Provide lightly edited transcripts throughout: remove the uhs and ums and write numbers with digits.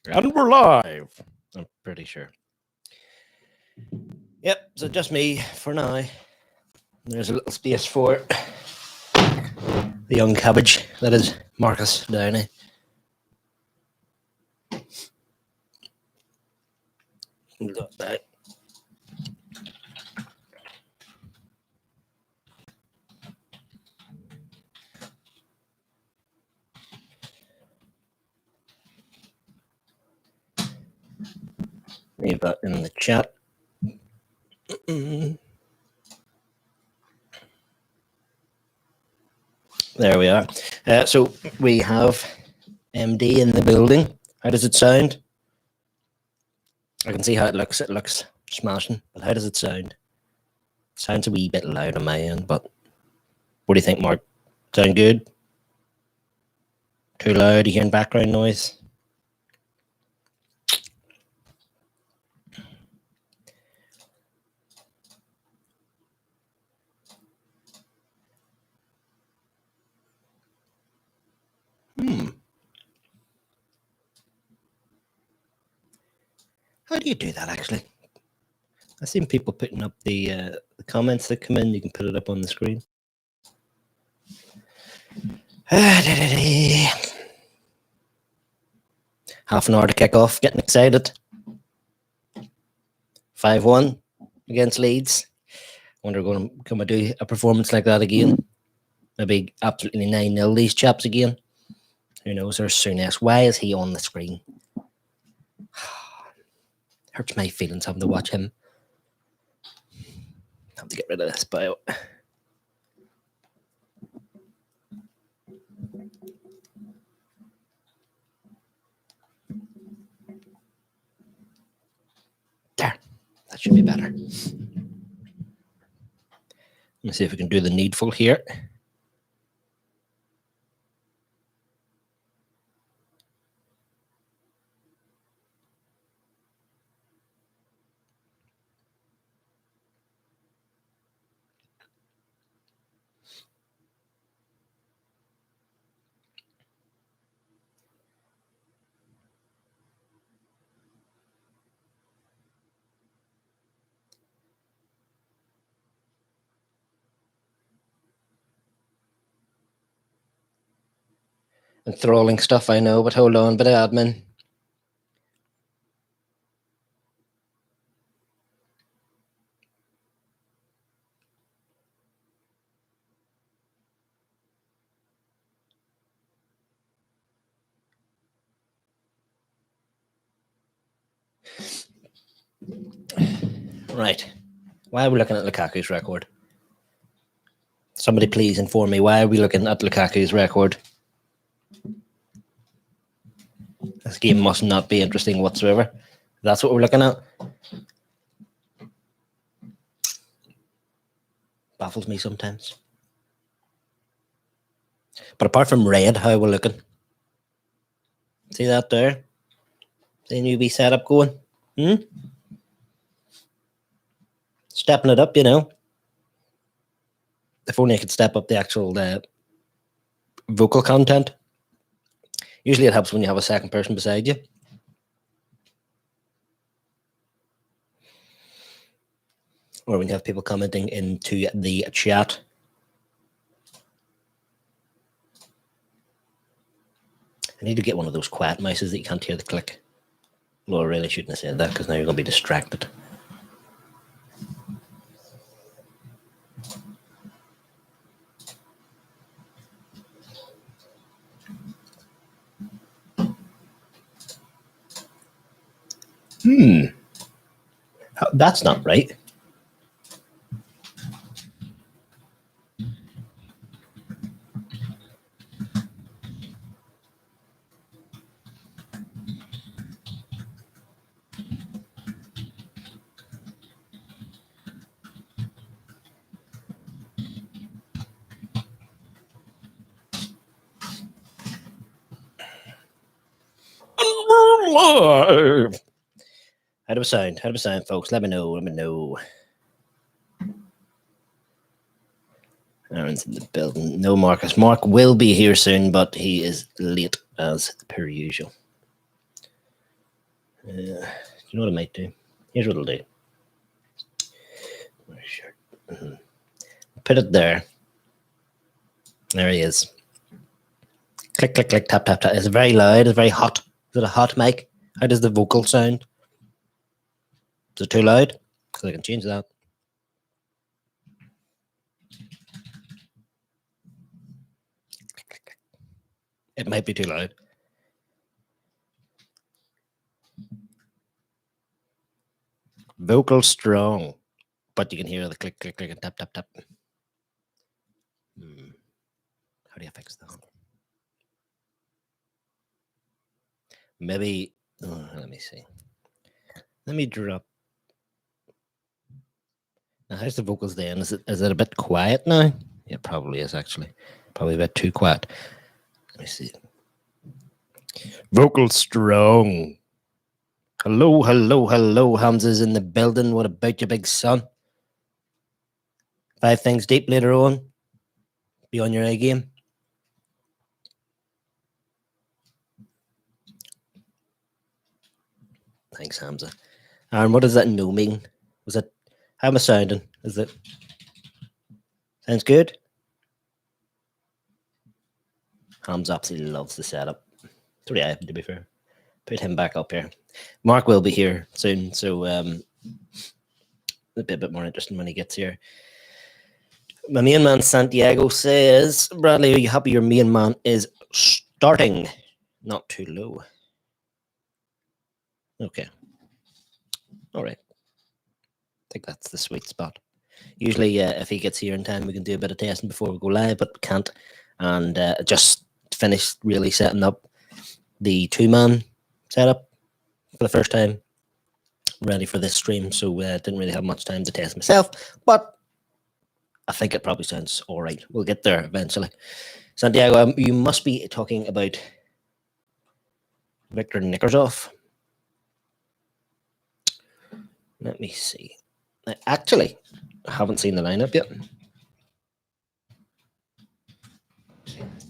And we're live. I'm pretty sure. Yep, so just me for now. There's a little space for the young cabbage. That is Marcus Downey. Got that. Leave that in the chat. There we are. So we have MD in the building. How does it sound? I can see how it looks. It looks smashing. But how does it sound? Sounds a wee bit loud on my end, but what do you think, Mark? Sound good? Too loud? You hearing background noise? How do you do that, actually? I've seen people putting up the comments that come in. You can put it up on the screen. Half an hour to kick off. Getting excited. 5-1 against Leeds. Wonder going to come and do a performance like that again. Maybe absolutely 9-0 these chaps again. Who knows? There's Souness. Why is he on the screen? Hurts my feelings having to watch him. Have to get rid of this bio. There. That should be better. Let's see if we can do the needful here. Enthralling stuff, I know, but hold on, bit of admin. Right. Why are we looking at Lukaku's record? Somebody please inform me, why are we looking at Lukaku's record? This game must not be interesting whatsoever. That's what we're looking at. Baffles me sometimes. But apart from red, how we're looking? See that there? See a new wee setup going? Stepping it up, you know. If only I could step up the actual vocal content. Usually it helps when you have a second person beside you. Or when you have people commenting into the chat. I need to get one of those quiet mices that you can't hear the click. Well, I really shouldn't have said that because now you're going to be distracted. That's not right. Live. How do we sound? How do we sound, folks? Let me know. Let me know. Aaron's in the building. No Marcus. Mark will be here soon, but he is late as per usual. Do you know what I might do? Here's what I'll do. Put it there. There he is. Click, click, click, tap, tap, tap. It's very loud. It's very hot. Is it a hot mic? How does the vocal sound? Is it too loud? Because I can change that. It might be too loud. Vocal strong. But you can hear the click, click, click, and tap, tap, tap. How do you fix that? Maybe, let me see. Let me drop. Now, how's the vocals then? Is it a bit quiet now? Yeah, it probably is actually. Probably a bit too quiet. Let me see. Vocal strong. Hello, hello, hello. Hamza's in the building. What about your big son? 5 things deep later on. Be on your A game. Thanks, Hamza. Aaron, what does that no mean? Was it, how am I sounding? Is it, sounds good? Hamza absolutely loves the setup. So yeah, to be fair. Put him back up here. Mark will be here soon, so it'll be a bit more interesting when he gets here. My main man Santiago says, Bradley, are you happy your main man is starting? Not too low. Okay. All right. I think that's the sweet spot. Usually, if he gets here in time, we can do a bit of testing before we go live, but we can't. And just finished really setting up the 2-man setup for the first time, ready for this stream. So didn't really have much time to test myself, but I think it probably sounds all right. We'll get there eventually. Santiago, you must be talking about Victor Nickersoff. Let me see. Actually, I haven't seen the lineup yet.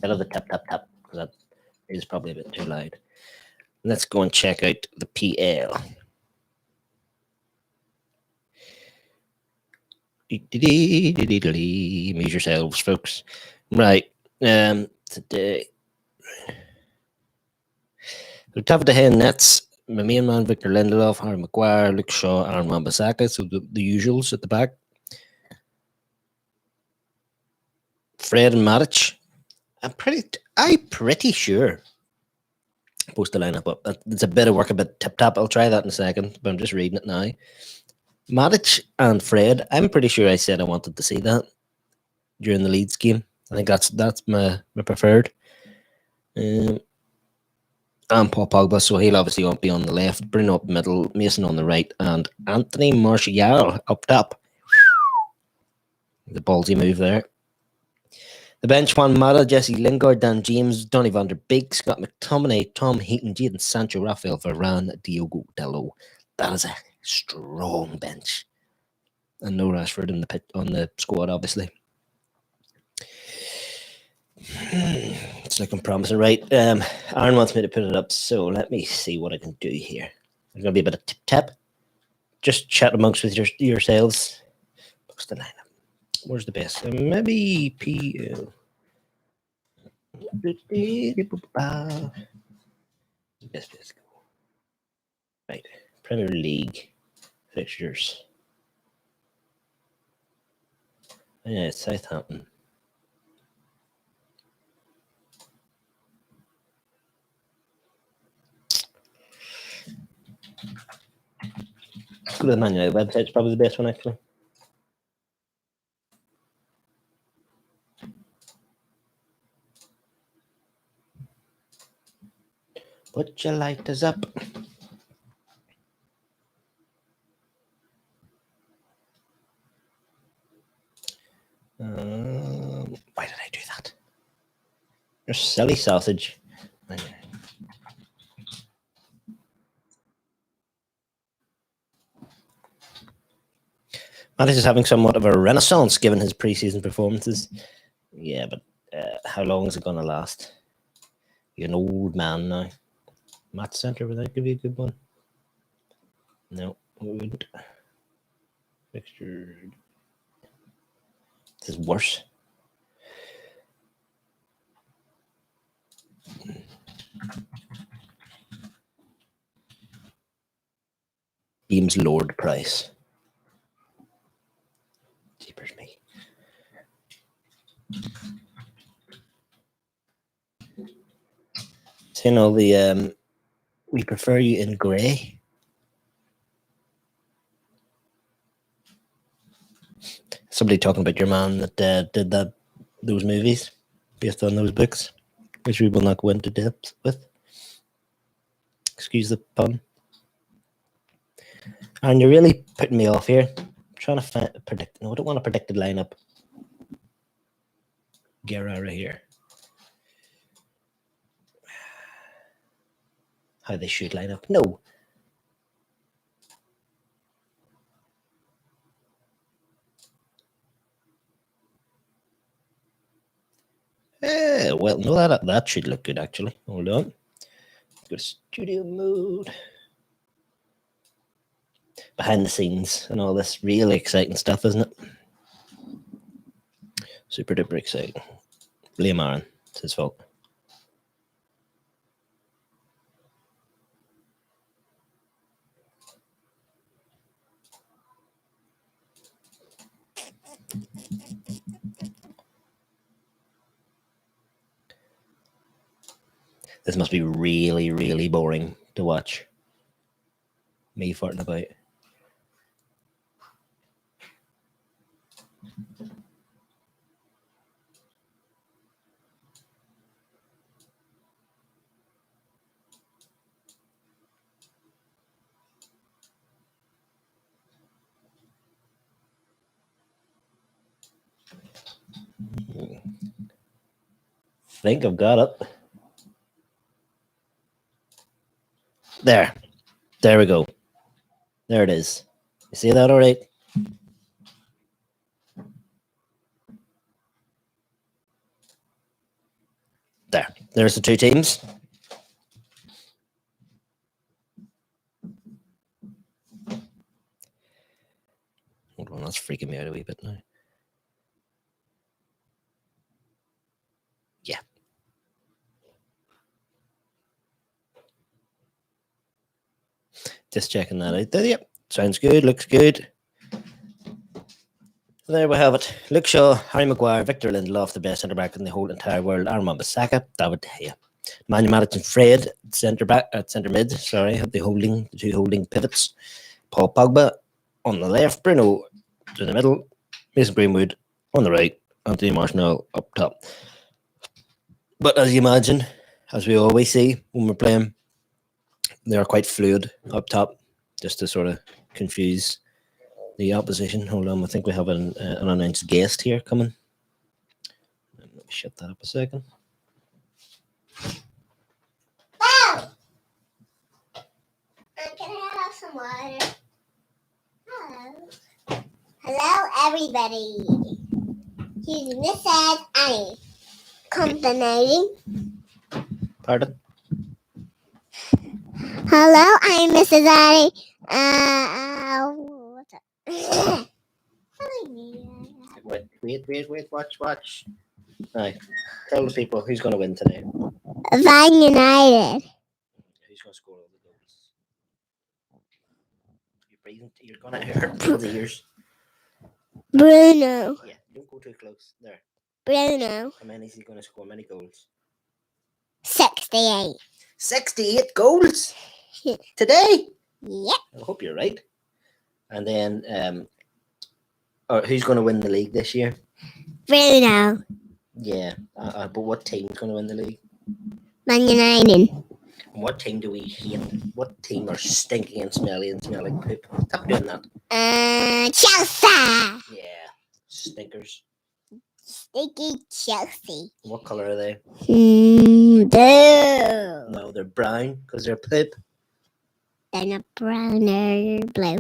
I love the tap, tap, tap, because that is probably a bit too loud. Let's go and check out the PL. Amuse yourselves, folks. Right. Today. The top of the hand nets. My main man, Victor Lindelof, Harry Maguire, Luke Shaw, Aaron Wan-Bissaka. So the usuals at the back. Fred and Matic. I'm pretty sure. Post the lineup up. It's a bit of work, a bit tip tap. I'll try that in a second, but I'm just reading it now. Matic and Fred. I'm pretty sure I said I wanted to see that during the Leeds game. I think that's my preferred. And Paul Pogba, so he'll obviously won't be on the left. Bruno up middle, Mason on the right, and Anthony Martial up top. The ballsy move there. The bench: Juan Mata, Jesse Lingard, Dan James, Donny van der Beek, Scott McTominay, Tom Heaton, Jadon Sancho, Rafael Varane, Diogo Dalot. That is a strong bench. And no Rashford in the pit on the squad, obviously. It's looking promising, right? Aaron wants me to put it up, so let me see what I can do here. There's going to be a bit of tip tap. Just chat amongst with yourselves. What's the lineup? Where's the best? Maybe PL. Best go. Right. Premier League fixtures. Yeah, it's Southampton. The Man United website's probably the best one, actually. Put your lighters up. Why did I do that? You're silly sausage. Mattis is having somewhat of a renaissance given his preseason performances. Yeah, but how long is it going to last? You're an old man now. Match Centre, would that give you a good one? No, wood. Mixture. This is worse. Beams lowered price. Jeepers me. Seeing all the we prefer you in grey. Somebody talking about your man that did those movies based on those books, which we will not go into depth with. Excuse the pun. And you're really putting me off here. I'm trying to predict. No, I don't want a predicted lineup. Guerrera here. How they should line up. No. Well, no, that should look good, actually. Hold on. Go to studio mode. Behind the scenes and all this really exciting stuff, isn't it? Super duper exciting. Blame Aaron. It's his fault. This must be really, really boring to watch. Me farting about. Think I've got it. There we go. There it is. You see that all right? There's the two teams. Hold on, that's freaking me out a wee bit now. Yeah. Just checking that out there. Yep. Sounds good. Looks good. There we have it. Luke Shaw, Harry Maguire, Victor Lindelof, the best centre back in the whole entire world. Aaron Wan-Bissaka, David De Gea. Manu Madison Fred, centre mid. Sorry, had the two holding pivots. Paul Pogba on the left, Bruno to the middle, Mason Greenwood on the right, Anthony Martial up top. But as you imagine, as we always see when we're playing, they are quite fluid up top, just to sort of confuse the opposition. Hold on, I think we have an unannounced guest here coming. Let me shut that up a second. Oh! Can I have some water? Hello. Hello, everybody. Here's Mrs. Annie. Complaining. Pardon? Hello, I'm Mrs. Annie. What's up? Wait, watch. Right. Tell the people who's going to win today. Van United. Who's going to score all the goals? You're breathing. You're going to hurt people's ears. Bruno. Yeah, don't go too close. There. Bruno. How many is he going to score? Many goals? 68. 68 goals today. Yep. I hope you're right. And then, who's going to win the league this year? Bruno. Yeah, but what team's going to win the league? Man United. And what team do we hate? What team are stinking and smelly and smell like poop? Stop doing that. Chelsea. Yeah, stinkers. Sticky Chelsea. What color are they? Blue. No, they're brown because they're poop. They're not brown, they're blue.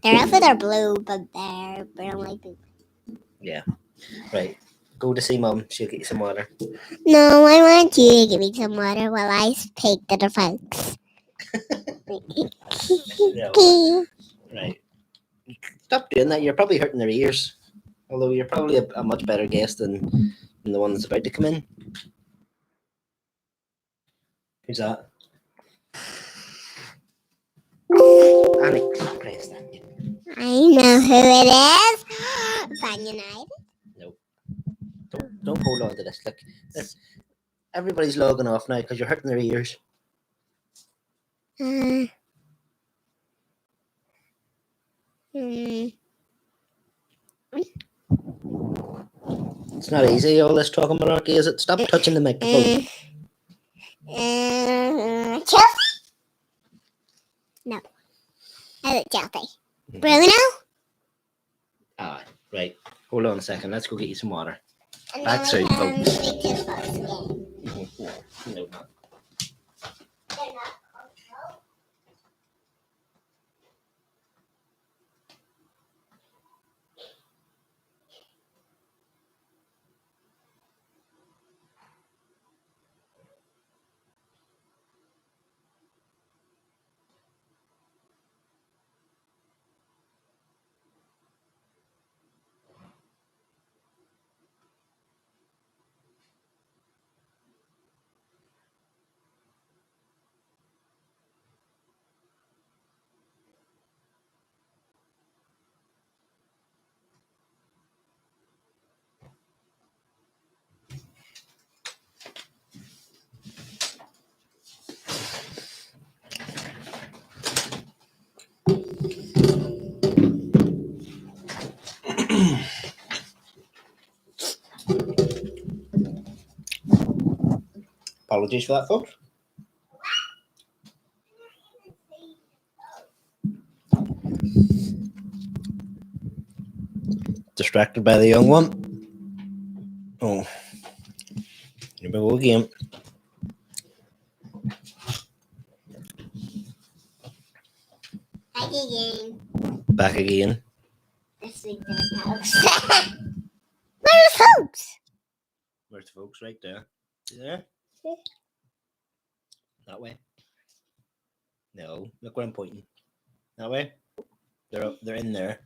Their outfit are blue, but they're brown like poop. Yeah. Right. Go to see Mum. She'll get you some water. No, I want you to give me some water while I speak to the folks. No. Right. Stop doing that. You're probably hurting their ears. Although you're probably a much better guest than the one that's about to come in. Who's that? Annie, Christ. I know who it is. Man United. No. Don't hold on to this. Look, everybody's logging off now because you're hurting their ears. Hmm. It's not easy, all this talking malarkey, is it? Stop touching the microphone. Chelsea? No. I like Chelsea. Bruno? Ah, right. Hold on a second. Let's go get you some water. And That's then it, we can folks. speak to folks again. No. They're not control. Apologies for that, folks. Distracted by the young one. Oh. Here we go again. Back again. Back again. Let's speak to the folks. Where are the folks? Where's the folks? Right there. See there? That way. No, look where I'm pointing. That way. They're in there.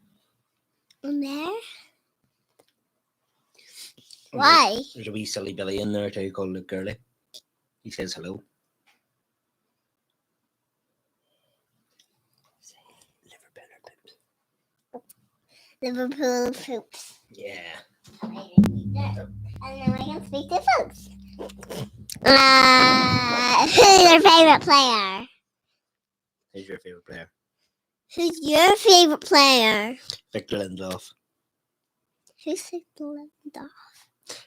In there? And Why? There's a wee silly Billy in there too called Luke Gurley. He says hello. Liverpool poops. Yeah. And then we can speak to folks. Who's your favorite player? Who's your favourite player? Who's your favorite player? Victor Lindelof. Who's Victor Lindelof?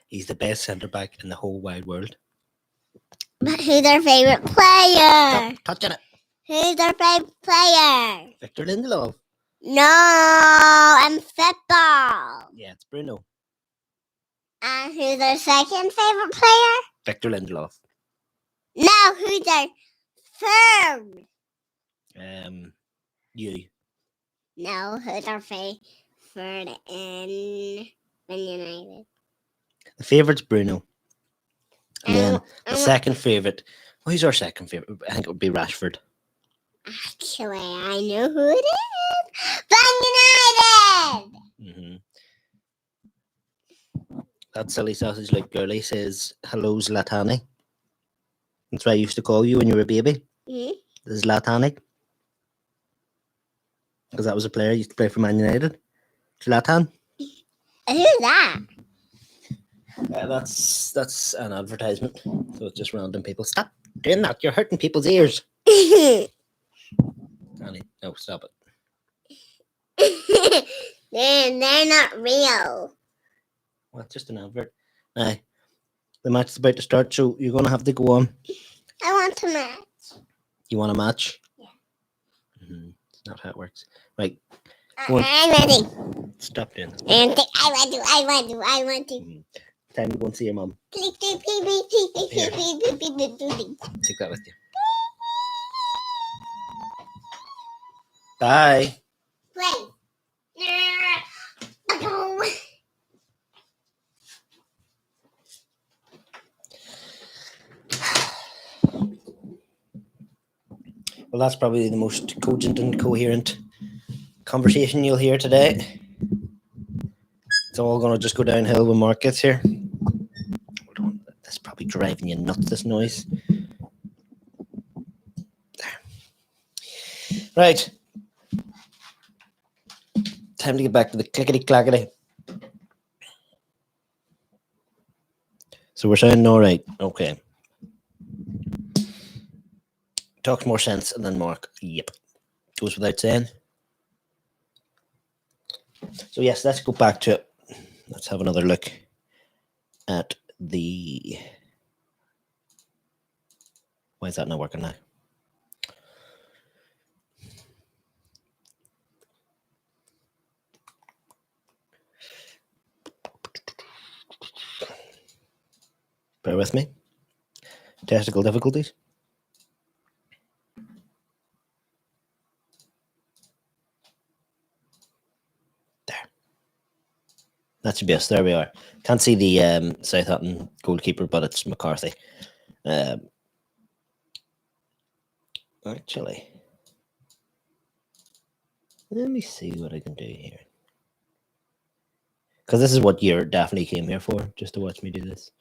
He's the best centre back in the whole wide world. But who's their favorite player? Stop touching it. Who's their favorite player? Victor Lindelof. No, in football. Yeah, it's Bruno. And who's their second favorite player? Victor Lindelof. No, who's their third? You. No, who's their favorite in Man United? The favourite's Bruno. And then the Um, second favourite. Who's our second favourite? I think it would be Rashford. Actually, I know who it is. Man United! That silly sausage like girlie says, hello, Zlatani. That's what I used to call you when you were a baby. Zlatani. Because that was a player who used to play for Man United. Zlatan. Who's that? That's an advertisement. So it's just random people. Stop doing that. You're hurting people's ears. Annie, no, stop it. They're not real. Well, it's just an advert. Aye. The match is about to start, so you're going to have to go on. I want to match. You want a match? Yeah. It's not how it works. Right. Go on. I'm ready. Stop doing that. And I want to. Time to go and see your mum. Take Take that with you. Bye. Wait. No. Well, that's probably the most cogent and coherent conversation you'll hear today. It's all going to just go downhill when Mark gets here. Hold on. That's probably driving you nuts, this noise. There. Right. Time to get back to the clickety-clackety. So we're sounding all right. Okay. Talks more sense than Mark. Yep. Goes without saying. So yes, let's go back to it. Let's have another look at the... Why is that not working now? Bear with me. Technical difficulties. There. That should be us. There we are. Can't see the Southampton goalkeeper, but it's McCarthy. Actually, let me see what I can do here. Because this is what you definitely came here for, just to watch me do this.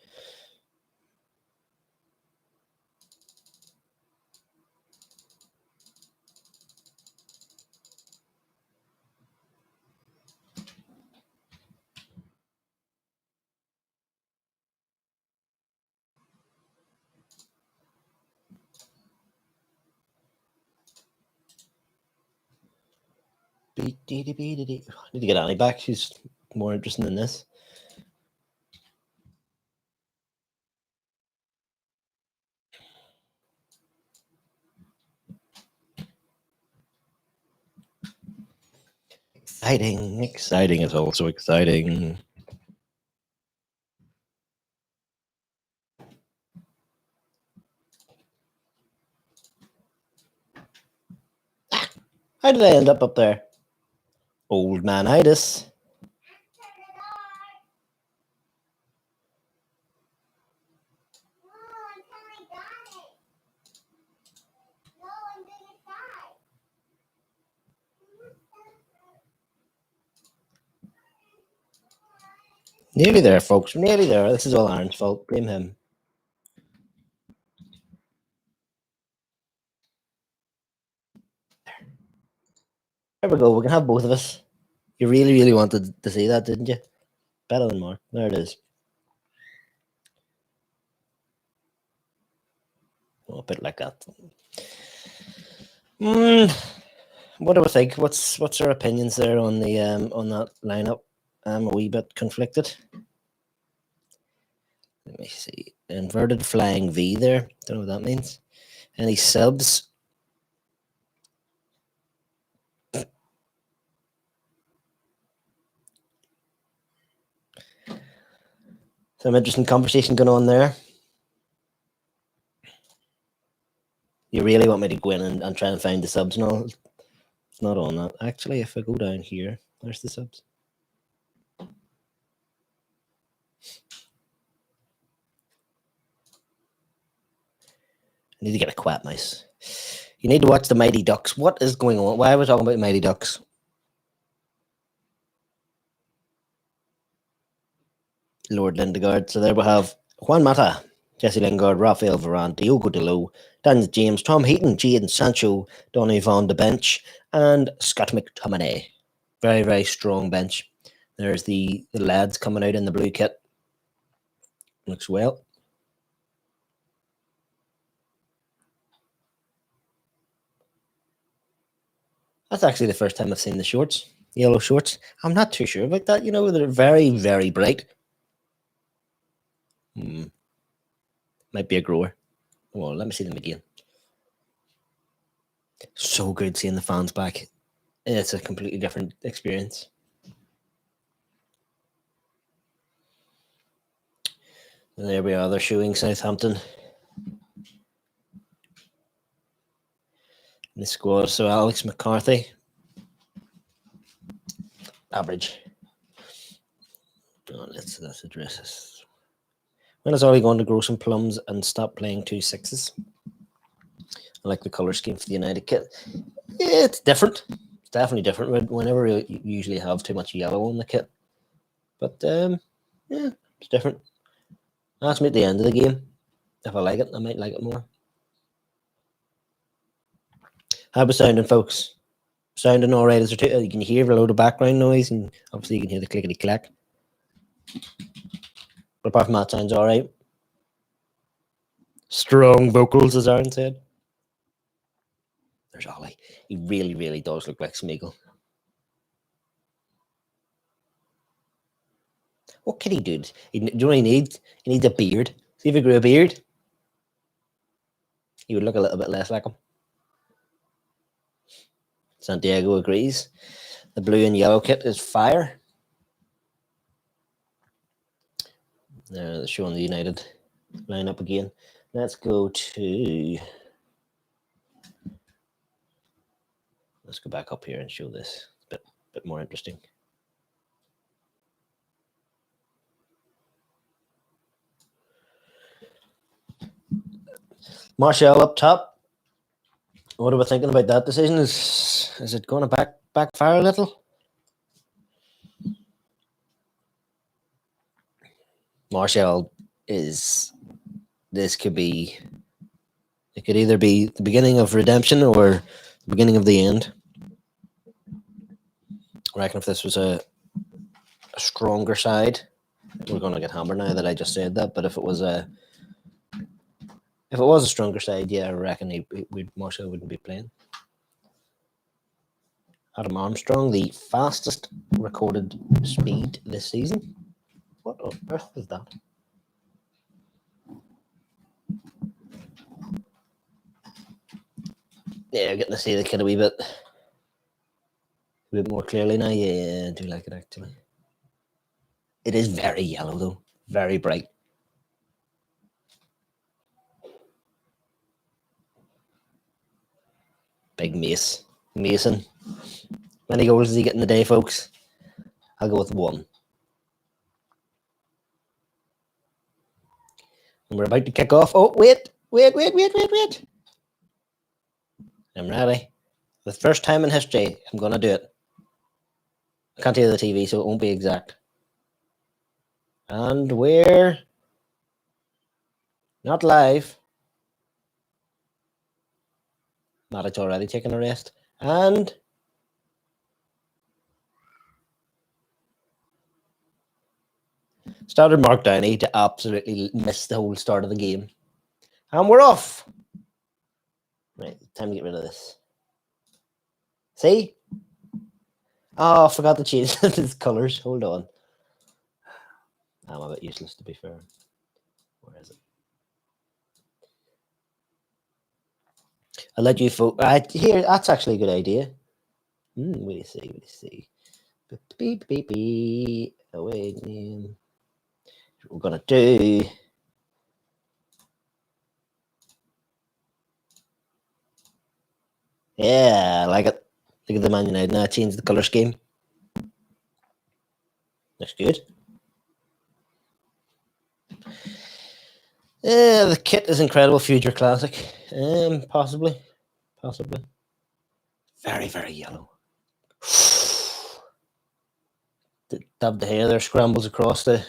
I need to get Annie back. She's more interesting than this. Exciting. Exciting is also exciting. How did I end up there? Old man-itis. Nearly there, folks. Nearly there. This is all Aaron's fault. Blame him. There we go. We can have both of us. You really, really wanted to see that, didn't you? Better than Mark. There it is. Oh, a bit like that. What do we think? What's our opinions there on the on that lineup? I'm a wee bit conflicted. Let me see. Inverted flying V there. Don't know what that means. Any subs? Some interesting conversation going on there. You really want me to go in and try and find the subs and all? It's not on that. Actually, if I go down here, there's the subs. I need to get a quat mouse. You need to watch the Mighty Ducks. What is going on? Why are we talking about Mighty Ducks? Lord Lindegaard. So there we have Juan Mata, Jesse Lingard, Rafael Varane, Diogo Dalot, Daniel James, Tom Heaton, Jadon Sancho, Donny Van de bench, and Scott McTominay. Very, very strong bench. There's the lads coming out in the blue kit. Looks well. That's actually the first time I've seen the shorts. Yellow shorts. I'm not too sure about that. You know, they're very, very bright. Might be a grower. Well, let me see them again. So good seeing the fans back. It's a completely different experience. And there we are. They're showing Southampton in the squad. So Alex McCarthy, average. Oh, let's address this. When is Ollie going to grow some plums and stop playing 2 6s? I like the colour scheme for the United kit. Yeah, it's different. It's definitely different. Whenever you usually have too much yellow on the kit. But yeah, it's different. Ask me at the end of the game. If I like it, I might like it more. How was sounding, folks? Sounding all right? Is there you can hear a load of background noise, and obviously you can hear the clickety clack. But apart from that, sounds all right. Strong vocals, as Aaron said. There's Ollie. He really, really does look like Smeagol. What can he do? Do you know what he needs? He needs a beard. See if he grew a beard, he would look a little bit less like him. Santiago agrees. The blue and yellow kit is fire. They're showing the United lineup again. Let's go back up here and show this. It's a bit more interesting. Martial up top. What are we thinking about that decision? Is it going to backfire a little? Martial it could either be the beginning of redemption or the beginning of the end. I reckon if this was a stronger side, we're going to get hammered now that I just said that, but if it was a stronger side, yeah, I reckon Martial wouldn't be playing. Adam Armstrong, the fastest recorded speed this season. What on earth is that? Yeah, getting to see the kid a wee bit more clearly now. Yeah, I do like it actually. It is very yellow though, very bright. Big Mason. Many goals does he get in the day, folks? I'll go with 1. And we're about to kick off. Oh, wait. I'm ready. The first time in history, I'm going to do it. I can't hear the TV, so it won't be exact. And we're not live. Matic's already taking a rest. And started Mark Downey to absolutely miss the whole start of the game. And we're off. Right, time to get rid of this. See? Oh, I forgot to change his colours. Hold on. I'm a bit useless, to be fair. Where is it? I'll let you vote. Here, that's actually a good idea. Wait a see. Beep. Away name. What we're gonna do. Yeah, I like it. Look at the Man United now. Change the colour scheme. Looks good. The kit is incredible. Future classic. Possibly. Very, very yellow. Dab the hair there, scrambles across to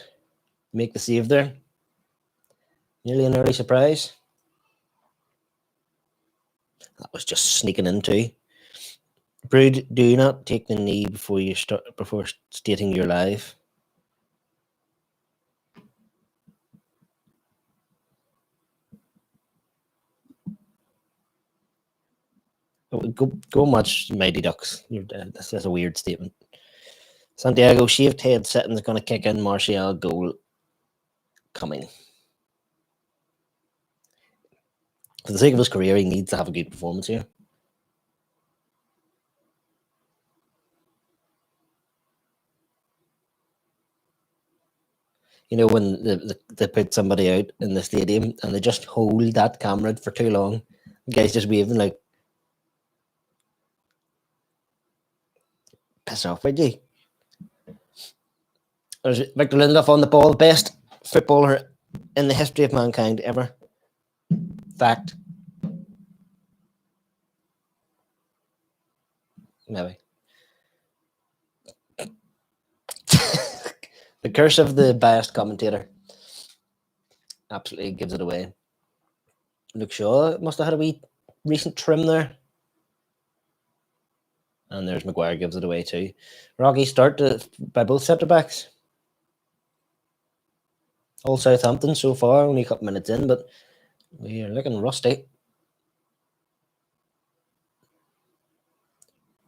make the save there. Nearly an early surprise. That was just sneaking in too. Brood, do not take the knee before stating you're live. Go and watch Mighty Ducks. That's just a weird statement. Santiago, shaved head settings going to kick in. Martial goal coming. For the sake of his career, he needs to have a good performance here. You know, when they put somebody out in the stadium and they just hold that camera for too long, the guy's just waving like, piss off, would you? There's Victor Lindelof on the ball, best footballer in the history of mankind ever. Fact. maybe. The curse of the biased commentator absolutely gives it away. Luke Shaw must have had a wee recent trim there. And there's Maguire gives it away too. Rocky start by both centre backs. All Southampton so far, only a couple minutes in, but we are looking rusty.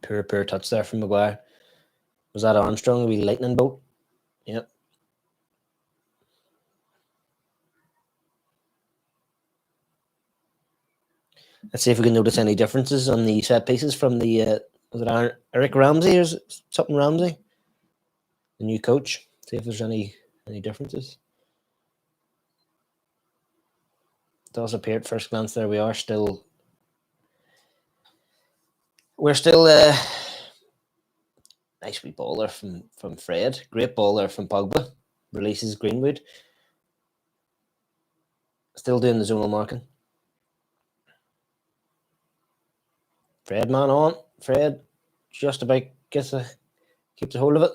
Poor touch there from Maguire. Was that Armstrong, a wee lightning bolt? Yep. Let's see if we can notice any differences on the set pieces from the was it Eric Ramsey or is it something Ramsey? The new coach. See if there's any differences. It does appear at first glance there we're still nice wee ball there from Fred. Great ball there from Pogba. Releases Greenwood. Still doing the zonal marking. Fred man on. Fred just about keeps a hold of it.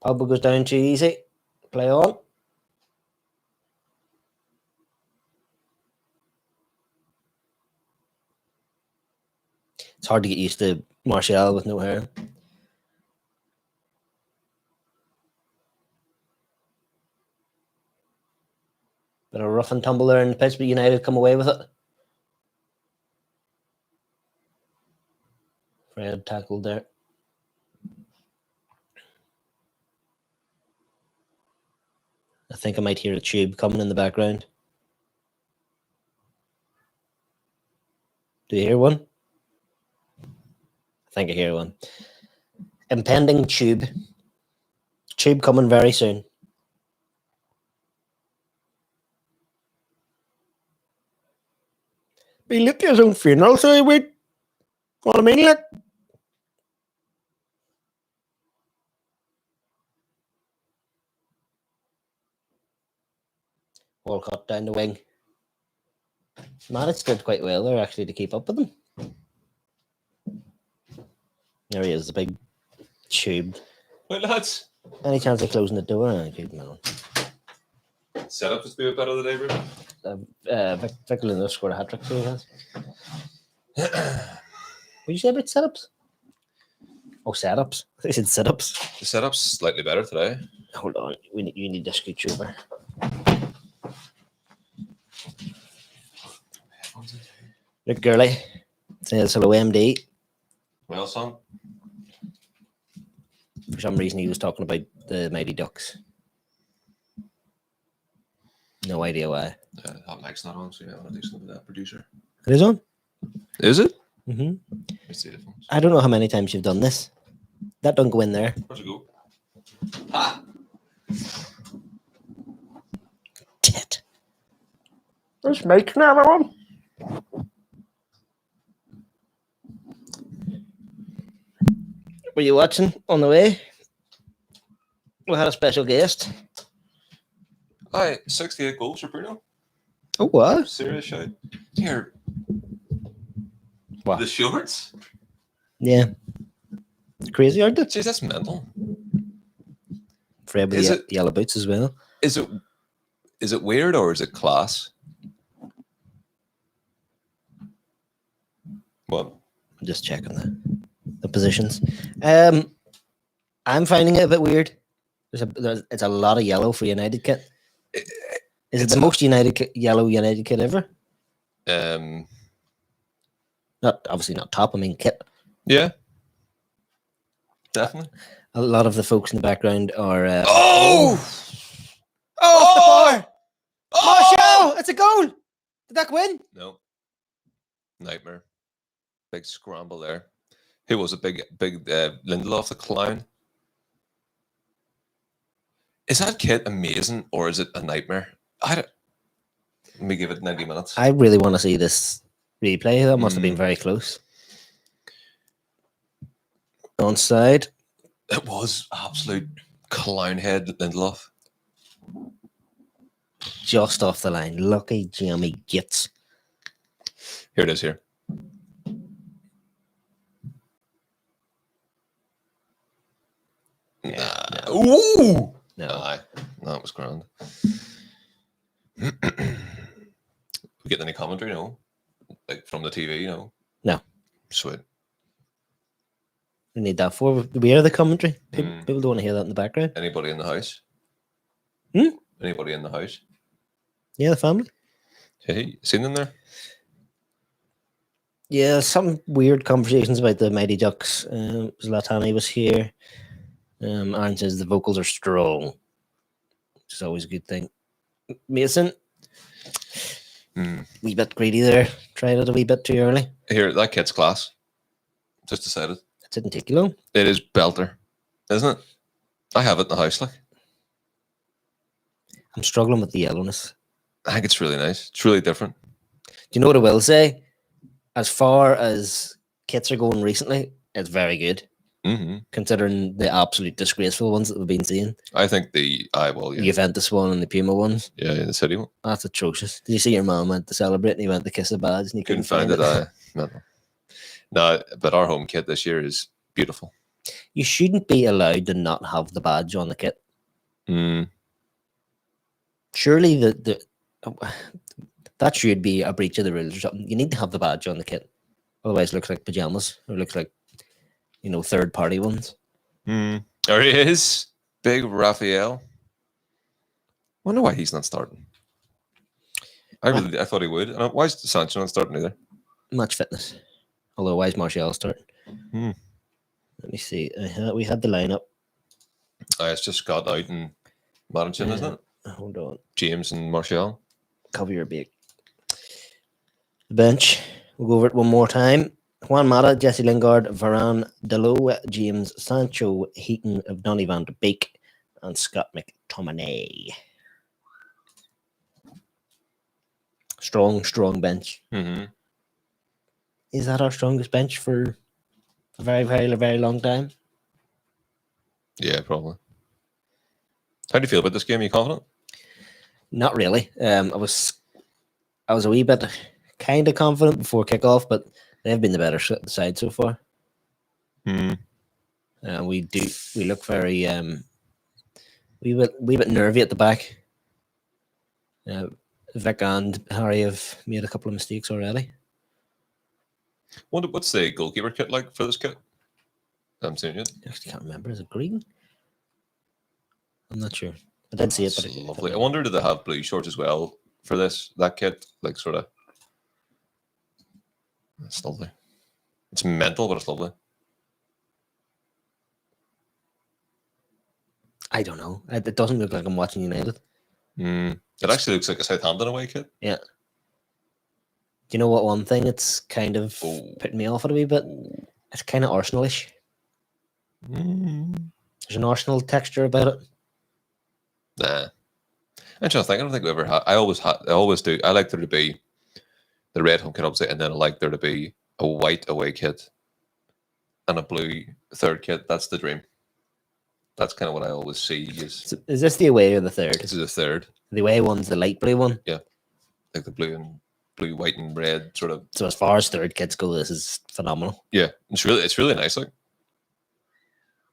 Pogba goes down too easy. Play on. It's hard to get used to Martial with no hair. Bit of rough and tumble there in the pitch, but United come away with it. Fred tackled there. I think I might hear a tube coming in the background. Do you hear one? I think I hear one. Impending tube. Tube coming very soon. Be look at his own funeral, so he would. What I mean, look. Walcott down the wing. Matic did quite well there, actually, to keep up with him. There he is, the big tube. Right, lads. Any chance of closing the door? I keep him on. Setup has been a bit of the day, bro. Victor Lindros scored a hat-trick, so he has. What did you say about setups? Oh, setups. I said sit-ups. The setup's slightly better today. Hold on. You need to scoot over. Look, Gurley says hello, MD. Well, son. For some reason, he was talking about the Mighty Ducks. No idea why. That mic's not on, so yeah, I want to do something with that producer. It is on. Is it? Mm-hmm. Let's see the phones. I don't know how many times you've done this. That don't go in there. Where's it go? Ha! Tit. There's Mike now, everyone. Were you watching on the way? We had a special guest. Aye, 68 goals for Bruno. Oh, what? Serious shout. Here. What? The shorts? Yeah. Crazy, aren't it? Jeez, that's mental. Fred with the yellow boots as well. Is it weird or is it class? What? I'm just checking the positions. I'm finding it a bit weird. It's a lot of yellow for United kit. Is it the most yellow United kit ever? Obviously not top. I mean kit. Yeah, definitely. A lot of the folks in the background are. Oh, the bar! Martial! It's a goal. Did that win? No. Nightmare. Big scramble there. Who was a big Lindelof, the clown? Is that kit amazing or is it a nightmare? Let me give it 90 minutes. I really want to see this replay. That must have been very close. Onside. It was absolute clown head Lindelof. Just off the line. Lucky Jimmy gets. Here it is here. Yeah, Nah. Ooh! No. Aye. No, it was grand. We getting any commentary? No. Like from the TV? No. No. Sweet. We need that for. We hear the commentary. People, Mm. people don't want to hear that in the background. Anybody in the house? Hmm? Anybody in the house? Yeah, the family. Hey, seen them there? Yeah, some weird conversations about the Mighty Ducks. Zlatani was here. Aaron says the vocals are strong, which is always a good thing. Mason, Mm. wee bit greedy there. Tried it a wee bit too early. Here, that kid's class. Just decided. It didn't take you long. It is belter, isn't it? I have it in the house. Like, I'm struggling with the yellowness. I think it's really nice. It's really different. Do you know what I will say? As far as kits are going recently, it's very good, Hmm. considering the absolute disgraceful ones that we've been seeing. I think the The Juventus one and the Puma ones. yeah, the city one. That's atrocious. Did you see your mum went to celebrate and he went to kiss a badge and he Couldn't find it. Mental. No, but our home kit this year is beautiful. You shouldn't be allowed to not have the badge on the kit. Mm. Surely that should be a breach of the rules or something. You need to have the badge on the kit. Otherwise it looks like pajamas or looks like, third party ones. Mm. There he is. Big Raphael. Wonder why he's not starting. I thought he would. And why is Sancho not starting either? Match fitness. Although why is Martial starting? Hmm. Let me see. We had the lineup. It's just Scott out and Martin, isn't it? Hold on. James and Martial. Cover your beak. The bench. We'll go over it one more time. Juan Mata, Jesse Lingard, Varane, Dalot, James, Sancho, Heaton, Donny van de Beek, and Scott McTominay. Strong bench. Mm-hmm. Is that our strongest bench for a very, very, very long time? Yeah, probably. How do you feel about this game? Are you confident? Not really. I was a wee bit kind of confident before kickoff, but they've been the better side so far. Hmm. We look very wee bit nervy at the back. Vic and Harry have made a couple of mistakes already. What's the goalkeeper kit like for this kit? I haven't seen it yet. I actually can't remember. Is it green? I'm not sure. I did see it, but It's lovely. I wonder, do they have blue shorts as well for that kit? Like, sort of. It's lovely. It's mental, but it's lovely. I don't know. It doesn't look like I'm watching United. It actually looks like a Southampton away kit. Yeah. Do you know what one thing it's kind of putting me off it a wee bit? It's kind of Arsenal-ish. There's an Arsenal texture about it. Nah. I'm trying to think. I don't think we ever had. I always do. I like there to be the red home kit, obviously, and then I like there to be a white away kit and a blue third kit. That's the dream. That's kind of what I always see. Is this the away or the third? This is the third. The away one's the light blue one. Yeah, like the blue, white, and red sort of. So as far as third kits go, this is phenomenal. Yeah, it's really nice. Like,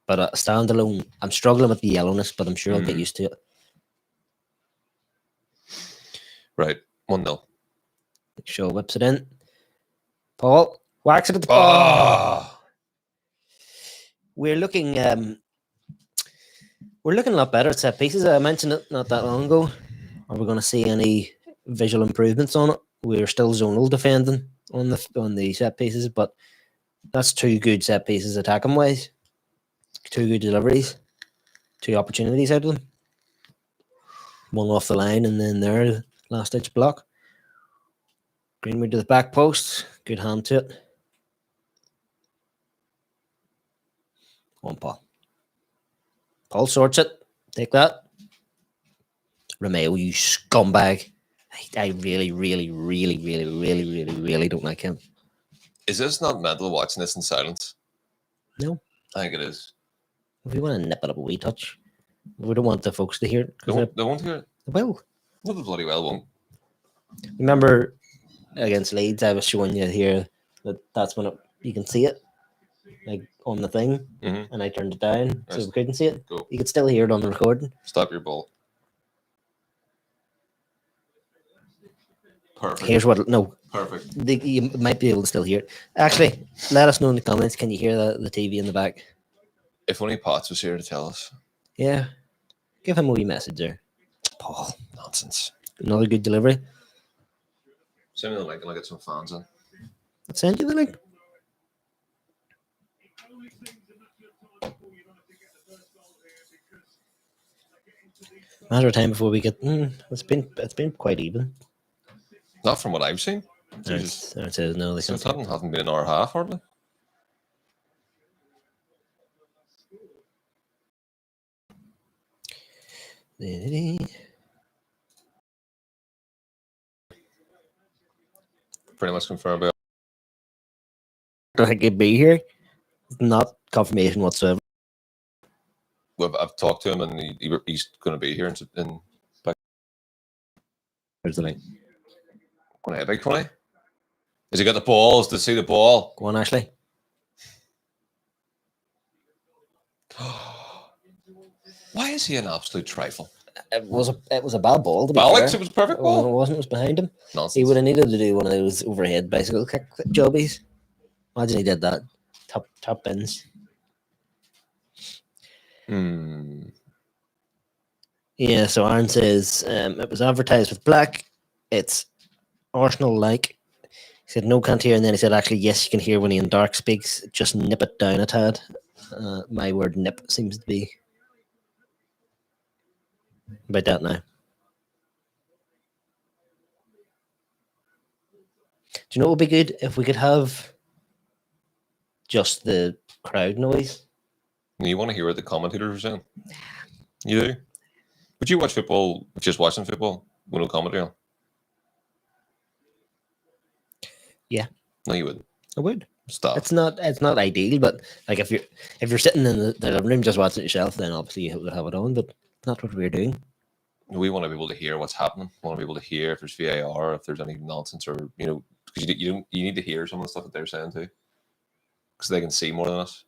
but standalone, I'm struggling with the yellowness, but I'm sure I'll get used to it. Right, 1-0. Shaw whips it in. Paul whacks it at the We're looking a lot better at set pieces. I mentioned it not that long ago. Are we going to see any visual improvements on it? We're still zonal defending on the set pieces, but that's two good set pieces attacking wise. Two good deliveries. Two opportunities out of them. One off the line and then there, last ditch block. Greenwood to the back post. Good hand to it. One Paul. Paul sorts it. Take that. Romeo, you scumbag. I really, really, really, really, really, really, really don't like him. Is this not mental watching this in silence? No. I think it is. If we want to nip it up a wee touch, we don't want the folks to hear it. They won't hear it. They will. Well, they bloody well won't. Remember against Leeds, I was showing you here that's when you can see it. like on the thing, Mhm. and I turned it down so Nice. we couldn't see it. Go. You could still hear it on the recording. Stop your ball. Perfect. Here's what no, Perfect. you might be able to still hear it. Actually, let us know in the comments. Can you hear the TV in the back? If only Potts was here to tell us. Yeah, give him a wee message there. Paul, Nonsense. another good delivery. Send me the link and I'll get some fans in. Send you the link. Matter of time before we get. It's been quite even. Not from what I've seen. There Jesus. it says no. They can't. Southampton hasn't been an hour and a half, hardly. Pretty much confirmed by I think he'd be here. Not confirmation whatsoever. I've talked to him and he's going to be here in There's the link. Going big 20. Has he got the balls to see the ball? Go on, Ashley. Why is he an absolute trifle? It was a bad ball. To be Alex, fair. it was a perfect Well, ball. it wasn't. It was behind him. Nonsense. He would have needed to do one of those overhead bicycle kick jobbies. Imagine he did that. Top bins. Yeah, so Aaron says it was advertised with black. It's Arsenal-like. He said, no, can't hear. And then he said, actually, yes, you can hear when Ian Dark speaks. Just nip it down a tad. My word nip seems to be about that now. Do you know what would be good? If we could have just the crowd noise. You want to hear what the commentators are saying? You do? Would you watch football, just watching football, with no commentary on? Yeah. No, you wouldn't. I would. Stop. It's not ideal, but like if you're sitting in the living room just watching it yourself, then obviously you would have it on, but not what we're doing. We want to be able to hear what's happening. We want to be able to hear if there's VAR, if there's any nonsense, or because you need to hear some of the stuff that they're saying too, because they can see more than us.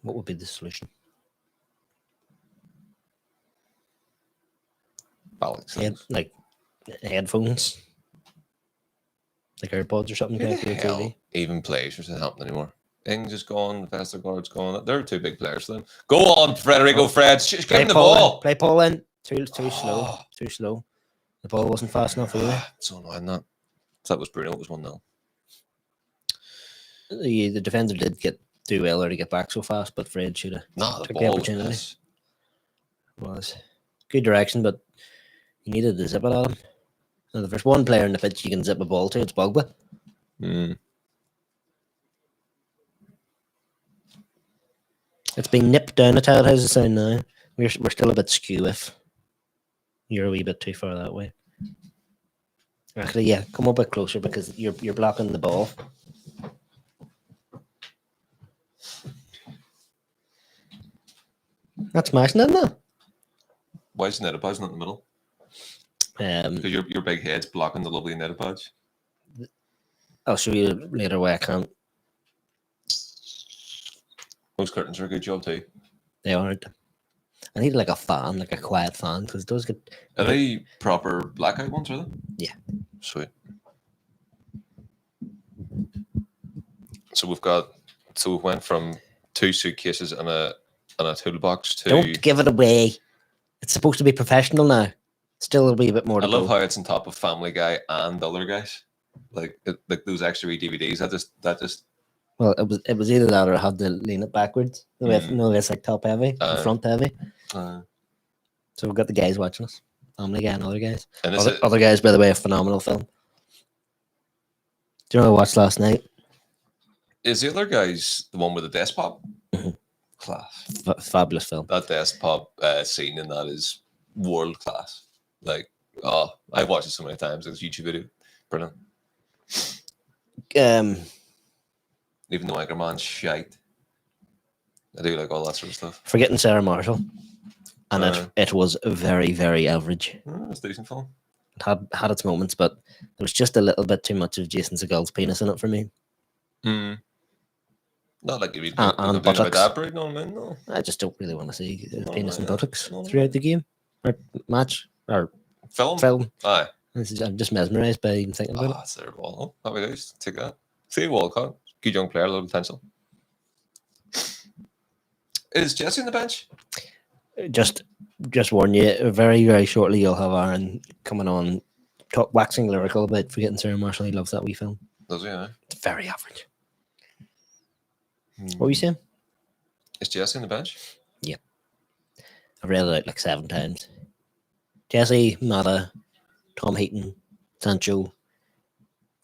What would be the solution? Alex, Like headphones, like AirPods or something. who the Connected to the hell TV. even plays for Southampton anymore? Ings is gone, Vestergaard's gone. They're two big players for them. Go on, Federico Fred. Just give him the ball. Play Paul in. Too slow. Too slow. The ball wasn't fast enough either. So annoying that. That was Bruno. It was 1-0. The defender did do well there to get back so fast, but Fred should have No, the took the ball was opportunity. nice. Was good direction, but you needed to zip it at him. Now, if there's one player in the pitch you can zip a ball to, it's Pogba. It's being nipped down a tad. How's it sound now? We're still a bit skew if you're a wee bit too far that way. Actually, yeah, come a bit closer because you're blocking the ball. That's smashing, isn't it? Why is Netapodge not in the middle? Because your big head's blocking the lovely Netapodge. I'll show you later why I can't. Those curtains are a good job too. They aren't. I need like a fan, like a quiet fan, because those get. Are they proper blackout ones, are they? Yeah. Sweet. So we went from 2 suitcases and a toolbox to. Don't give it away. It's supposed to be professional now. Still a wee bit more to I love go. how it's on top of Family Guy and the other guys. Like those extra wee DVDs. That just. Well, it was either that or I had to lean it backwards. No, it's like top heavy, front heavy. So we've got the guys watching us. Family Guy and other guys. And Other guys, by the way, a phenomenal film. Do you know what I watched last night? Is the other guys the one with the desk pop? Mhm. Class. Fabulous film. That desk pop scene in that is world class. Like, I've watched it so many times. It's a YouTube video. Brilliant. Even though Anchorman's shite. I do like all that sort of stuff. Forgetting Sarah Marshall. And it was very, very average. It's a decent film. It had its moments, but there was just a little bit too much of Jason Segal's penis in it for me. Mm. Not like you'd be And complaining about buttocks. that, Brad. No, man, no. I just don't really want to see penis and yeah. buttocks No, throughout the game or match or Film? film. Aye. I'm just mesmerised by even thinking about That's their ball. Happy days. Take that. See Walcott. Good young player, a lot of potential. Is Jesse on the bench? it. Just warn you, very, very shortly you'll have Aaron coming on, waxing lyrical about forgetting Sarah Marshall. He loves that wee film. Does he? Yeah. It's very average. What were you saying? Is Jesse on the bench? I've read it out like 7 times. Jesse, Mata, Tom Heaton, Sancho,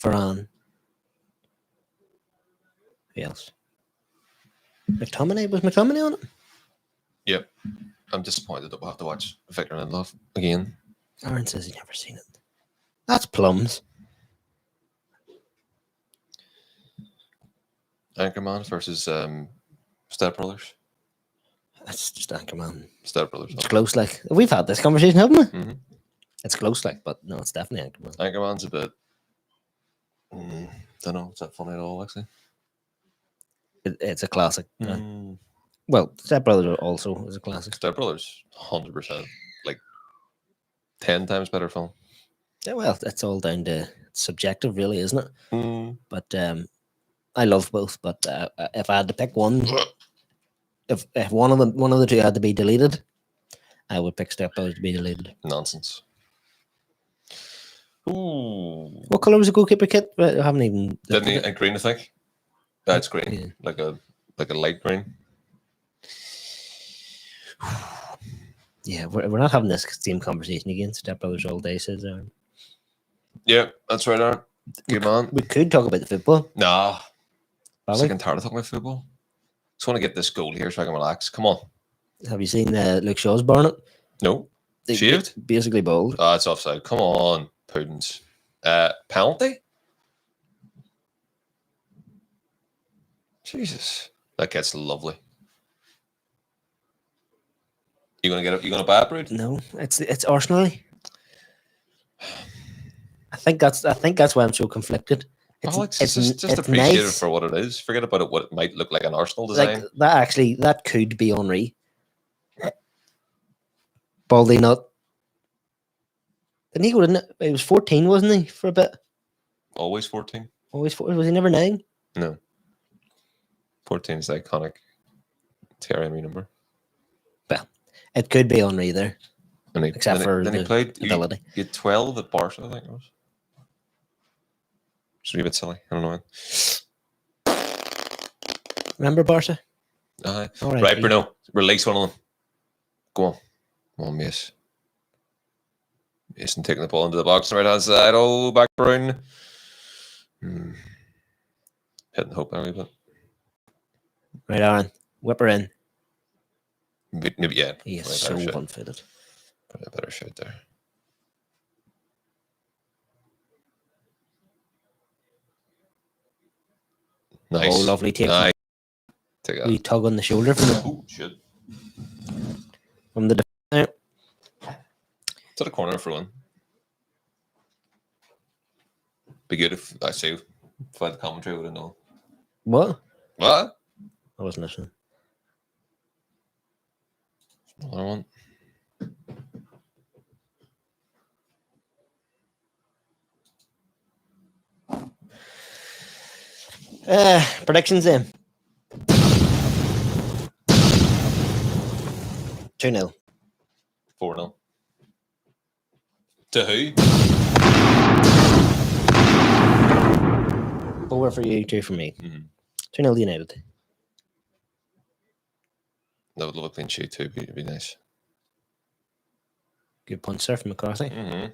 Varane. Who else? McTominay? Was McTominay on it? Yep. I'm disappointed that we'll have to watch Victor and Love again. Aaron says he's never seen it. That's plums. Anchorman versus Step Brothers. That's just Anchorman. Step Brothers. It's close, like. We've had this conversation, haven't we? Mm-hmm. It's close, like, but no, it's definitely Anchorman. Anchorman's a bit. Don't know. Is that funny at all, actually? It's a classic. Mm. Well, Step Brothers also is a classic. Step Brothers, 100%. Like 10 times better film. Yeah, well, it's all down to subjective, really, isn't it? Mm. But I love both. But if I had to pick one, if one of the two had to be deleted, I would pick Step Brothers to be deleted. Nonsense. Ooh. What colour was the goalkeeper kit? I haven't even. Didn't he? And green, I think. That's green. Yeah. Like a light green. Yeah, we're not having this same conversation again. Step Brothers all day, says Aaron. Yeah, that's right, Aaron. Good man. We could talk about the football. Nah. Bally. Sick and tired of talking about football. Just want to get this goal here so I can relax. Come on. Have you seen Luke Shaw's barnet? No. They Shaved? basically bowled. Ah, it's offside. Come on, Puddins. Penalty? Jesus. That gets lovely. You gonna get it? You gonna buy it, Brood? No, it's Arsenal. I think that's why I'm so conflicted. Alex, just appreciate it for what it is. Forget about it. What it might look like an Arsenal design. Like that could be Henri. Baldy not. Didn't he go to? He was 14, wasn't he, for a bit? Always 14. Always 14. Was he never 9? No. 14 is the iconic Thierry Henry number. Well, it could be Henri there. And he, Except for then he the played ability. He had 12 at Barca, I think it was. It's a wee bit silly. I don't know. Remember Barca? Right, Bruno. Release one of them. Go on. Come on, Mace. Mason taking the ball into the box. Right hand side. Oh, back Brown. Hitting hope a wee bit. Right, Aaron. Whip her in. Maybe, yeah. He is so unfitted. Probably a better shot there. Nice. Oh, lovely take. Nice. Take that. We tug on the shoulder Oh, shit. from the defender. To the corner for one. Be good if I say if I had the commentary, I would have known. What? What? I wasn't listening. Another one. Predictions then. 2-0. 4-0. To who? 4 for you, 2 for me. Mm-hmm. 2-0 United. That would love a clean sheet too. It'd be nice. Good punch there from McCarthy. Mm-hmm.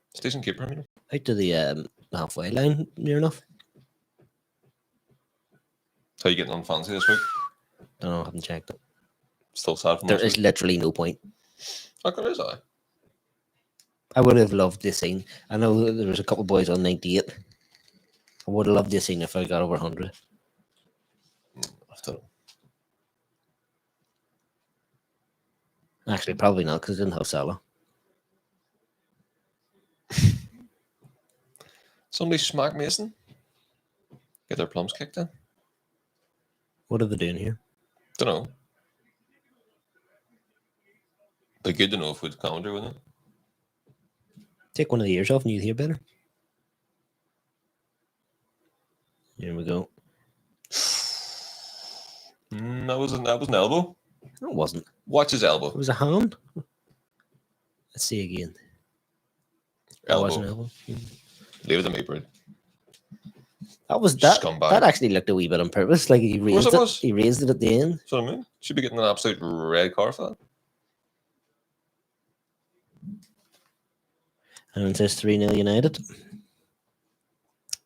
It's a decent keeper, I mean. Out to the halfway line, near enough. How you getting on fancy this week? Don't know, I haven't checked it. Still sad from There last is week? literally no point. How come is that? I would have loved this scene. I know there was a couple of boys on 98. I would have loved this scene if I got over 100. Actually, probably not, because I didn't have Salah. Somebody smack Mason? Get their plums kicked in. What are they doing here? Don't know. Be good to know if we'd commentary, wouldn't it? Take one of the ears off and you'd hear better. Here we go. That was an elbow. No, it wasn't. Watch his It elbow. was a hand. Let's see again. That was an Elbow. elbow. Leave it to me, Brad. That was that. Scumbag. That actually looked a wee bit on purpose. Like he raised it it. was. He raised it at the end. So I mean, should be getting an absolute red card for that. And it says 3-0 United.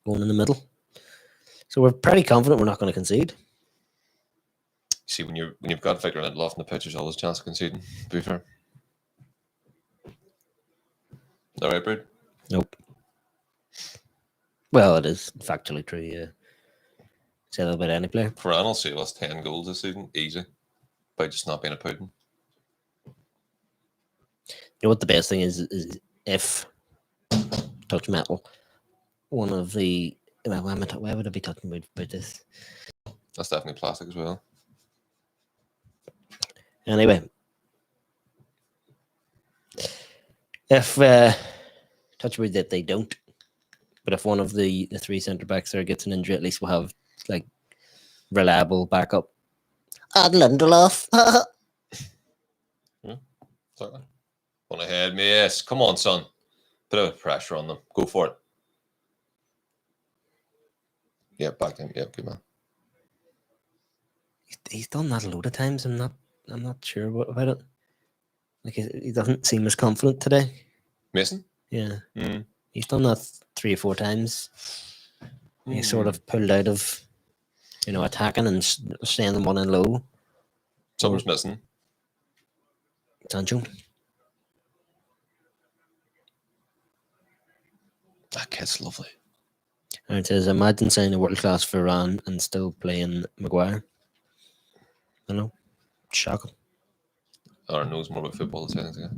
Going in the middle. So we're pretty confident we're not going to concede. See, when you've got Victor Lindelof in the pitch, there's always a chance of conceding. To be fair. All right, Brad. Nope. Well, it is factually true, yeah. Say that about any player. Varane will save us 10 goals this season, easy, by just not being a Putin. You know what the best thing is if touch metal, one of the why would I be talking about this? That's definitely plastic as well. Anyway, if touch wood that they don't, but if one of the three centre backs there gets an injury, at least we'll have like reliable backup. And Lindelof. Exactly. On ahead, miss. Come on, son. Bit of pressure on them. Go for it. Yeah, back in. Yeah, good man. He's done that a load of times. I'm not sure about it. Like he doesn't seem as confident today. Mason? Yeah, Mm. he's done that 3 or 4 times. He's sort of pulled out of, attacking and staying them one in low. Someone's missing. Sancho. That kid's lovely. And it says, imagine signing a world class Varane and still playing Maguire. I know. Shocking. Aaron knows more about football than seconds ago.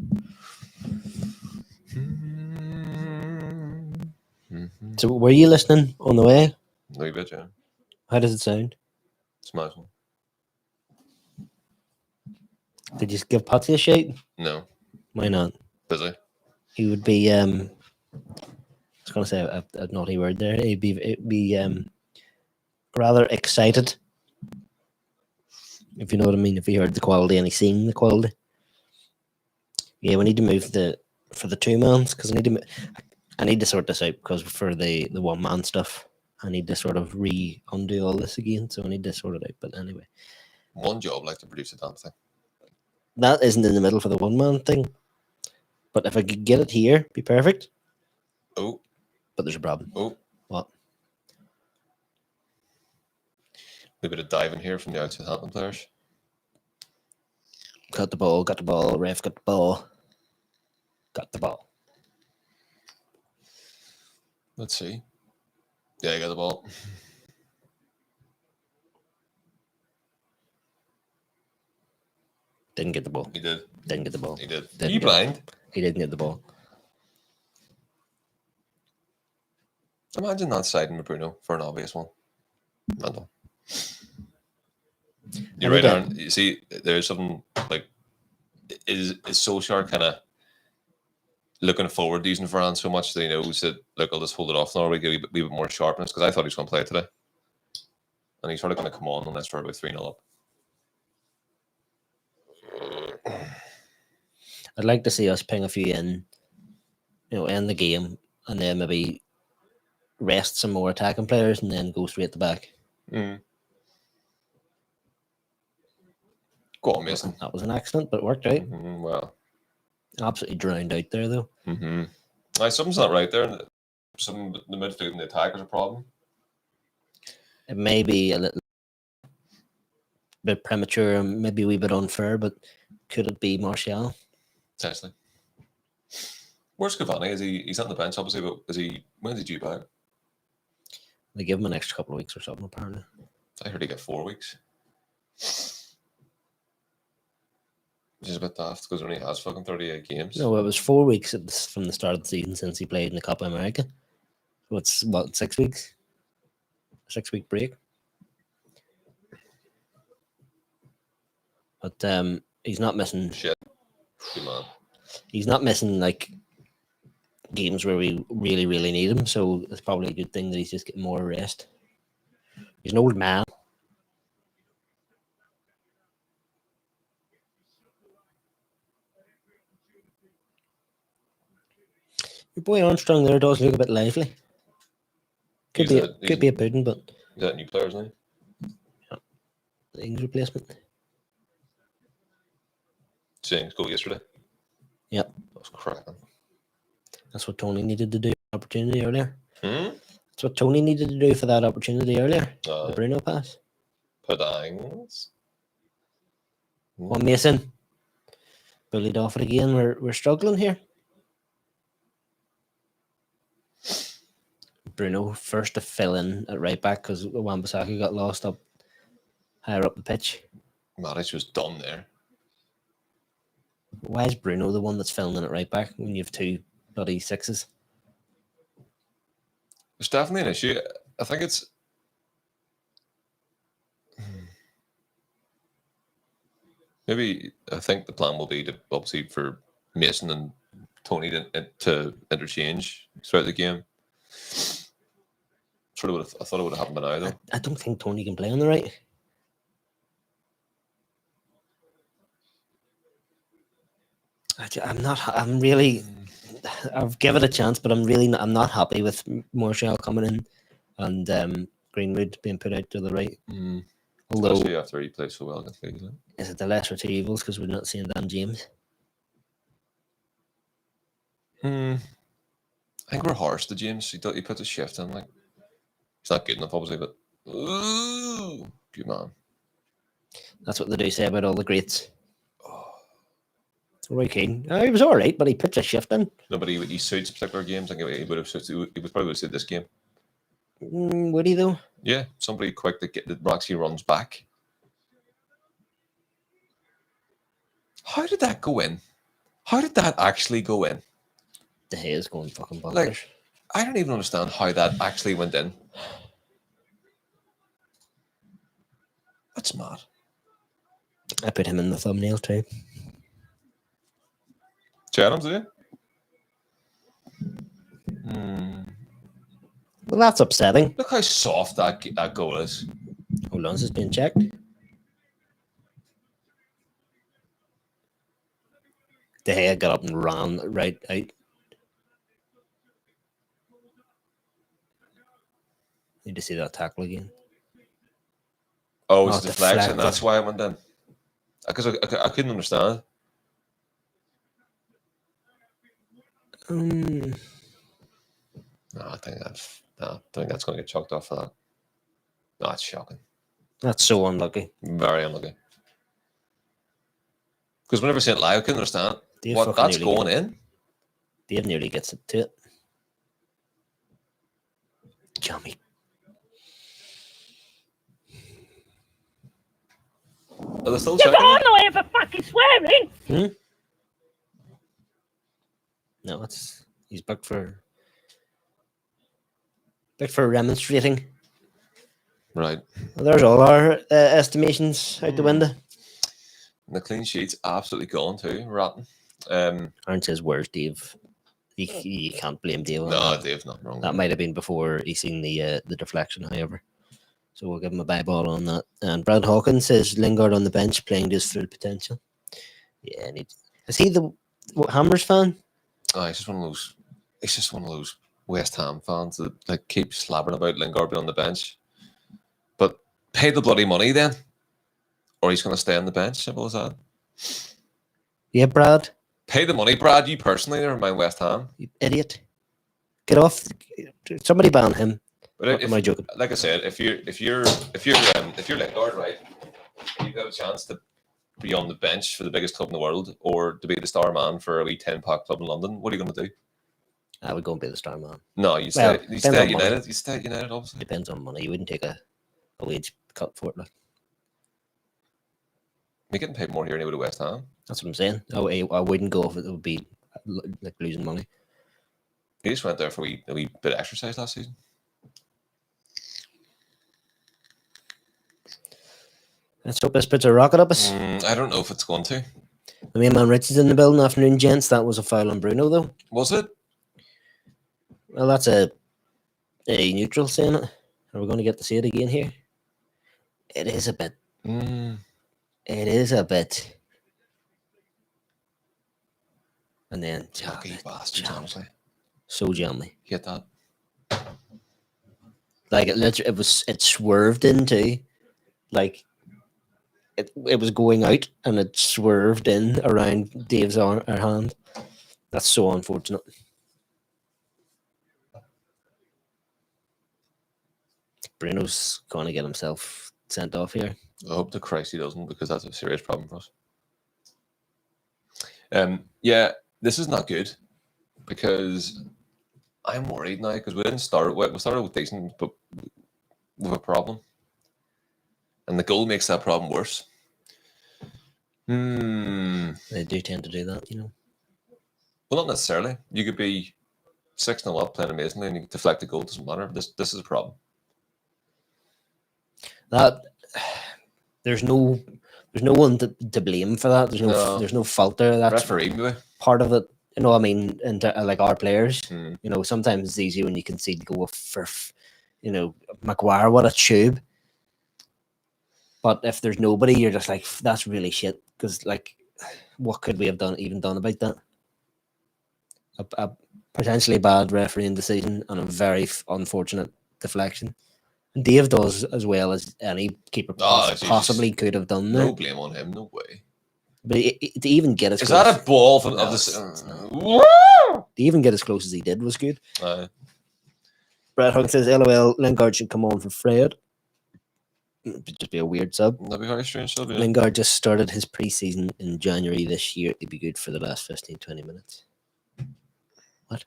So were you listening on the way? No, you bet, yeah. How does it sound? Smashing. Did you give Patsy a shout? No. Why not? Busy. He would be I was gonna say a naughty word there. He'd be rather excited. If you know what I mean, if he heard the quality and he's seen the quality. Yeah, we need to move for the 2-mans because I need to sort this out because for the 1-man stuff, I need to sort of undo all this again. So I need to sort it out. But anyway, One job like to produce a damn thing. that isn't in the middle for the 1-man thing. But if I could get it here, it'd be perfect. Oh. But there's a problem. Oh. What? A bit of diving here from the Southampton players. Got the ball, ref got the ball. Got the ball. Let's see. Yeah, I got the ball. Didn't get the ball. He did. Didn't get the ball. He did. Didn't Are you get- blind? He didn't get the ball. Imagine not siding with Bruno for an obvious one. Mental. You're right, think Aaron. You see, there's something like is Solskjaer kind of looking forward to using Varane so much that he knows that look, I'll just hold it off now. We get a wee bit more sharpness because I thought he was going to play today, and he's sort of going to come on unless we're about 3-0 up. I'd like to see us ping a few in, end the game, and then maybe rest some more attacking players and then go straight to back. Mm. Go on, Mason. That was an accident, but it worked out. Mm-hmm. Well. Absolutely drowned out there, though. Mm-hmm. Something's not right there. Some the midfield and the attack is a problem. It may be a little bit premature and maybe a wee bit unfair, but could it be Martial? Potentially. Where's Cavani? He's on the bench, obviously, but when's he due back? They give him an extra couple of weeks or something, apparently. I heard he got 4 weeks. Which is a bit daft because he only has fucking 38 games. No, it was 4 weeks from the start of the season since he played in the Copa America. So it's, 6 weeks? 6-week break. But he's not missing. Shit. Good man. He's not missing like games where we really, really need him. So it's probably a good thing that he's just getting more rest. He's an old man. Your boy Armstrong there does look a bit lively. Could be a pudding, but Is that new players now? the Ings replacement. Seeing goal yesterday. Yep. That was cracking. That's what Tony needed to do. Opportunity earlier. Hmm? That's what Tony needed to do for that opportunity earlier. Uh, The Bruno pass. Puddings. Well, Mason bullied off it again. We're struggling here. Bruno first to fill in at right back because Wan-Bissaka got lost up higher up the pitch. Matic was done there. Why is Bruno the one that's filling in at right back when you have two bloody sixes? There's definitely an issue. I think it's. Maybe I think the plan will be to obviously for Mason and Tony to interchange throughout the game. Sort of, I thought it would have happened by now, though. I don't think Tony can play on the right. I'm really. I've given it a chance, but I'm not happy with Martial coming in and Greenwood being put out to the right. Although, Especially after he played so well against Leeds. is it the lesser two evils because we're not seeing Dan James? I think we're harsh to James. He puts a shift in. Like he's not good enough, obviously, but ooh, good man. That's what they do say about all the greats. Roy Keane, he was all right, but he puts a shift in. No, but he suits particular games. I think he would have suited. He would probably suit this game. Would he though? Yeah, somebody quick that actually runs back. How did that go in? How did that actually go in? De Gea's going fucking bonkers. Like, I don't even understand how that actually went in. That's mad. I put him in the thumbnail too. Adams, did you? Well, that's upsetting. Look how soft that goal is. Hold on, is this being checked? De Gea got up and ran right out. Need to see that tackle again. Oh, it's Oh, deflection. deflected. That's why I went in. Because I couldn't understand. No, I think that's going to get chalked off for that. No, it's shocking. That's so unlucky. Very unlucky. Because whenever I see it live, I couldn't understand Dave what fucking that's nearly going in. Dave nearly gets it to it. Jammy. Are they still You're checking? on the way for fucking swearing. No, he's booked for remonstrating. Right. Well, there's all our estimations out the window. And the clean sheet's absolutely gone too. Rotten. Aaron says, "Where's Dave?" You can't blame Dave. On No, that. Dave's not wrong. That might have been before he seen the deflection, however. So we'll give him a bye ball on that. And Brad Hawkins says Lingard on the bench playing to his full potential. Yeah, is he the Hammers fan? Oh, he's just one of those. He's just one of those West Ham fans that like keep slabbering about Lingard being on the bench. But pay the bloody money then, or he's going to stay on the bench. Simple as that. Yeah, Brad. Pay the money, Brad. You personally, never mind West Ham. You idiot. Get off. Somebody ban him. But Am I joking? Like I said, if you're Lingard, right, you've got a chance to be on the bench for the biggest club in the world, or to be the star man for a wee 10-pack club in London. What are you going to do? I would go and be the star man. No, you stay. Well, You depends stay on at money. United. You stay at United, obviously. Depends on money. You wouldn't take a wage cut for it. Like. You're getting paid more here than you would at West Ham. That's what I'm saying. I wouldn't go if it would be like losing money. He just went there for a wee bit of exercise last season. Let's hope this puts a rocket up us. I don't know if it's going to. The main man Rich is in the building. Afternoon, gents. That was a foul on Bruno, though. Was it? Well, that's a neutral saying it. Are we going to get to see it again here? It is a bit. It is a bit. And then Lucky bastards, honestly. So jammy. Hit that. Like it swerved into, like it was going out and it swerved in around Dave's arm or hand. That's so unfortunate. Bruno's gonna get himself sent off here. I hope to Christ he doesn't, because that's a serious problem for us. Yeah, this is not good, because I'm worried now, because we didn't start. We started with decent, but with a problem, and the goal makes that problem worse. They do tend to do that, you know. Well, not necessarily. You could be 6-0 up, playing amazingly, and you deflect the goal. Doesn't matter. This is a problem. That there's no one to blame for that. There's no fault there. That's Referee, maybe. part of it. You know, I mean, like our players. Mm. You know, sometimes it's easy when you can see go for, you know, Maguire. What a tube! But if there's nobody, you're just like, that's really shit. Because like, what could we have done about that? A potentially bad refereeing decision and a very unfortunate deflection. And Dave does as well as any keeper possibly could have done there. No blame on him. No way. But to even get as Is close, that a ball from No, of this? to even get as close as he did was good. Brad Hug says, "LOL, Lingard should come on for Fred." It'd just be a weird sub. That'd be very strange. Yeah. Lingard just started his pre-season in January this year. He'd be good for the last 15-20 minutes. What?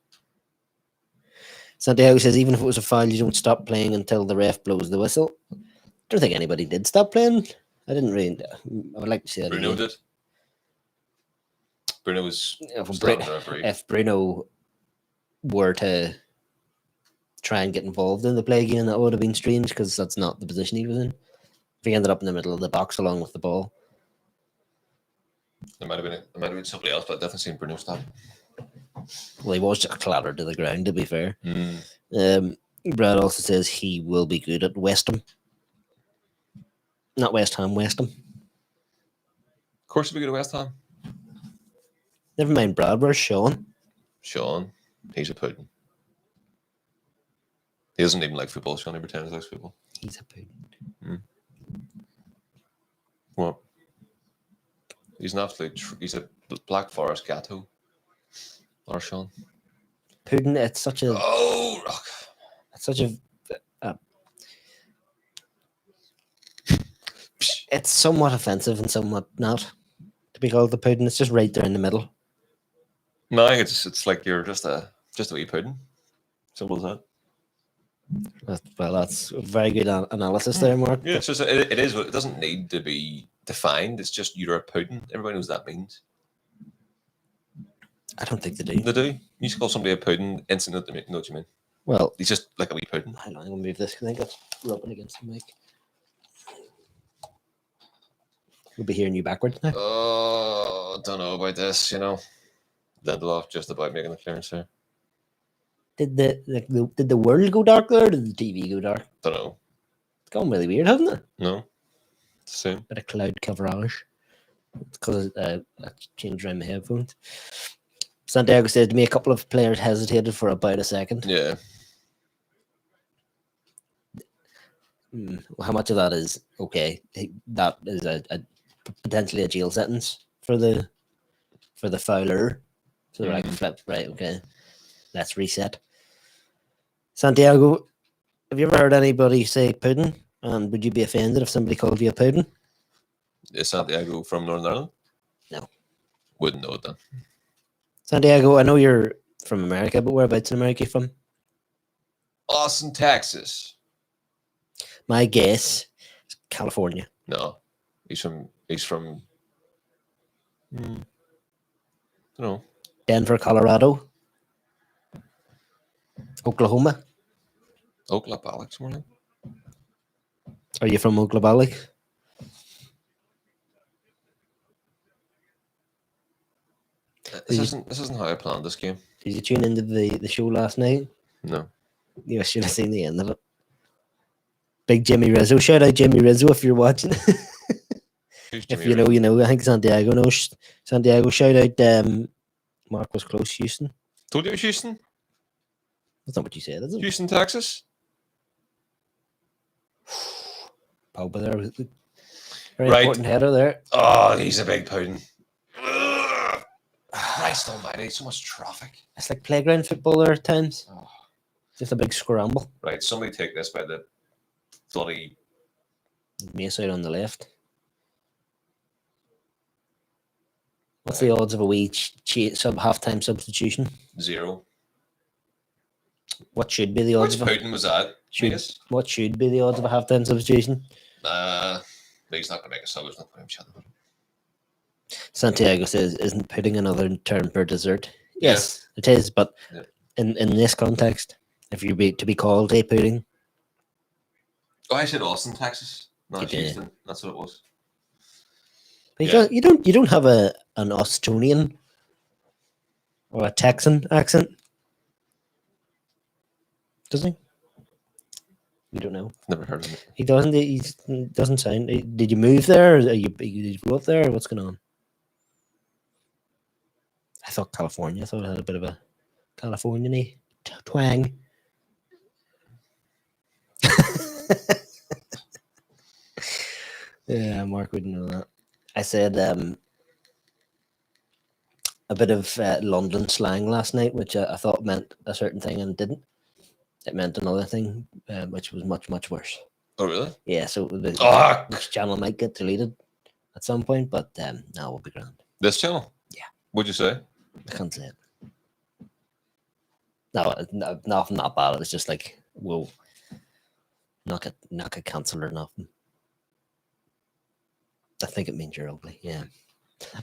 Santiago says, even if it was a foul, you don't stop playing until the ref blows the whistle. I don't think anybody did stop playing. I didn't really. I would like to see that. Bruno again. did. Bruno was If Bruno were to try and get involved in the play again, that would have been strange because that's not the position he was in. If he ended up in the middle of the box along with the ball, There might have been somebody else, but I definitely seen Bruno stop. well, he was just clattered to the ground. To be fair, Brad also says he will be good at West Ham, not West Ham. West Ham. Of course, we go to West Ham. Never mind, Brad. Where's Sean? Sean, he's a pudding. He doesn't even like football. Sean, he pretends he likes football. He's a pig. What? He's an absolute. He's a Black Forest gato. Or Sean. Pudding. It's such a. Oh, It's such a. It's somewhat offensive and somewhat not to be called the pudding. It's just right there in the middle. no, it's like you're just a wee pudding. Simple as that. Well, that's a very good analysis there, Mark. Yeah, it's just it is. It doesn't need to be defined. It's just you're a pudding. Everybody knows what that means. I don't think they do. They do. You just call somebody a pudding, instantly know what you mean. Well, He's just like a wee pudding. hang on, I'm gonna move this because I think that's rubbing against the mic. We'll be hearing you backwards now. Oh, don't know about this. Lindelof just about making the clearance here. Did the world go dark there, or did the TV go dark? Don't know. It's gone really weird, hasn't it? No, it's the same. Bit of cloud coverage. It's because I changed around my headphones. Santiago said to me a couple of players hesitated for about a second. Yeah. How much of that is okay? That is a potentially a jail sentence for the fouler. So they're like, flip, right, okay. Let's reset. Santiago, have you ever heard anybody say pudding? And would you be offended if somebody called you a pudding? Is Santiago from Northern Ireland? No. Wouldn't know it then. Santiago, I know you're from America, but whereabouts in America are you from? Austin, Texas. My guess is California. No, he's from. I don't know. Denver, Colorado. Oklahoma. Oklahoma, Alex, morning. Are you from Oklahoma? This isn't how I planned this game. Did you tune into the show last night? No. You should have seen the end of it. Big Jimmy Rizzo. Shout out Jimmy Rizzo if you're watching. Who's If Jimmy you know, Rizzo? you know. I think Santiago knows. Santiago, shout out Mark was close, Houston. Told you it was Houston? That's not what you said, is it? Houston, Texas? Pogba there. Was a very Right. important header there. Oh, he's a big pudding. Ugh. Christ almighty, so much traffic. It's like playground football there at times. Oh. Just a big scramble. Right, somebody take this by the bloody... Mace out on the left. What's the odds of a wee half-time substitution? 0. What should be the odds Which of a, pudding was that? should, Mace? what should be the odds of a half-time substitution? He's not going to make a sub. There's no point in shutting him. Santiago says, "Isn't pudding another term for dessert?" Yeah. Yes, it is. But Yeah. in this context, if you be to be called a pudding, Oh, I said Austin, Texas. No, You it's did. Houston. That's what it was. but Yeah. you don't have an Austonian or a Texan accent, does he? You don't know. Never heard of it. He doesn't. He doesn't sound. Did you move there? Or did you grow up there? Or what's going on? I thought California. I thought it had a bit of a Californian-y twang. Yeah, Mark wouldn't know that. I said a bit of London slang last night, which I thought meant a certain thing and it didn't. It meant another thing, which was much, much worse. Oh, really? Yeah, so Ah, this channel might get deleted at some point, but no, we'll be grand. this channel? Yeah. What'd you say? I can't say it. No, nothing that bad. It's just like, whoa, not get cancelled or nothing. I think it means you're ugly. Yeah,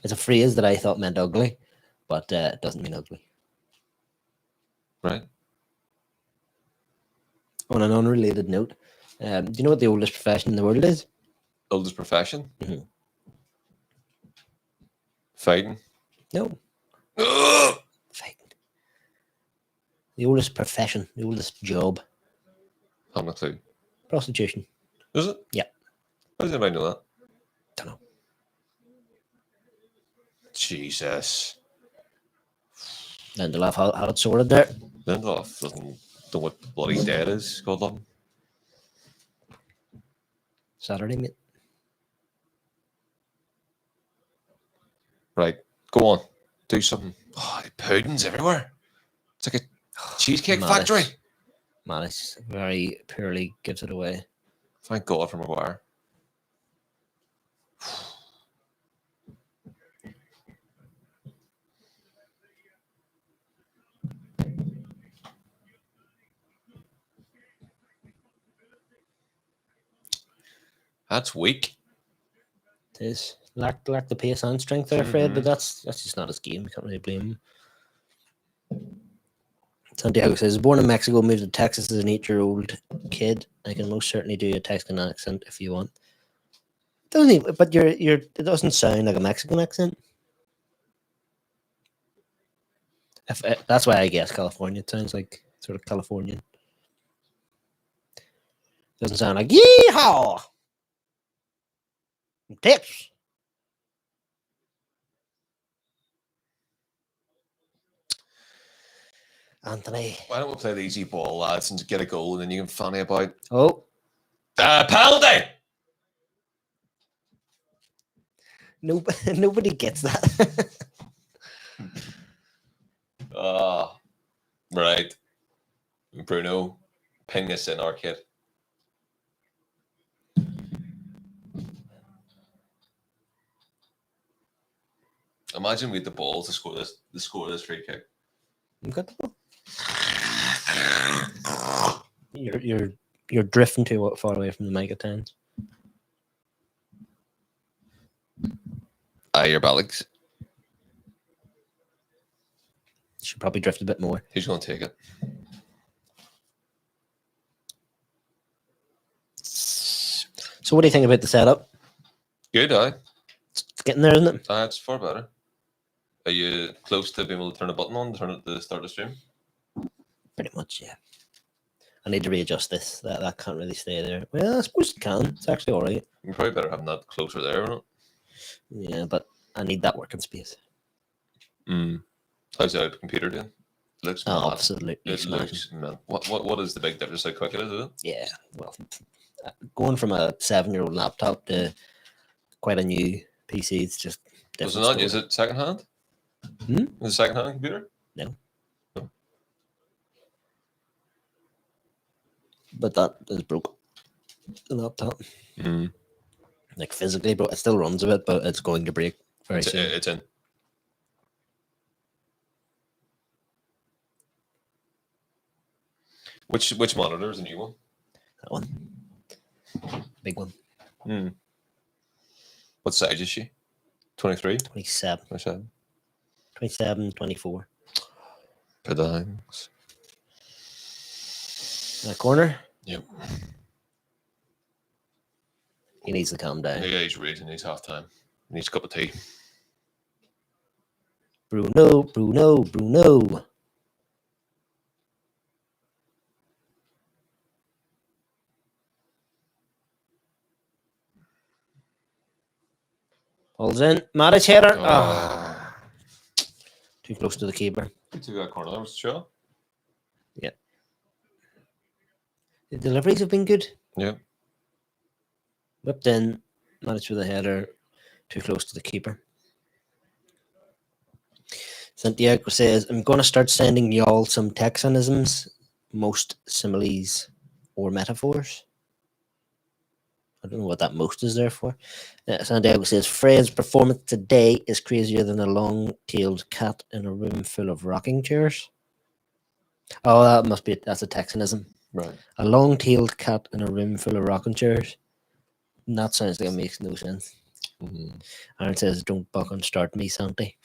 it's a phrase that I thought meant ugly, but it doesn't mean ugly. Right. On an unrelated note, do you know what the oldest profession in the world is? Oldest profession? Mhm. Fighting. No, Ugh! fighting. The oldest profession, the oldest job, Haven't a clue. prostitution. Is it? Yeah. How does anybody know that? Don't know. Jesus. And they'll have how it's sorted there. Lindelof doesn't know what bloody dead is. God love him. Saturday, mate. Right. Go on. Do something. Oh, puddings everywhere. It's like a cheesecake Madness. factory. Manis very poorly gives it away. Thank God for Maguire. That's weak. It is lack the pace and strength there, Fred, but that's just not his game. We can't really blame him. Santiago says, born in Mexico, moved to Texas as an 8-year-old kid. I can most certainly do a Texan accent if you want. Doesn't he? But it doesn't sound like a Mexican accent. That's why I guess California. It sounds like sort of Californian. Doesn't sound like yeehaw. Texas. Anthony. Why don't we play the easy ball, lads, and just get a goal, and then you can fanny about. Oh, Penalty! no, nobody gets that. Right. Bruno, ping this in, our kid. Imagine we had the ball to score this free kick. You got the ball. You're drifting too far away from the mic at times. Your Alex. Should probably drift a bit more. Who's going to take it? So what do you think about the setup? Good, aye. It's getting there, isn't it? It's far better. Are you close to being able to turn a button on to turn it to start the stream? Pretty much, yeah. I need to readjust this. That can't really stay there. Well, I suppose it can. It's actually all right. You're probably better having that closer there, isn't it? Yeah, but I need that working space. How's the computer doing? Looks mad. Absolutely It smashing. looks mad. What is the big difference? How quick it is it? Yeah, well, going from a 7-year-old laptop to quite a new PC, it's just Was it different not? Is story. it second hand? Hmm? Is it a second hand computer? But that is broke. The laptop, Mm. like physically broke. It still runs a bit, but it's going to break very It's, soon. it's in. Which monitor is the new one? That one, big one, What size is she? 23? 27, 27? 27, 24. Thanks. That corner, Yep. he needs to calm down. Yeah, he's reading. He's half time. He needs a cup of tea. Bruno, Bruno, Bruno. Holds in. Matic header. Oh. Too close to the keeper. He took that corner. That was the shot. The deliveries have been good. Yeah. Whipped in. Matic with a header. Too close to the keeper. Santiago says, I'm going to start sending y'all some Texanisms, most similes or metaphors. I don't know what that most is there for. Santiago says, Fred's performance today is crazier than a long-tailed cat in a room full of rocking chairs. Oh, that's a Texanism. Right. A long-tailed cat in a room full of rocking chairs. And that sounds like it makes no sense. Mm-hmm. Aaron says, don't buck and start me, Santi.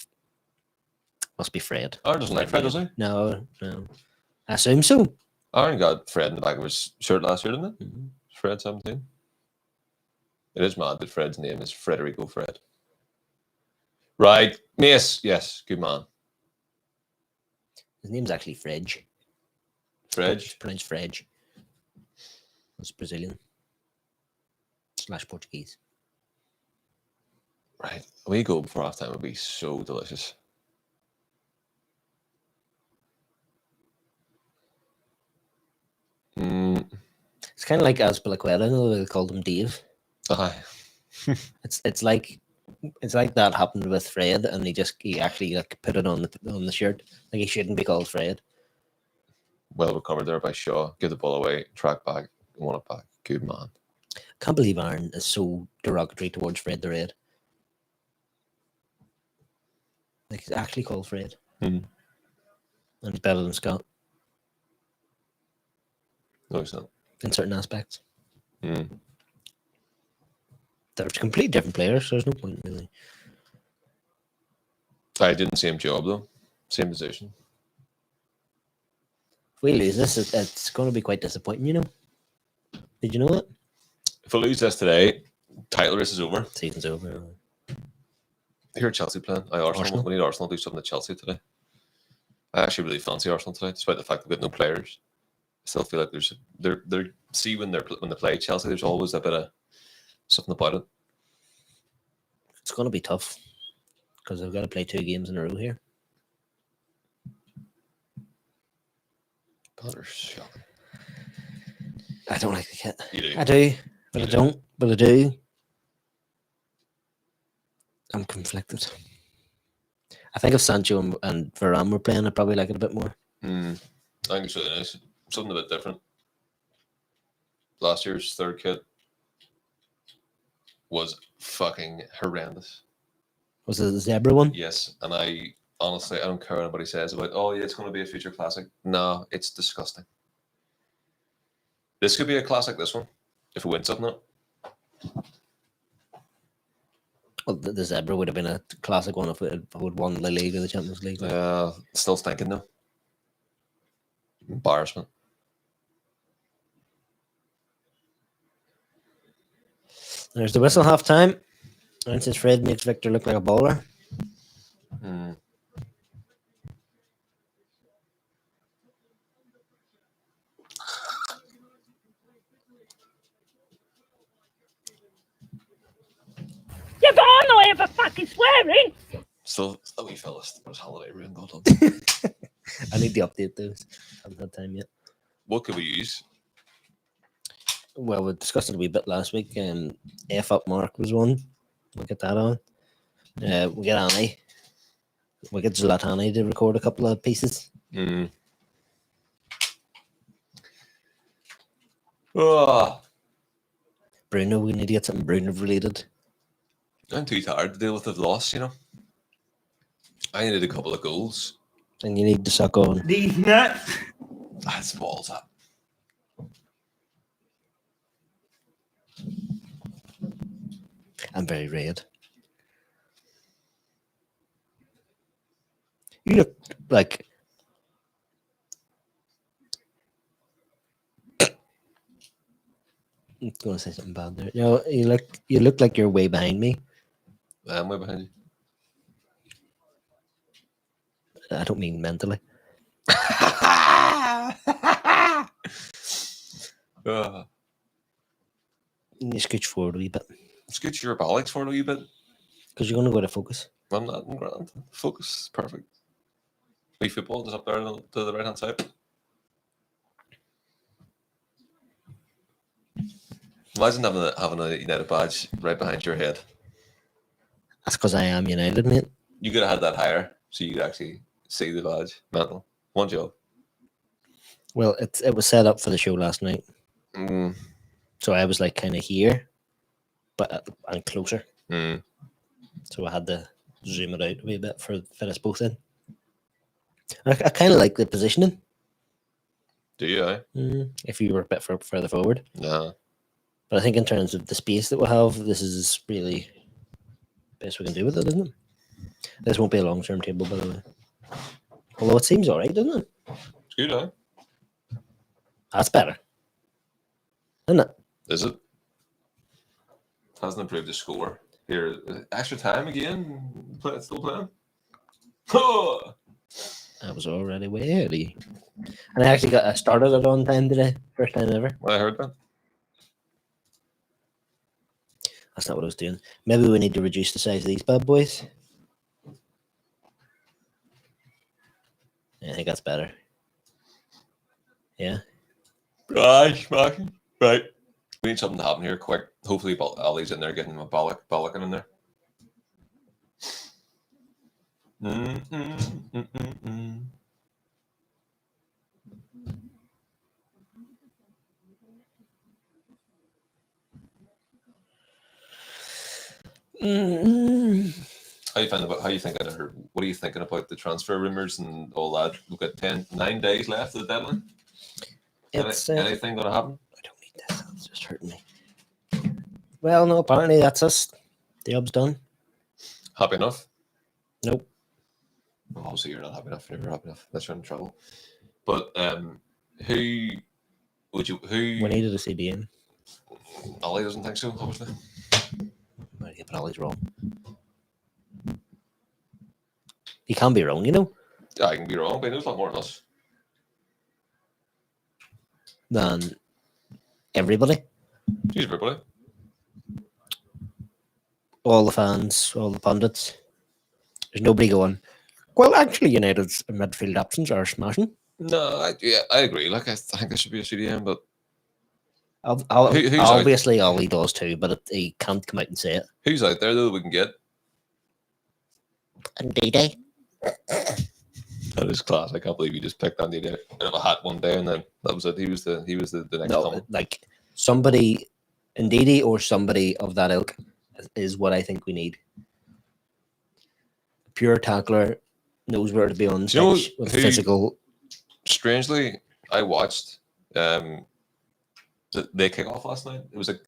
Must be Fred. Aaron doesn't like Fred, does he? No. I assume so. Aaron got Fred in the back of his shirt last year, didn't it? Mhm. Fred 17. It is mad that Fred's name is Frederico Fred. Right. Mace. Yes. Good man. His name's actually Fredge. Fred. It's pronounced Fredge. It's Brazilian / Portuguese. Right. We go before half time would be so delicious. It's kind of like Azpilicueta, they called him Dave. Aye. It's like that happened with Fred, and he actually like put it on the shirt. Like he shouldn't be called Fred. Well recovered there by Shaw. Give the ball away. Track back. Want it back. Good man. Can't believe Aaron is so derogatory towards Fred the Red. Like he's actually called Fred, Mm. and he's better than Scott No, he's not. in certain aspects. Mm. They're completely different players, so there's no point really. I didn't same job though. Same position. If we lose this, it's going to be quite disappointing, you know. Did you know that? If we lose this today, title race is over. Season's over. Here Chelsea playing. Arsenal. We need Arsenal to do something to Chelsea today. I actually really fancy Arsenal today, despite the fact they've got no players. I still feel like when they play Chelsea, there's always a bit of something about it. It's going to be tough because they've got to play 2 games in a row here. But they're shocking. I don't like the kit. You do. I do, but You I do. don't. But I do. I'm conflicted. I think if Sancho and Varane were playing, I'd probably like it a bit more. I think it's really nice. Something a bit different. Last year's third kit was fucking horrendous. Was it the zebra one? Yes, and I honestly don't care what anybody says about. Oh yeah, it's going to be a future classic. No, it's disgusting. This could be a classic. This one, if it wins something up. Well, the zebra would have been a classic one if it would won the league or the Champions League. Still stinking though. Embarrassment. There's the whistle half time. And since Fred makes Victor look like a baller. boy ever fucking swearing? Still a wee fellas. There's holiday room going on. I need to update those. I haven't had time yet. What could we use? Well, we discussed it a wee bit last week. F Up Mark was one. We'll get that on. We get Annie. We get Zlatani to record a couple of pieces. Mm. Oh, Bruno, we need to get something Bruno related. I'm too tired to deal with the loss, you know. I needed a couple of goals. And you need to suck on. These nuts. That's balls up. I'm very red. You look like I'm gonna say something bad there. You know, you look like you're way behind me. I'm way behind you. I don't mean mentally. You scooch forward a wee bit Scoot your bollocks for a wee bit. because you're gonna go to focus. Run that and grand. Focus is perfect. Wee football is up there to the right hand side. Imagine having a United badge right behind your head. That's because I am United, mate. You could have had that higher so you could actually see the badge. Mental. One job. Well, it was set up for the show last night, Mm. so I was like kind of here, but and closer. Mm. So I had to zoom it out a wee bit for fit us both in. I kind of like the positioning. Do you, eh? If you were a bit further forward. No. But I think in terms of the space that we have, this is really best we can do with it, isn't it? This won't be a long-term table, by the way. Although it seems all right, doesn't it? It's good, eh? That's better, isn't it? Is it? Hasn't improved the score. Here, extra time again. Still playing. Oh! I was already way ahead of you. And I started it on time today. First time ever. I heard that. That's not what I was doing. Maybe we need to reduce the size of these bad boys. Yeah, I think that's better. Yeah. Right, smashing. Right. We need something to happen here quick. Hopefully Ollie's in there getting him a bollocking in there. How you thinking? Or what are you thinking about the transfer rumors and all that? We've got 9 days left of the deadline. Anything going to happen? I don't need this. It's just hurting me. Well, no, apparently that's us. The job's done. Happy enough? Nope. Well, obviously, you're not happy enough. You're never happy enough. That's you're in trouble. But who would you? We needed a CDM. Ollie doesn't think so, obviously. But Ollie's wrong. He can be wrong, you know, Yeah, I can be wrong, but he knows a lot more than us. than everybody. He's everybody. All the fans, all the pundits. There's nobody going, well, actually, United's midfield options are smashing. No, I agree. Like, I think there should be a CDM, but who's Obviously, Ollie does too, but he can't come out and say it. who's out there, though, that we can get? And D-Day. That is class. I can't believe you just picked Andy out of a hat one day, and then that was it. He was the next No, coming. like somebody, Ndidi or somebody of that ilk is what I think we need. Pure tackler, knows where to be on Do you know stage with who- physical. Strangely, I watched the kick off last night. It was like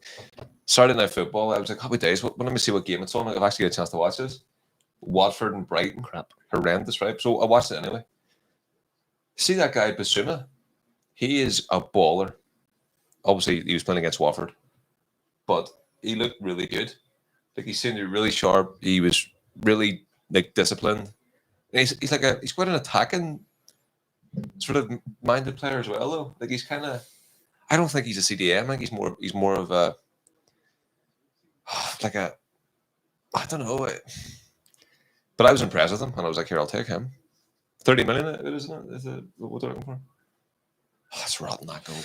Saturday Night Football. I was like, happy days. Let me see what game it's on. I've actually got a chance to watch this. Watford and Brighton. Crap. Horrendous, right? So I watched it anyway. See that guy, Basuma? He is a baller. Obviously, he was playing against Watford, but he looked really good. Like, he seemed to be really sharp. He was really like disciplined. And he's quite an attacking sort of minded player as well, though. Like, he's kind of. I don't think he's a CDM. I think he's more of a like a I don't know. But I was impressed with him, and I was like, "Here, I'll take him." 30 million, isn't it? Is it what they're looking for? Oh, it's rotten that goal.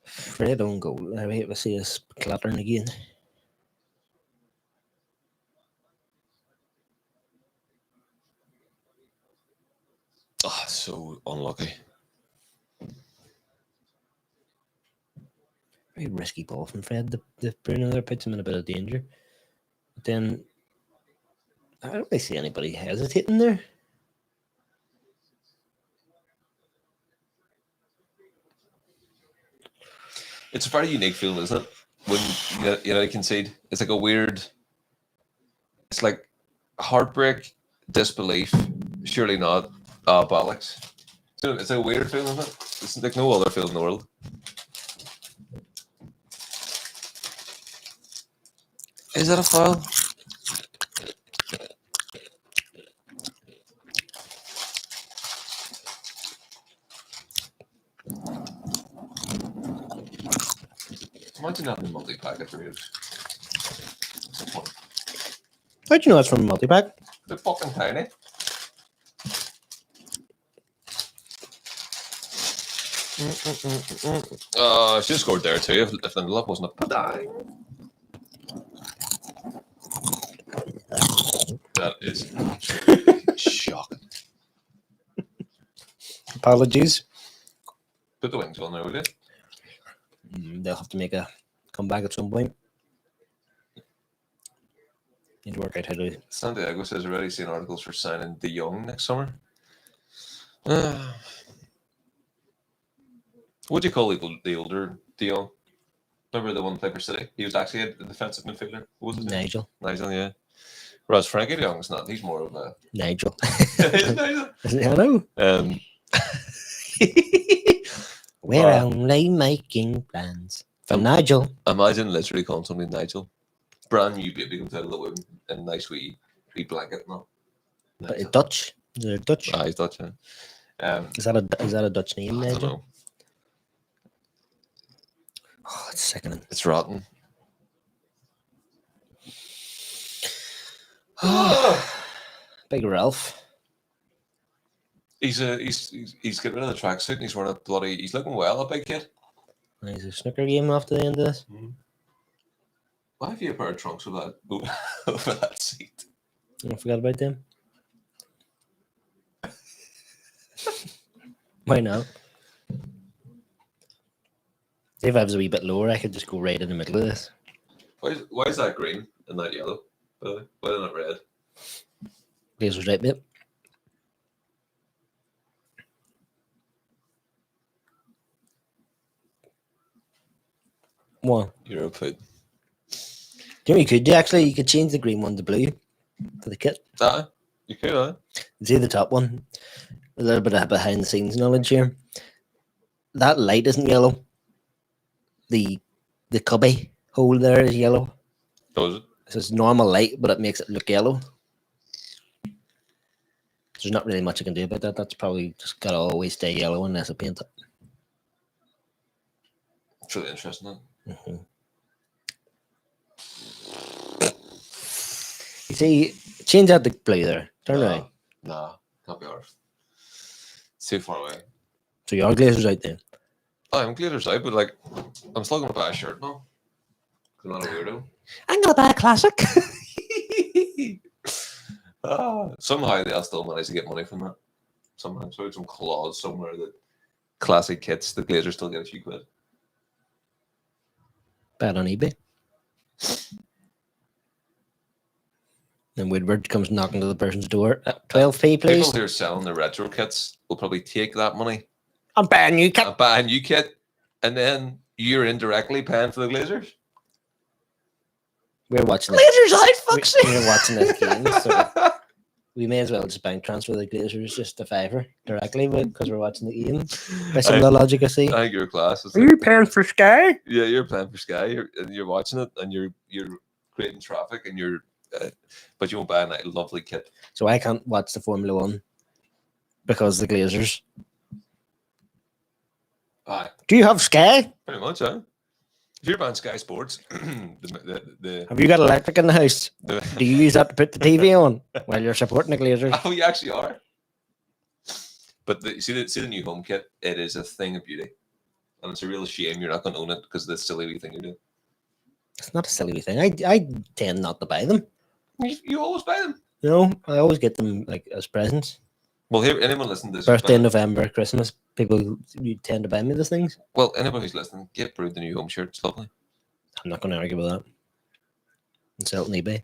Fred own goal. I hate to see us clattering again. Oh, so unlucky. Very risky ball from Fred. The Bruno there puts him in a bit of danger. But then I don't really see anybody hesitating there. It's a very unique feeling, isn't it? When you concede, it's like a weird. It's like heartbreak, disbelief. Surely not. Bollocks. So it's a weird feeling, isn't it? It's like no other feeling in the world. Is that a foul? Imagine having a multi-pack at Braves. How'd you know that's from a multi-pack? They're fucking tiny. She scored there too. If the luck wasn't a die. That is shocking. Apologies. Put the wings on there, will you? They'll have to make a comeback at some point. Need to work out how to. Santiago says already seen articles for signing De Jong next summer. What do you call the older De Jong? Remember the one who played for City? He was actually a defensive midfielder. What was his name? Nigel. Nigel, yeah. Whereas Frankie De Jong's not. He's more of a Nigel. Nigel. Hello. We're only making plans for Nigel. Imagine literally calling somebody Nigel. Brand new baby comes out of the womb and nice wee blanket. No. But it's Dutch. Is it Dutch? He's Dutch. Yeah. Is that a Dutch name, I don't Nigel? know. Oh, it's sickening. It's rotten. Big Ralph. He's getting rid of the tracksuit and he's wearing a bloody. He's looking well, a big kid. There's a snooker game after the end of this. Why have you a pair of trunks with that over that seat? I forgot about them. Why not? If I was a wee bit lower, I could just go right in the middle of this. Why is that green and that yellow? By the way? Why isn't it red? Blazers right bit. What? You're a put. Do you know what you could do? Actually, you could change the green one to blue for the kit. You could, See the top one? A little bit of behind the scenes knowledge here. That light isn't yellow. The cubby hole there is yellow. Does it? So it's normal light, but it makes it look yellow. There's not really much I can do about that. That's probably just gotta always stay yellow unless I paint it. It's really interesting. Mm-hmm. You see, change out the blue there. Turn around. Nah, can't be ours. It's too far away. So your glazer's out there. I'm Glazer's out, but like, I'm still gonna buy a shirt now. 'Cause I'm not a weirdo. I'm gonna buy a classic. Somehow they'll still manage to get money from that. Somehow, so some clause somewhere that classic kits, the Glazers still get a few quid. Bad on eBay. Then Woodward comes knocking to the person's door. 12p, please. People who are selling the retro kits will probably take that money I'm buying a new kit. and buy a new kit, and then you're indirectly paying for the Glazers. We're watching Glazers out, fuck's sake. We're watching this game, so we may as well just bank transfer the Glazers just a $5 directly because we're watching the game. By some of the logic I see. I think your class is Are you paying for Sky? yeah, you're paying for Sky, and you're watching it, and you're creating traffic, and you're but you won't buy a lovely kit. So I can't watch the Formula One because the Glazers. Aye, Do you have Sky? pretty much, huh? If you're buying Sky Sports, Have you got electric in the house? the Do you use that to put the TV on while you're supporting the Glazers? oh, you actually are. But see the new home kit. It is a thing of beauty, and it's a real shame you're not going to own it because of the silly wee thing you do. It's not a silly wee thing. I tend not to buy them. You always buy them. You know, I always get them like as presents. Well, here, anyone listening to this, Birthday, November, Christmas. People you tend to buy me these things. well, anybody who's listening, get Brood the new home shirt. It's lovely. I'm not going to argue with that. And sell it on eBay.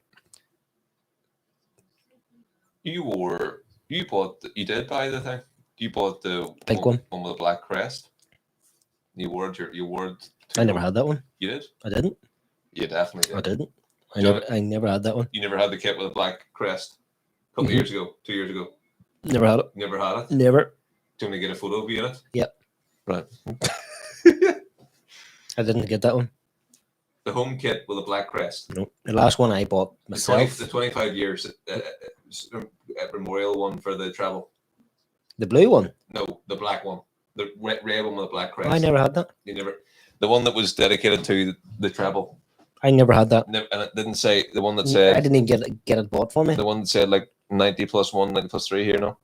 You did buy the thing. You bought the Pink one. with the black crest. You wore it. I never had that one. You did. I didn't. You definitely did. I didn't. John- I never had that one. You never had the kit with a black crest. A couple of years ago, 2 years ago. Never had it. Never had it. Never. Do you want to get a photo of you in it? Yep. Right. I didn't get that one. The home kit with a black crest. No. The last one I bought myself. The 25 years memorial one for the travel. The blue one. No, the black one. The red one with a black crest. I never had that. You never. The one that was dedicated to the travel. I never had that. And it didn't say the one that I said didn't even get it bought for me. the one that said like 90 plus 1, 90 plus 3 here. No.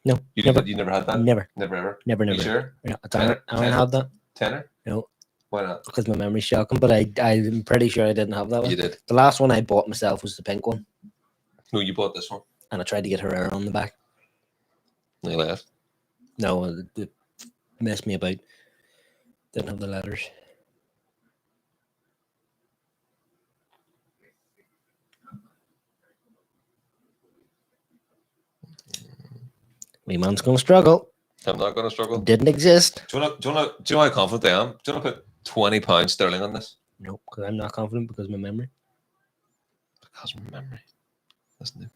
No. You never. You never had that. Never. Never ever. Never. You Never. sure? Yeah, I don't have that Tenner? No. Why not? because my memory's shocking. But I'm pretty sure I didn't have that one. You did. The last one I bought myself was the pink one, No, you bought this one. and I tried to get Herrera on the back. They left. No, it messed me about. Didn't have the letters. Me man's gonna struggle. I'm not going to struggle. Didn't exist. Do you know how confident I am? Do you want to put £20 sterling on this? Nope, because I'm not confident because of my memory. Because of my memory. Listen to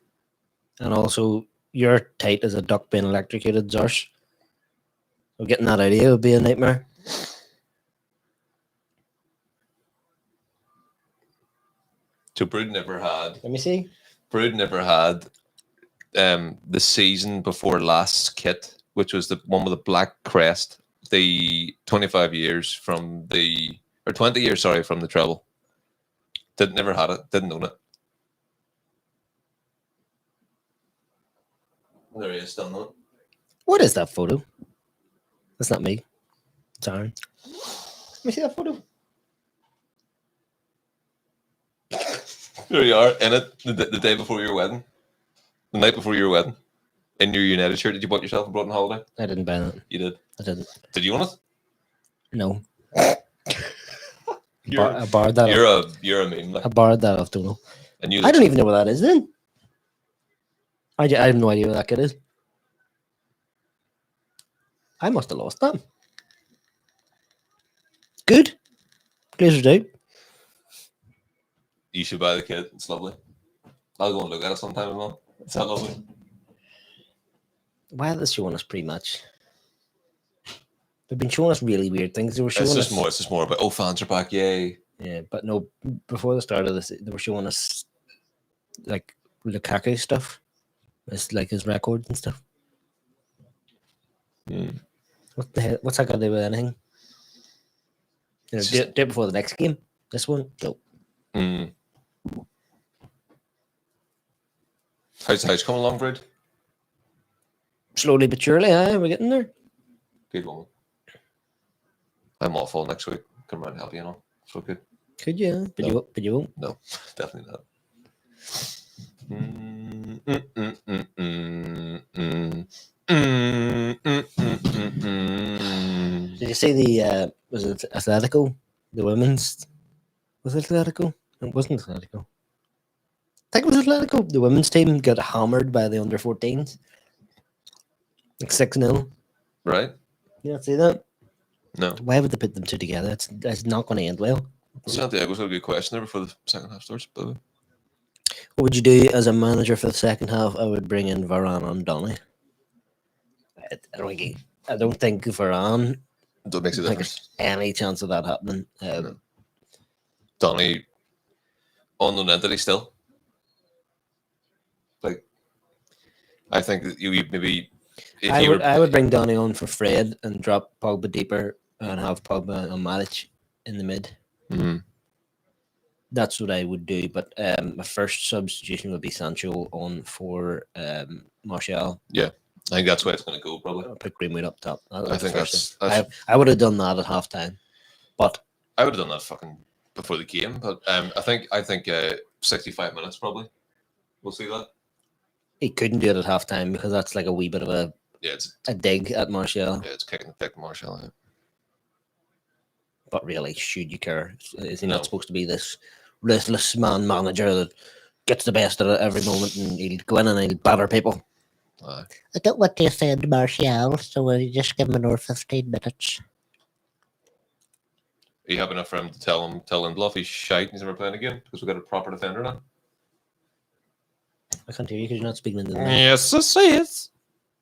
And also, you're tight as a duck being electrocuted, Zorsh. So getting that out of you would be a nightmare. So Brood never had Let me see. the season before last kit, which was the one with the black crest, the 25 years from the, or 20 years, sorry, from the treble. Never had it, didn't own it. There he is, still not. What is that photo? That's not me. It's Aaron. Let me see that photo. There you are, in it, the day before your wedding. The night before your wedding. In your United shirt, did you bought yourself a brought on holiday? I didn't buy that. You did. I didn't. Did you want it? No. You're, I borrowed that. you're a meme. Like, I borrowed that off Dono. and you I don't even know what that is then. I have no idea what that kid is. I must have lost that. Good. Glazers out. You should buy the kit. It's lovely. I'll go and look at it sometime as well. It's that lovely. Why are they showing us pre-match? They've been showing us really weird things. They were showing It's us just more about, oh, fans are back, yay. Yeah, but no. Before the start of this, they were showing us like Lukaku stuff. It's like his records and stuff. What the hell? What's that got to do with anything? You know, It's do just- it before the next game. This one, no. Mm. How's the house coming along, Brood? Slowly but surely, we're getting there. Good woman. I'm off all next week. Come around and help you, So good. Could you? But No. you won't. No, definitely not. Did you see the was it Atletico? The women's was it Atletico? It wasn't Atletico. I think it was Atletico. The women's team got hammered by the under 14s. Like 6-0. Right? You not see that? No. Why would they put them two together? It's not going to end well. Santiago's got a good question there before the second half starts. By the way. What would you do as a manager for the second half? I would bring in Varane and Donny. I don't think Varane. That makes a I think difference. there's any chance of that happening. No. Donny, unknown entity still. Like, I think that you maybe. If I you would were, I would bring Donny on for Fred and drop Pogba deeper and have Pogba and Matic in the mid. Mm. That's what I would do. But my first substitution would be Sancho on for Martial. I think that's where it's going to go, probably. I'll put Greenwood up top. I think that's I would have done that at halftime, but I would have done that fucking before the game. But I think 65 minutes probably. We'll see that. he couldn't do it at halftime because that's like a wee bit of a It's dig at Martial. it's kicking the dick Martial. Yeah. But really, should you care? Is he No. not supposed to be this ruthless man manager that gets the best of it every moment and he'll go in and he'll batter people? Aye. I don't want to offend Martial, so we'll just give him another 15 minutes. Are you happy enough for him to tell Lindelof he's shite and he's never playing again because we got a proper defender now? I can't hear you because you're not speaking into the mic. Yes, it is.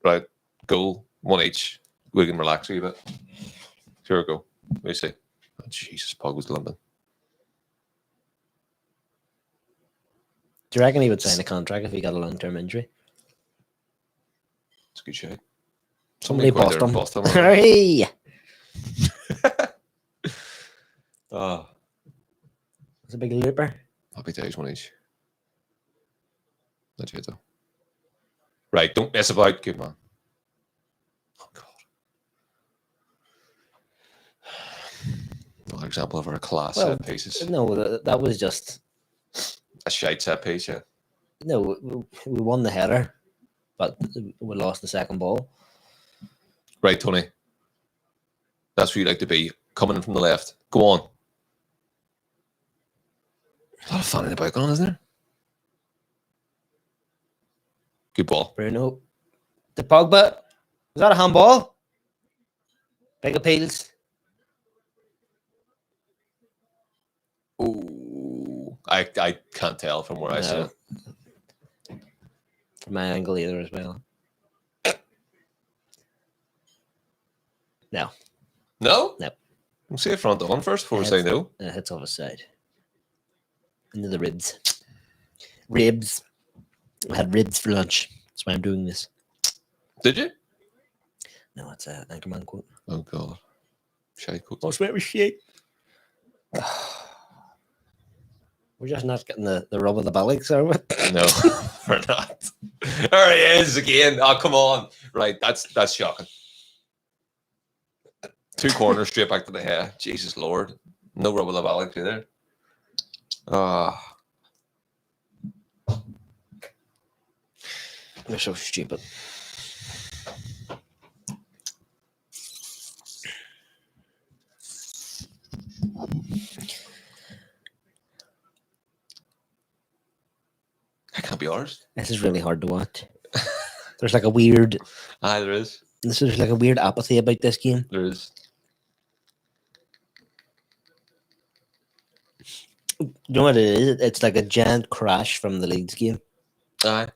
Right, goal, one each. We can relax a wee bit. Here we go. Let me see. Oh, Jesus, Pogba's limping. Do you reckon he would sign a contract if he got a long-term injury? It's a good shot. Somebody go out there and bust him. bust him. Hey! Oh, It's a big looper. happy days, one each. That's it, though. Right, don't mess about. Good man. Oh, God. Another example of our class Well, set pieces. No, that was just... A shite set piece, yeah. No, we won the header, but we lost the second ball. Right, Tony. That's where you like to be. Coming in from the left. Go on. A lot of fun in the bike on, isn't there? Good ball. Bruno. The Pogba. Was that a handball? Big appeals. Ooh. I can't tell from where I sit. From my angle either as well. No. No? No. We'll see it front on first before we say no. It hits off his side. Into the ribs. Ribs. I had ribs for lunch. That's why I'm doing this. Did you? No, it's an Anchorman quote. Oh, God. Shite coat. Oh, sweat was shit. We're just not getting the rub of the ballocks, are we? No, we're not. There he is again. Oh, come on. Right, that's shocking. 2 corners straight back to the hair. Jesus Lord. No rub of the ballocks either. Ah. They're so stupid. I can't be ours. This is really hard to watch. There's like a weird... Aye, there is. This is like a weird apathy about this game. There is. You know what it is? It's like a giant crash from the Leeds game. Aye.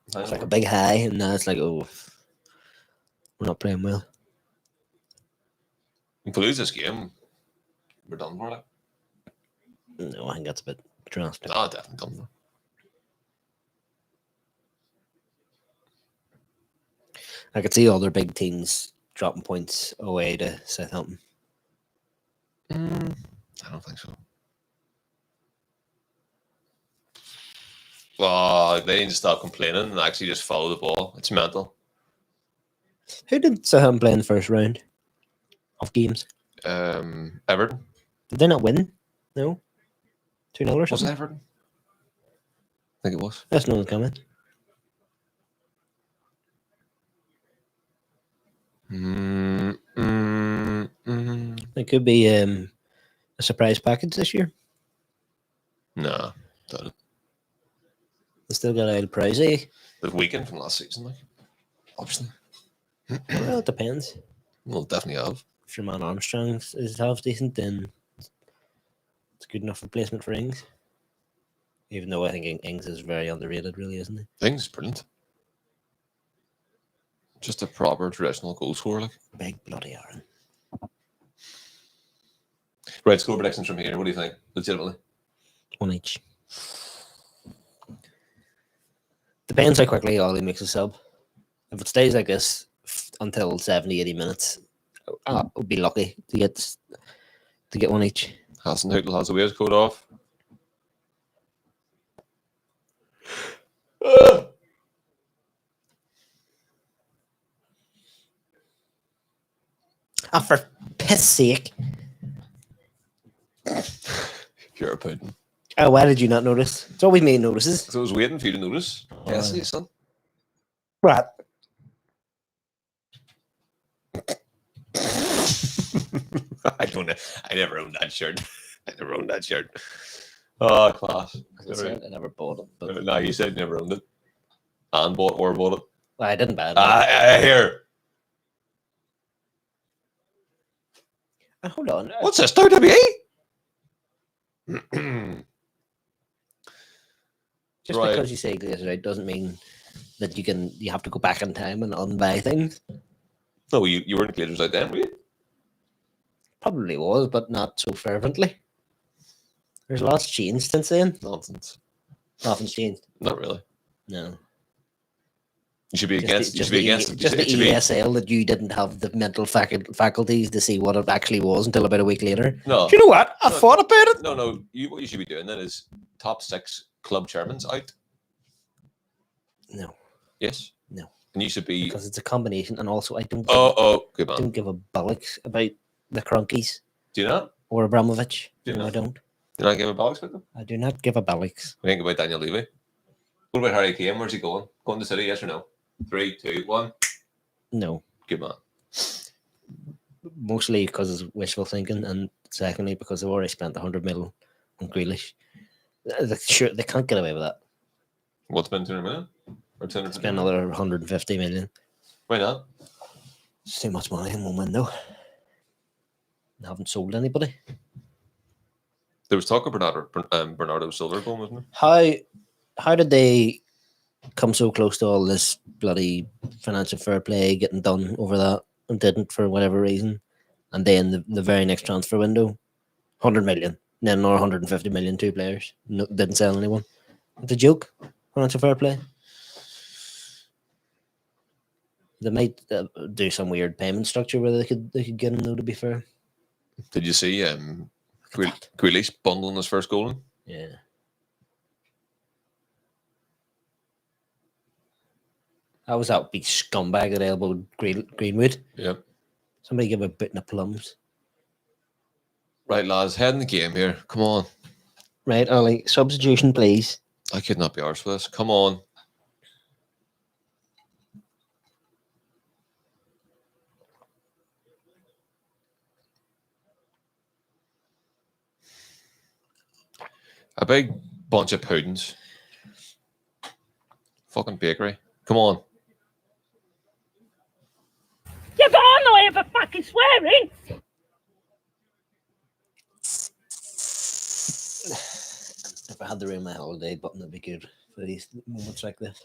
It's like a big high, and now it's like, oh, we're not playing well. If we lose this game, we're done for it. No, I think that's a bit drastic. No, definitely done for it. I could see other big teams dropping points away to Southampton. I don't think so. Well, they need to stop complaining and actually just follow the ball. It's mental. Who did Southampton play in the first round of games? Everton. Did they not win? No? 2-0 or Was it something? Everton? I think it was. That's no one coming. It could be a surprise package this year. No, doubt it. They still got El Pricey. The weekend from last season, like, obviously. Well, it depends. Well, definitely have. If your man Armstrong is half decent, then it's a good enough replacement for Ings. Even though I think Ings is very underrated, really, isn't he? Things brilliant. Just a proper traditional goal scorer, like. Big bloody Aaron. Right, score predictions from here. What do you think? Legitimately. 1 each. Depends how quickly Ollie makes a sub. If it stays like this until 70, 80 minutes, I would be lucky to get 1 each. Hasn't Hootle has the waistcoat off. Ah, for piss sake. You're a pudding. Oh, why did you not notice? It's always me notices. So I was waiting for you to notice. Yes, yeah. son. Right. I don't know. I never owned that shirt. I never owned that shirt. Oh, class. As I said, I never bought it. But No, you said you never owned it. And bought or bought it. I didn't buy it. Here. Hold on. What's this? WWE? Just Right. because you say Glazers out doesn't mean that you have to go back in time and unbuy things. No, you weren't Glazers out then, were you? Probably was, but not so fervently. There's lots changed since then. Nonsense. Nothing's changed. Not really. No. You should be against. You should the, be against. just the it should be- ESL that you didn't have the mental faculties to see what it actually was until about a week later. No. Do you know what? I thought about it. No. What you should be doing then is top 6 club chairmans out. No, Yes. No. And you should be. because it's a combination, and also I don't. Good man. Don't give a bollocks about the Crunkies Do you not? or Abramovich. Do you No, I not? don't. Do you not give a bollocks with them? I do not give a bollocks. We think about Daniel Levy. What about Harry Kane? Where's he going? Going to City? Yes or no? 3, 2, 1. No, Good man. mostly because it's wishful thinking, and secondly because they've already spent 100 million on Grealish. Sure, they can't get away with that. What's been 200 million? Or 200 Spend another 150 million. Why not? It's too much money in one window. They haven't sold anybody. There was talk of Bernardo Silva going, wasn't How did they come so close to all this bloody financial fair play getting done over that and didn't for whatever reason? And then the very next transfer window, 100 million, then another 150 million, 2 players. No, didn't sell anyone. It's a joke. Financial fair play. They might do some weird payment structure where they could get him though. To be fair, Did you see Grealish bundling his first goal in? yeah. How was that big scumbag that elbowed Greenwood? Yep. Somebody give a bit of plums. Right, lads, head in the game here. Come on. Right, Ollie, substitution, please. I could not be arsed with this. Come on. A big bunch of puddings. Fucking bakery. Come on. Yeah, but I'm not here for fucking swearing. If I had the ruin my holiday button, that'd be good for these moments like this.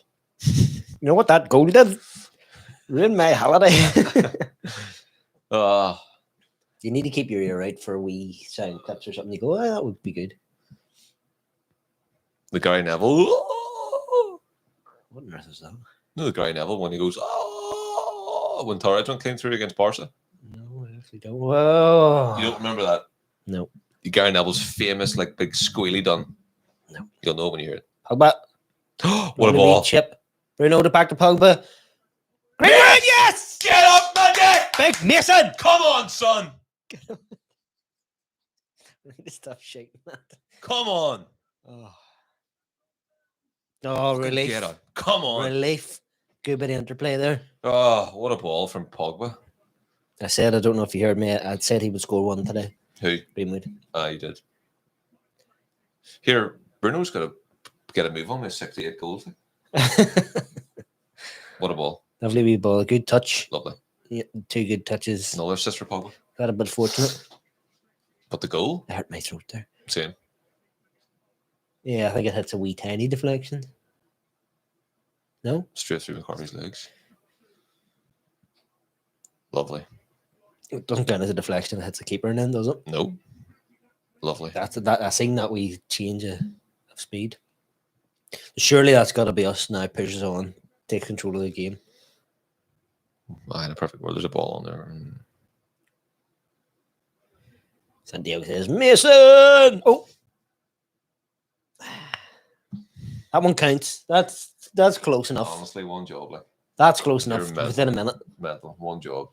You know what that goal did? Ruin my holiday. You need to keep your ear out for wee sound clips or something. You go, oh, that would be good. The Gary Neville. What on earth is that? No, the Gary Neville when he goes, when Torres came through against Barca. No, I actually don't. Whoa. You don't remember that? No. The Gary Neville's famous, like, big squealy done. No. You'll know when you hear it. Pogba. What a ball. Chip. Bruno to back to Pogba. Greenwood, yes! Get up, my dick! Big Mason. Come on, son! I need to stop shaking that. Come on! Oh, relief. Get on. Come on. Relief. Good bit of interplay there. Oh, what a ball from Pogba. I said, I don't know if you heard me, I said he would score one today. Who? Greenwood. You did. Here, Bruno's got to get a move on with 68 goals. What a ball. Lovely wee ball. A good touch. Lovely. Yeah, 2 good touches. Another assist for Pogba. Got a bit fortunate. But the goal? I hurt my throat there. Same. Yeah, I think it hits a wee tiny deflection. No? Straight through McCarthy's legs. Lovely. It doesn't count as a deflection. It hits the keeper and then, does it? Nope. Lovely. I seen that we change of speed. Surely that's got to be us now. Pushes on, takes control of the game. In a perfect world, there's a ball on there. Santiago says, Mason! Oh! That one counts. That's close enough. Honestly, one job. Like, That's close You're enough mental. within a minute. mental. One job.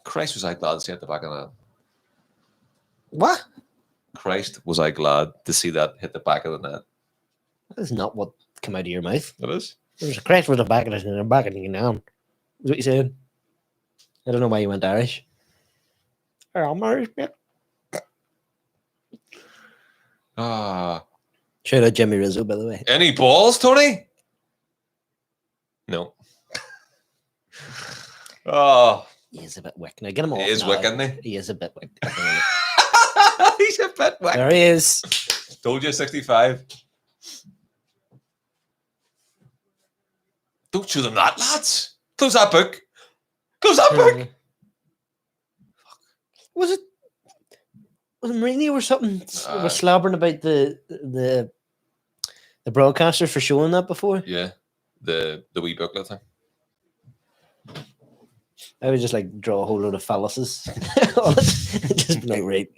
Christ, was I glad to see at the back of that. What? Christ, was I glad to see that hit the back of the net. That is not what came out of your mouth. It is. There's a crash with the back of it and the back of it down. Is what you saying? I don't know why you went Irish. I'm Irish, mate. Ah. Shout out Jimmy Rizzo, by the way. Any balls, Tony? No. Oh. He is a bit wick. Now get him off. He is now. wick, isn't he? He is a bit wick. He's a bit wick. There he is. Told you 65. Don't show them that, lads. Close that book. Close that book. Was it Mourinho or something? Was slobbering about the broadcaster for showing that before? Yeah. The wee booklet thing. I would just like draw a whole load of phalluses on it. Just be like, right.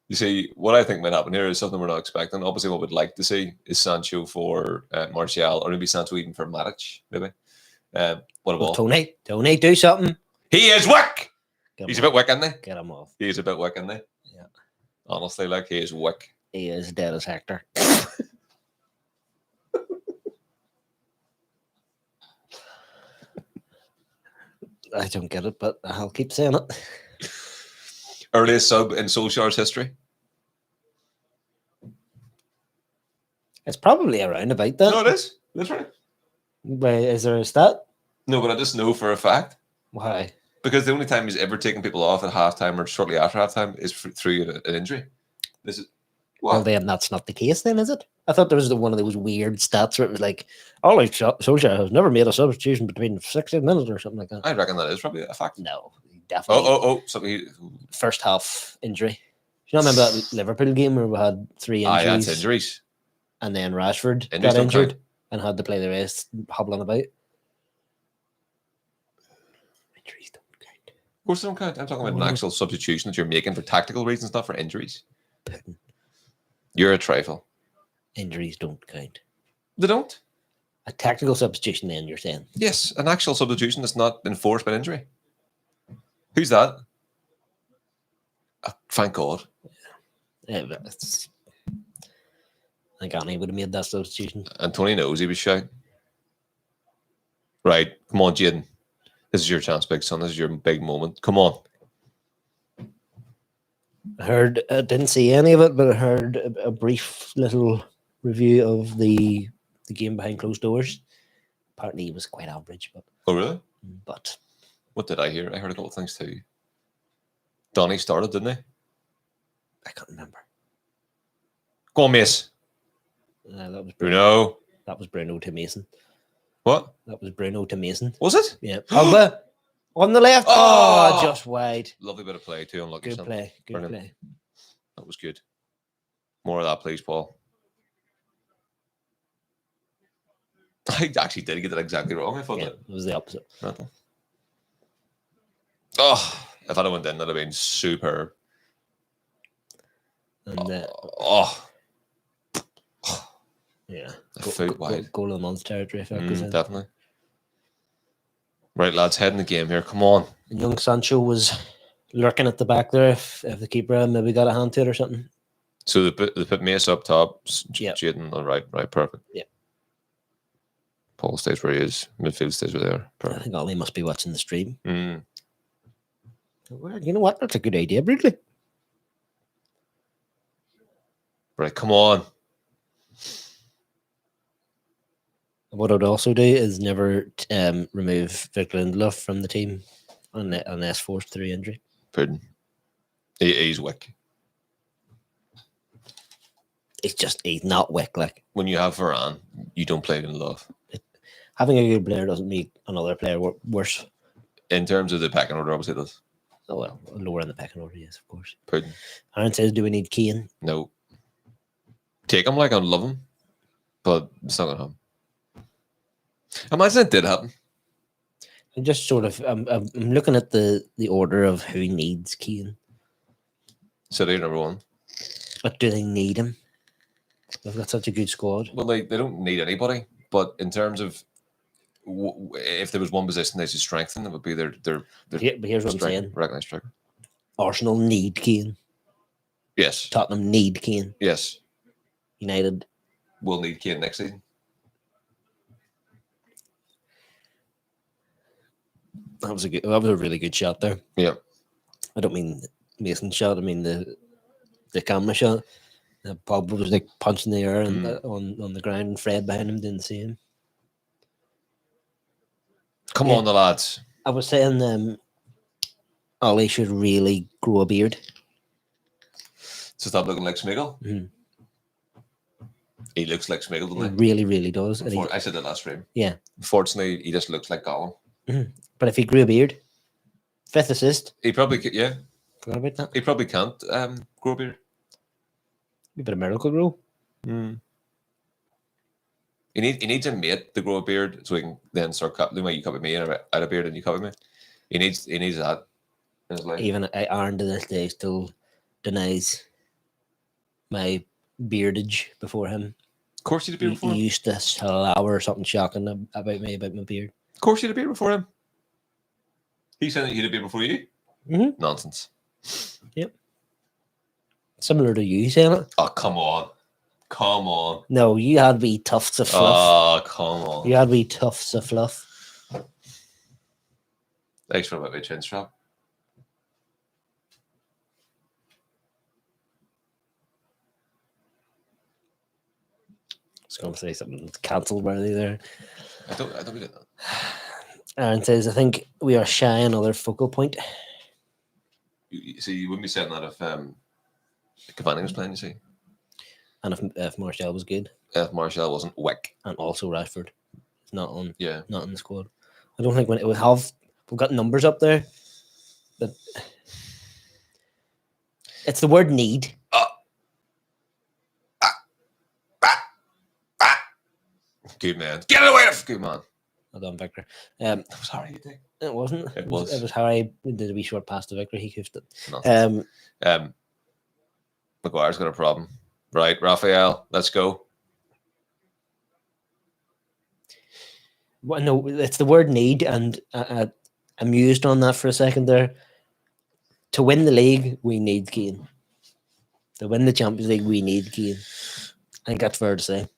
You see, what I think might happen here is something we're not expecting. Obviously, what we'd like to see is Sancho for Martial, or maybe Sancho even for Matic, maybe. What about Tony, do something. He is wick. Get He's a him bit wick, isn't he? Get him off. He's a bit wick, isn't he? Yeah. Honestly, like, he is wick. He is dead as Hector. I don't get it, but I'll keep saying it. Earliest sub in Solskjaer's history. It's probably around about that. No, it is. Literally. Wait, is there a stat? No, but I just know for a fact. Why? Because the only time he's ever taken people off at halftime or shortly after halftime is through an injury. This is Well, then that's not the case, then, is it? I thought there was one of those weird stats where it was like, Ollie Solskjaer has never made a substitution between 16 minutes or something like that. I reckon that is probably a fact. No, definitely. Something. First half injury. Do you not remember that Liverpool game where we had 3 injuries? That's injuries. And then Rashford Injuries got don't injured count. and had to play the rest hobbling about. Injuries don't count. Of course, they don't count. I'm talking about an actual substitution that you're making for tactical reasons, not for injuries. Pudding. You're a trifle. Injuries don't count. They don't. A tactical substitution, then, you're saying? Yes, an actual substitution that's not enforced by injury. Who's that? Thank God. Yeah, but I think Annie would have made that substitution. And Tony knows he was shouting. Right, come on, Jaden. This is your chance, big son. This is your big moment. Come on. I didn't see any of it, but I heard a brief little review of the game behind closed doors. Apparently, it was quite average, Oh, really? but What did I hear? I heard a couple of things too. Donny started, didn't he? I can't remember. Go on, Mace. That was Bruno. That was Bruno to Mason. What? That was Bruno to Mason. Was it? Yeah. Pogba on the left. Oh! Just wide. Lovely bit of play too. Unlucky. Good son. play. Good Brilliant. play. That was good. More of that, please, Paul. I actually did get it exactly wrong. I thought Yeah, that. it was the opposite. Mental. Oh, if I'd have went in, that'd have been superb. And Oh, yeah, a foot wide. goal of the month territory. If that goes in. Definitely. Right, lads, head in the game here. Come on. And young Sancho was lurking at the back there. If the keeper had maybe got a hand to it or something. So they put Mace up top. Yeah. Jaden on right, perfect. Yeah. Paul stays where he is. Midfield stays where they are. I Perfect. think Ollie must be watching the stream. Mm. Well, you know what? That's a good idea, Brindley. Right, come on. What I'd also do is never remove Victor Lindelof from the team unless forced through injury. Pardon. He's wick. He's not wick. Like, When you have Varane, you don't play in love. having a good player doesn't make another player worse. In terms of the pecking order, obviously it does. Oh well, lower in the pecking order, yes, of course. Pardon. Aaron says, "Do we need Keane?" No. Take him like I love him, but it's not going to happen. Imagine it did happen. I'm just sort of I'm looking at the order of who needs Keane, City number 1. but do they need him? They've got such a good squad. Well, they don't need anybody, but in terms of if there was one position they should strengthen, it would be their But here's what I'm saying: recognized striker. Arsenal need Keane. Yes, Tottenham need Keane. yes, United. we'll need Kane next season. That was a really good shot there. Yeah, I don't mean Mason shot. I mean the camera shot. Pogba was like punching the air and on the ground, and Fred behind him didn't see him. come Yeah. on, the lads. I was saying Ollie should really grow a beard. To stop looking like Smiggle. Mhm. He looks like Smiggle, He doesn't really, really does. And he? he- I said that last stream. yeah, Unfortunately, he just looks like Gollum. but if he grew a beard, 5th assist. He probably could, yeah. Forgot about that. He probably can't grow a beard. A bit of miracle grow. He needs a mate to grow a beard so he can then start cutting. The way you cut with me and I had a beard and you cut with me. He needs that in his life. Even Aaron to this day still denies my beardage before him. Of course, he had a beard before He him. used to slower something shocking about me about my beard. Of course, he had a beard before him. He said that he had a beard before you. Mhm. Nonsense. Similar to you saying it. Oh, come on. Come on. No, you had wee tufts of fluff. Oh, come on. You had wee tufts of fluff. Thanks for about my chin strap. I was going to say something cancelled worthy there. I don't get that. Aaron says, I think we are shy another focal point. See, you wouldn't be saying that if Cavani was playing, you see. And if Martial was good. If Martial wasn't wick. And also Rashford. It's not on Yeah. not in the squad. I don't think when it would have we've got numbers up there. But it's the word need. Good man. Get it away! Good man. Hold on, Victor. That was Harry, you think? It wasn't. It was. It was Harry did a wee short pass to Victor. He coughed it. Nonsense. Maguire's got a problem. Right, Raphael, let's go. Well, no, it's the word need, and I mused on that for a second there. To win the league, we need Keane. To win the Champions League, we need Keane. I think that's fair to say.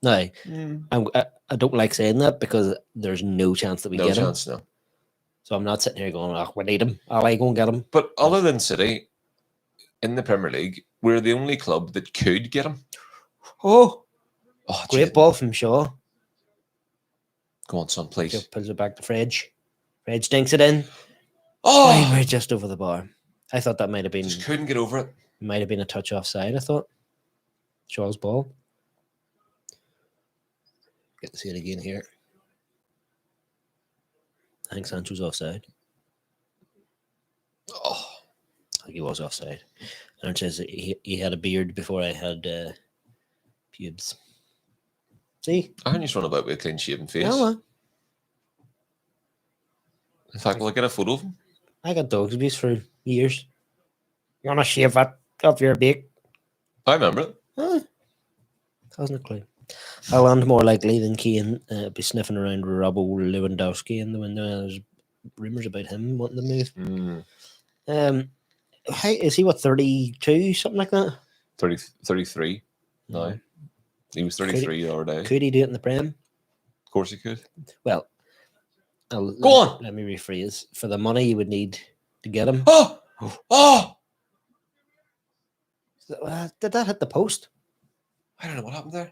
No, I don't like saying that because there's no chance that we No get him. chance, no. So I'm not sitting here going, "Oh, we need him. I go and get him." But other than City, in the Premier League, we're the only club that could get him. Oh, Oh, great gee. ball from Shaw. Go on, son, please. Just pulls it back to Fredge. Fredge dinks it in. Oh, We're just over the bar. I thought that might have just couldn't get over it. been a touch offside. I thought Shaw's ball. Get to see it again here. I think Sancho's offside. Oh, I think he was offside. And it says that he had a beard before I had pubes. See? aren't you just run about with a clean shaven face? No, man. In fact, will I get a photo of him? I got dog's abuse for years. You want to shave that off your beak? I remember it. Huh. Hasn't a clue. I land more likely than Keane be sniffing around Robbo Lewandowski in the window. There's rumours about him wanting to move. How, is he what, 32, something like that? 33 now. He was 33 the other day. Could he do it in the Prem? Of course he could. Well, Go on. Let me rephrase. For the money you would need to get him. Oh! Oh! Did that hit the post? I don't know what happened there.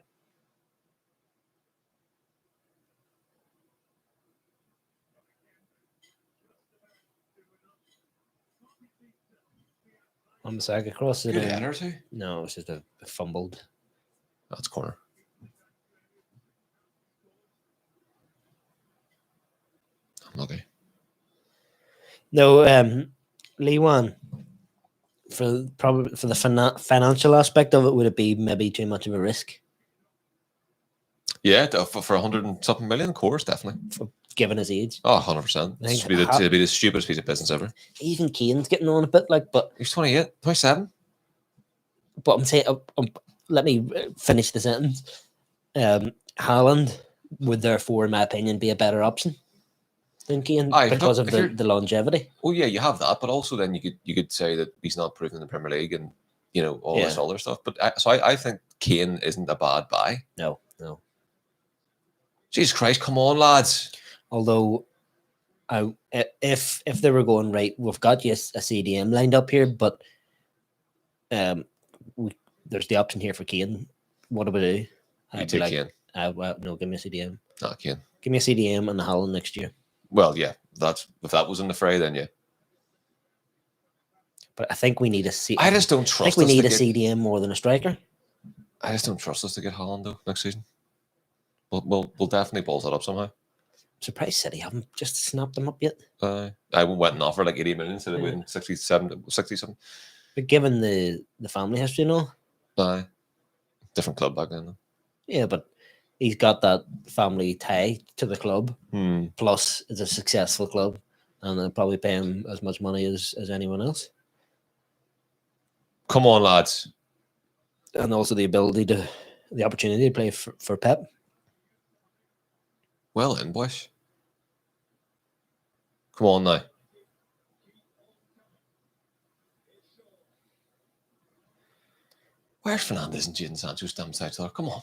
On the side across it. Good header too. No, it's just a fumbled. That's corner. Unlucky. No, Lee Wan. Probably for the financial aspect of it, would it be maybe too much of a risk? Yeah, for 100 and something million, of course, definitely. given his age. Oh, 100%. I think It'd be the stupidest piece of business ever. Even Kane's getting on a bit, like, but He's 28, 27. I'm saying, let me finish the sentence. Haaland would therefore, in my opinion, be a better option than Kane Aye, because look, of if the longevity. Oh yeah, you have that, but also then you could say that he's not proven in the Premier League and all this Yeah. other stuff. But I think Kane isn't a bad buy. No. Jesus Christ, come on, lads. Although, if they were going right, we've got a CDM lined up here, but there's the option here for Kane. What do we do? You take Kane. No, give me a CDM. Not Kane. Give me a CDM and a Haaland next year. Well, yeah, if that was in the fray, then yeah. But I think we need a CDM. I just don't trust. I think we need a CDM more than a striker. I just don't trust us to get Haaland though next season. We'll definitely balls that up somehow. Surprised City haven't just snapped them up yet. I went and offered like 80 million instead of waiting 67. But given the family history and all, different club back then. Though. Yeah, but he's got that family tie to the club. Hmm. Plus, it's a successful club, and they'll probably pay him as much money as anyone else. Come on, lads. And also the opportunity to play for Pep. Well then, boys. Come on now. Where's Fernandes and Jadon Sancho down beside each other? Come on.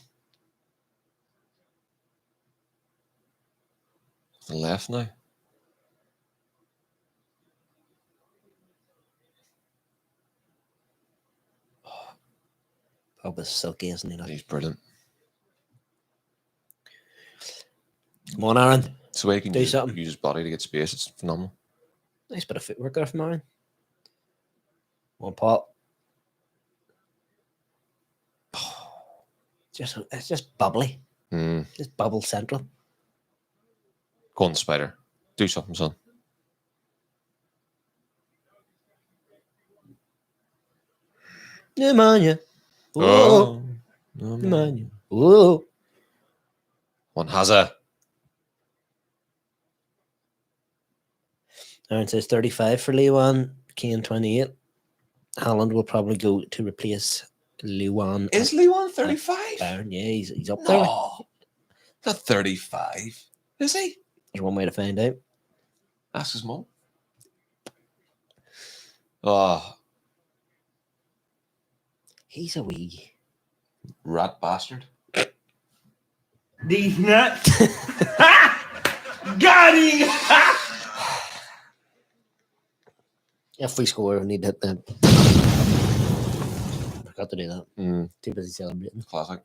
To the left now. Pogba's silky, isn't he? He's brilliant. Come on, Aaron. So he can Do use something. his body to get space. It's phenomenal. Nice bit of footwork there from Aaron. One pot. It's just bubbly. Just bubble central. Go on, Spider. Do something, son. Nemanja. Oh. Nemanja. Whoa. One Hazard. Aaron says 35 for Lewan. Kane 28. Haaland will probably go to replace Lewan. Is Lewan 35? Bayern. Yeah, he's up there. No. Not 35. Is he? There's one way to find out. Ask his mum. Oh. He's a wee Rat bastard. These nuts. Got him. If we score, we need to hit the. Forgot to do that. Too busy celebrating. Classic.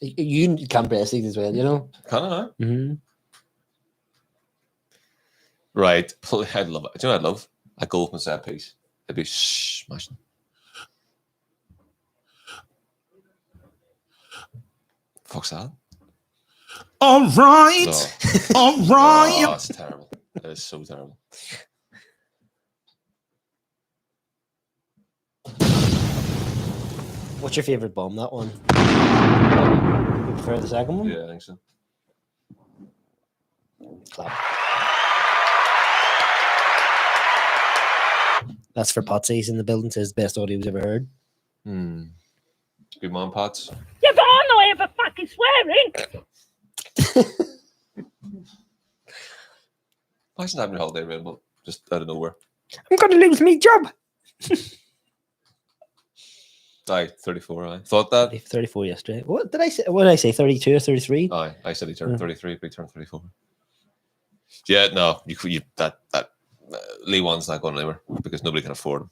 You can press these as well, you know? Kind of know. Mm-hmm. Right. I'd love it. Do you know what I'd love? A goal from set piece. It'd be smashing. Fuck's that? All right. No. All right. Oh, it's terrible. It is so terrible. What's your favourite bomb? That one? You prefer the second one? Yeah, I think so. Clap. That's for Potsy's in the building. Says best audio he's ever heard. Good man, Pats. Yeah, but I'm not here for fucking swearing. Why isn't having a holiday rainbow just out of nowhere? I'm going to lose my job. Aye, 34. I thought that. 34 yesterday. What did I say? What did I say? 32 or 33? Aye, I said he turned 33, but he turned 34. Yeah, no, you that Lee Wan's not going anywhere because nobody can afford him.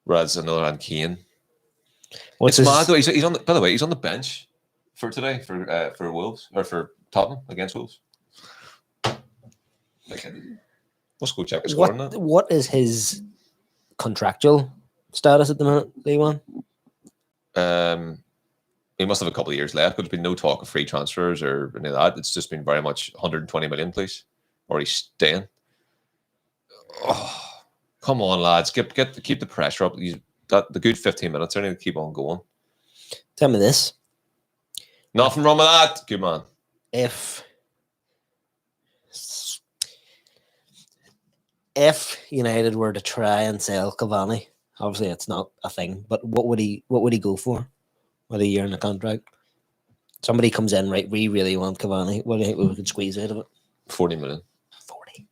Whereas another hand, Kane. What's It's his- mad though. He's on. By the way, he's on the bench for today for Wolves or for Tottenham against Wolves. Let's go check his score on that. What is his contractual status at the minute, Lewan? He must have a couple of years left, but there's been no talk of free transfers or any of that. It's just been very much 120 million, please, or he's staying. Oh, come on, lads, keep the pressure up. He's got the good 15 minutes. I need to keep on going. Tell me this: Nothing wrong with that. Good man. If United were to try and sell Cavani, obviously it's not a thing, but what would he go for with a year in the contract? Somebody comes in, right? We really want Cavani. What do you think we could squeeze out of it? 40 million. 40.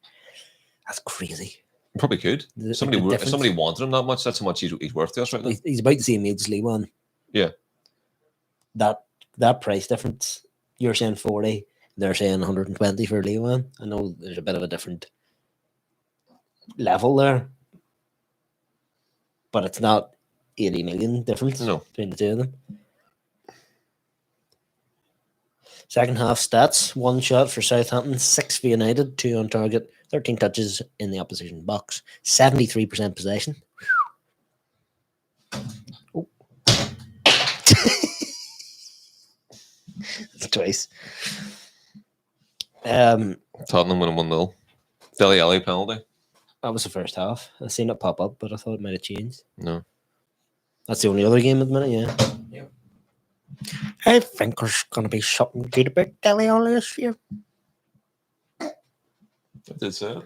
That's crazy. Probably could. The- If the somebody difference. wanted him that much, that's how much he's worth to us right now. He's about the same age as Lee one. Yeah. That price difference. You're saying 40. They're saying 120 for Lee one. I know there's a bit of a different level there, but it's not 80 million difference No. between the two of them. Second half stats: 1 shot for Southampton, 6 for United, 2 on target, 13 touches in the opposition box, 73% possession. Oh. That's twice. Tottenham winning 1-0. Dele Alli penalty. That was the first half. I seen it pop up, but I thought it might have changed. No. That's the only other game at the minute, yeah. I think there's going to be something good about Dele Alli this year. I did say it.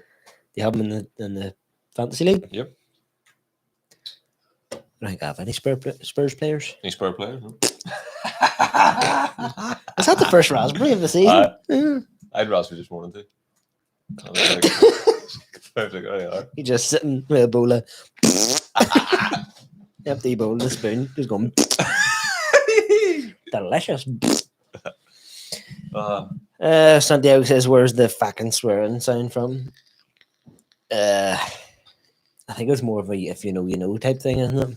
You have him in the fantasy league? Yep. I don't think I have any Spurs players. Any Spurs players? No? Is that the first raspberry of the season? Yeah. I had raspberry this morning too. I was like, oh, yeah. You're just sitting with a bowl of empty bowl, the spoon, just going delicious. Santiago says, "Where's the fucking swearing sound from?" I think it's more of a "if you know" type thing, isn't it?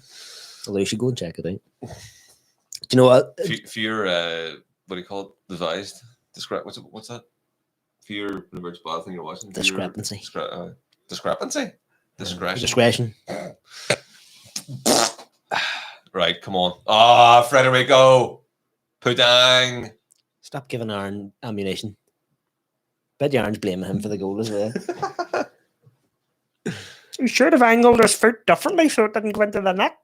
Although you should go and check it out. Do you know what? Fear, what do you call it? Devised. What's that? Fear, whenever it's bad thing you're watching. Discrepancy. Discrepancy? Discretion. Discretion. Right, come on. Ah, Frederico. Pudang. Stop giving Aaron ammunition. Bet Aaron's blaming him for the goal as well. You should have angled his foot differently so it didn't go into the net.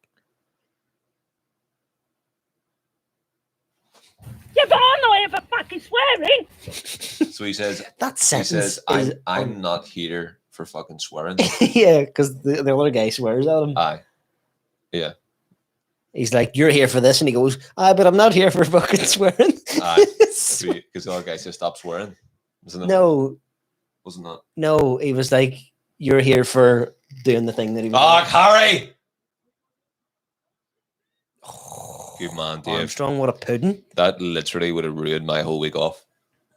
You've all no way of a fucking swearing. So he says, That sentence I'm not here for fucking swearing. yeah, because the other guy swears at him. Aye. Yeah. He's like, "You're here for this," and he goes, "Aye, but I'm not here for fucking swearing." Aye. Because the other guy said stop swearing. Wasn't it? No, Wasn't that? no, he was like, "You're here for doing the thing that he was." Oh, Harry! Good man, Dave. Armstrong, what a pudding. That literally would have ruined my whole week off.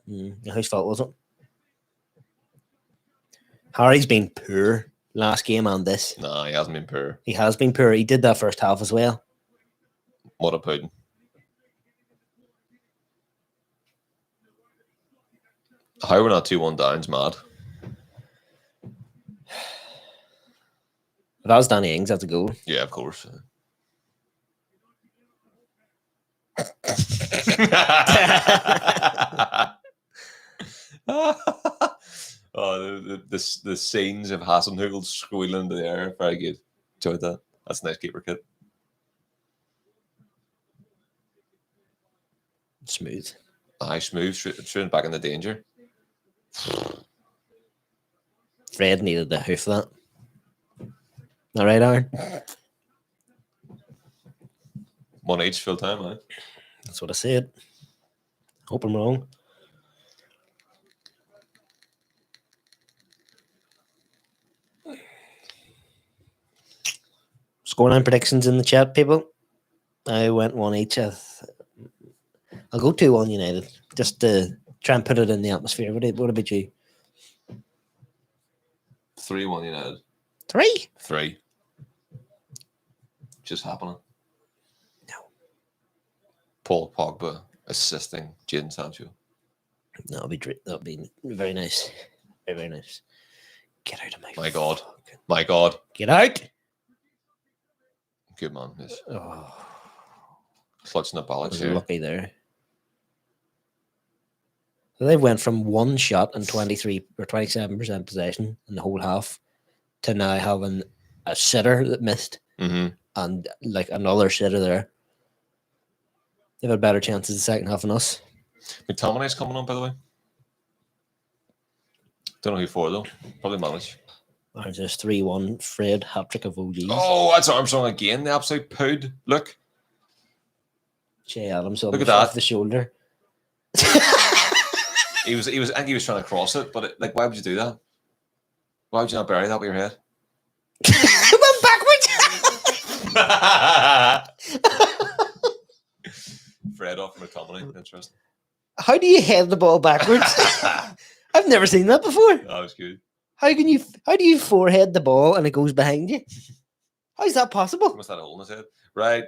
Whose fault was it? Harry's been poor last game and this. Nah, he hasn't been poor. He has been poor. He did that first half as well. What a pudding. How we're not 2-1 down is mad. If that was Danny Ings, that's a goal. Yeah, of course. The scenes of Hasenhüttl squealing into the air, very good. Enjoyed that. That's a nice keeper kit. Smooth. Aye, smooth, straight back in the danger. Fred needed to hoof that. All right, Aaron? One each full time, aye. That's what I said. Hope I'm wrong. Scoreline predictions in the chat, people. I went 1 each. I'll go 2-1 United, just to try and put it in the atmosphere. What about you? 3-1 United. 3? 3. Just happening. No. Paul Pogba assisting Jadon Sancho. That'll be very nice. Very, very nice. Get out of My God. My God. Get out! Good man. Yes. Oh, Clutching the ballot was here. lucky there. So they went from 1 shot and 23 or 27% possession in the whole half to now having a sitter that missed Mm-hmm. and like another sitter there. They've had better chances the second half than us. McTominay's coming on, by the way. Don't know who for, though. Probably manage. Ours is 3-1. Fred, hat-trick of OGs. Oh, that's Armstrong again. The absolute pood. Look. Jay Adams on Look at off that. the shoulder. He was. I think he was trying to cross it, but why would you do that? Why would you not bury that with your head? It went backwards. Fred off from McTominay. Interesting. How do you head the ball backwards? I've never seen that before. That was good. How do you forehead the ball and it goes behind you? How is that possible? Must have had a hole in his head. Right.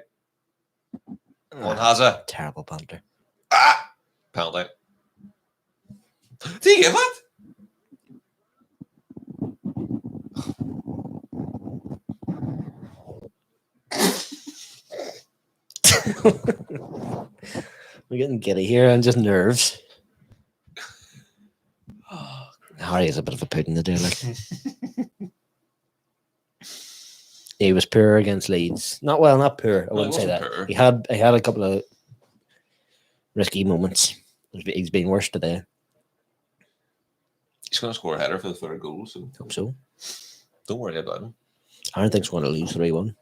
One has a Terrible punter. penalty. Do you give it? We're getting giddy here and just nerves. Harry is a bit of a pudding to do, like. He was poor against Leeds. Not poor. I wouldn't say that. Poor. He had a couple of risky moments. He's been worse today. He's going to score a header for the third goal, so Hope so. don't worry about him. I don't think he's going to lose 3-1.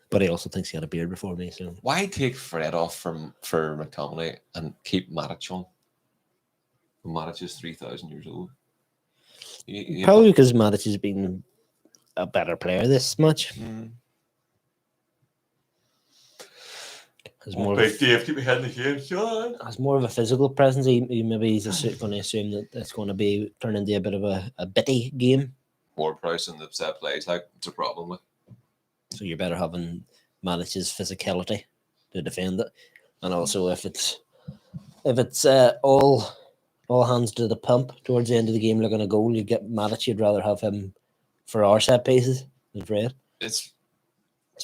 But he also thinks he had a beard before me, so Why take Fred off for McTominay and keep Matic on? Matic is 3,000 years old. probably because Matic has been a better player this much. Has more of a, Dave, keep your head in the game, Sean. has more of a physical presence. He's just going to assume that it's going to be turn into a bit of a bitty game. More price in the set plays, like it's a problem with. So you're better having Matic's physicality to defend it, and also if it's all hands to the pump towards the end of the game, looking a goal, you get Matic. You'd rather have him for our set pieces than Fred. It's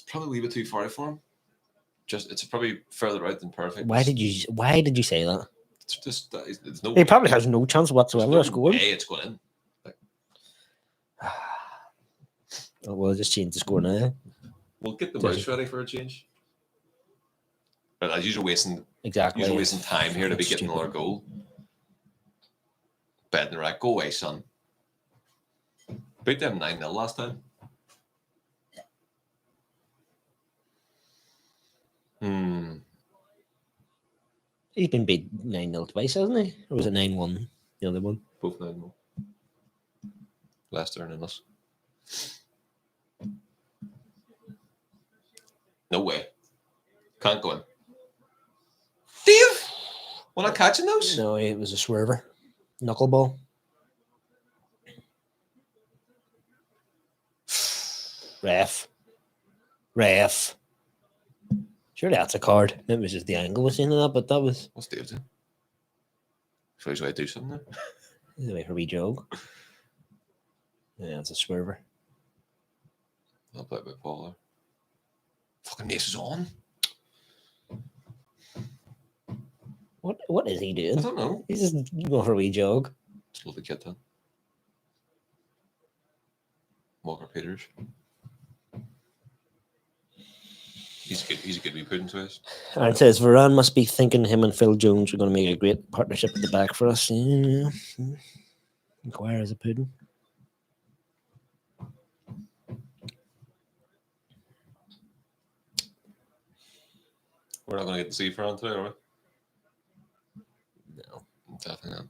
probably a wee bit too far for him. It's probably further out than perfect. Why did you say that? It's just it's no. He probably has no chance there's whatsoever no of scoring. way it's going in. Oh, well, just change the score now. We'll get the Does mouse ready for a change. But as usual, wasting Exactly. time here to be That's getting stupid. another goal. Betting right, go away, son. Beat them 9-0 last time. He's been beat 9-0 twice, hasn't he? Or was it 9-1? The other one. Both 9-0. Leicester and us. No way. Can't go in. Dave! We're not catching those? No, it was a swerver. Knuckleball. Ref. Surely that's a card. It was just the angle was into that, but that was What's Dave doing? So he's going to do something there. the way for wee jog. Yeah, it's a swerver. I'll play with Paul there. Fucking Nace is on. What is he I doing? don't know. He's just going for a wee jog. Slow the kid down. Walker Peters. He's a good wee pudding to us. And it says Varane must be thinking him and Phil Jones are going to make a great partnership at the back for us. Yeah. Inquire as a pudding. We're not going to get to see Ferran today, are we? No. Definitely not.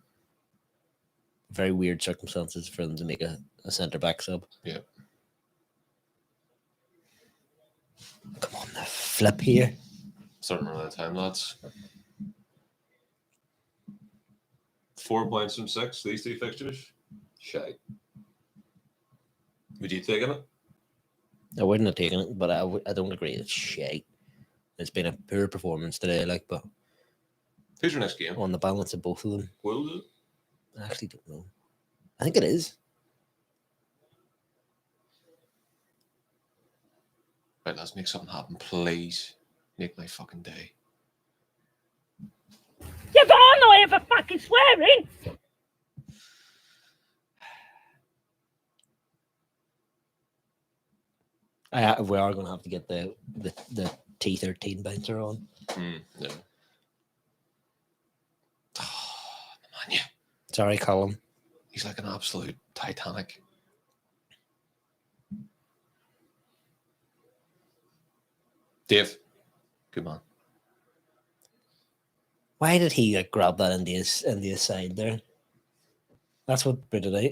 Very weird circumstances for them to make a centre back sub. Yeah. Come on, the flip here. Starting around that time, lads. 4 points from 6, these 2 fixtures. Shite. Would you have taken it? I wouldn't have taken it, but I don't agree. It's shite. It's been a poor performance today, but Who's your next game? on the balance of both of them, Will it? I actually don't know. I think it is. Right, let's make something happen, please. Make my fucking day. Yeah, but I'm not here for fucking swearing. We are going to have to get the T13 bouncer on. Yeah. Man, yeah. Sorry, Colin. He's like an absolute Titanic. Dave, good man. Why did he like, grab that in the side there? That's what put it out.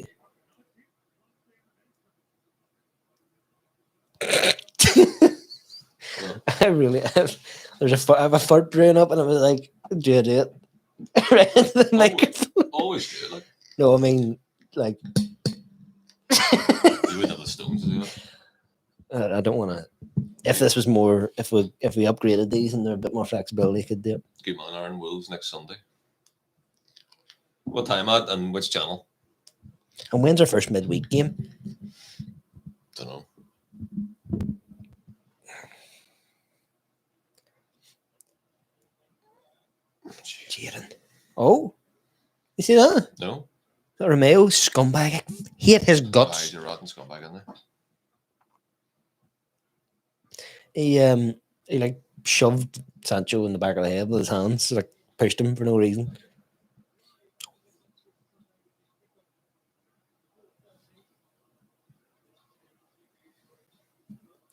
I I have a fart brewing up, and I was like, "Do you do it?" Right into the microphone. Always do it. Like No, I mean, like, you wouldn't have the stones to do it. I don't want to. If this was more, if we upgraded these and they're a bit more flexibility, could do it. Good man, Iron Wolves next Sunday. What time at and which channel? And when's our first midweek game? Don't know. Jaden. Oh, you see that? No? That Romeo scumbag. I hate his guts. He's a rotten scumbag in there. He like shoved Sancho in the back of the head with his hands, like pushed him for no reason.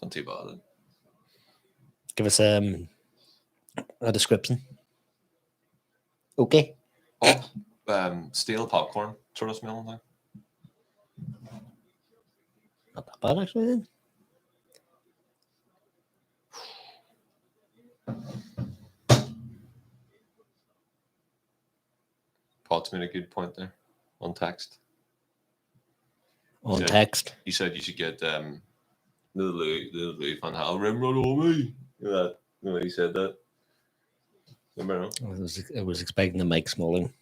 Not too bad. Give us a description. Okay. Oh, steel popcorn sort of smelling thing. Not that bad actually then. Pot's made a good point there on text. On Yeah. text. He said you should get the Louis Van Gaal rim run over me. You know that? You know when he said that? Remember? No? I was expecting the Mike Smalling.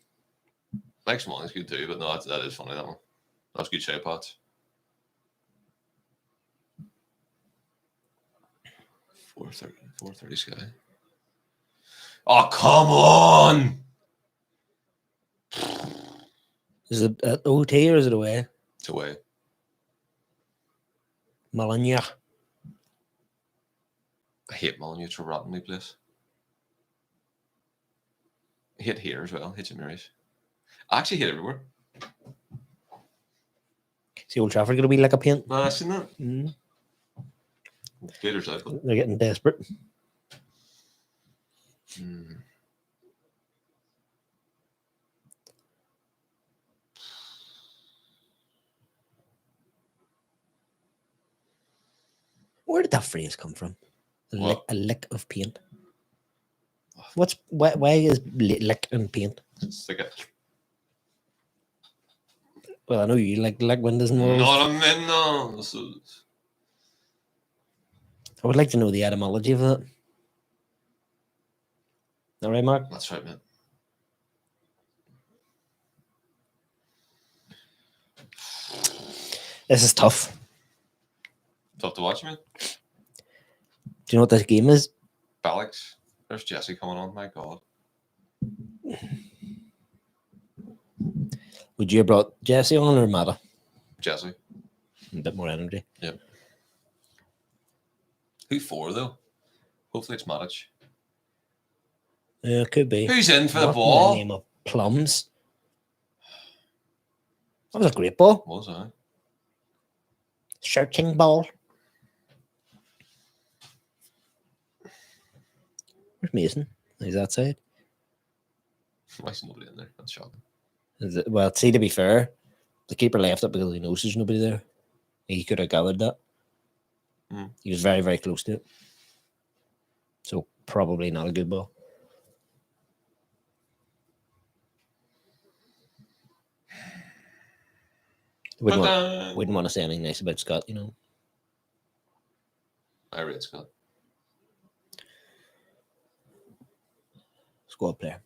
Mike Smalling's good too, but no, that is funny, that one. That's good show, Pat. 4:30 Sky. Oh, come on! Is it at OT or is it away? It's away. Malanya. I hate Molyneux. It's a rotten place. I hate here as well. I hate St Mary's. I actually hate everywhere. See Old Trafford gonna be like a paint. No, I've seen that. Mm. Gators out. They're getting desperate. Where did that phrase come from? A lick of paint. Why is lick and paint? It's like a... Well, I know you like windows and walls. Not a minute, no. This is... I would like to know the etymology of that. All right, Mark? That's right, man. This is tough. Tough to watch, man. Do you know what this game is? Ballix. There's Jesse coming on. My God. Would you have brought Jesse on or Mata? Jesse. A bit more energy. Yep. Who for, though? Hopefully it's Matic. Yeah, it could be. Who's in for the What in ball? name of Plums. That was a great ball. Was I? Searching ball. Where's Mason? He's outside. Why is nobody in there? That's shocking. Well, see, to be fair, the keeper left it because he knows there's nobody there. He could have gathered that. He was very, very close to it. So probably not a good ball. Wouldn't want to say anything nice about Scott, you know. I rate Scott. Squad player.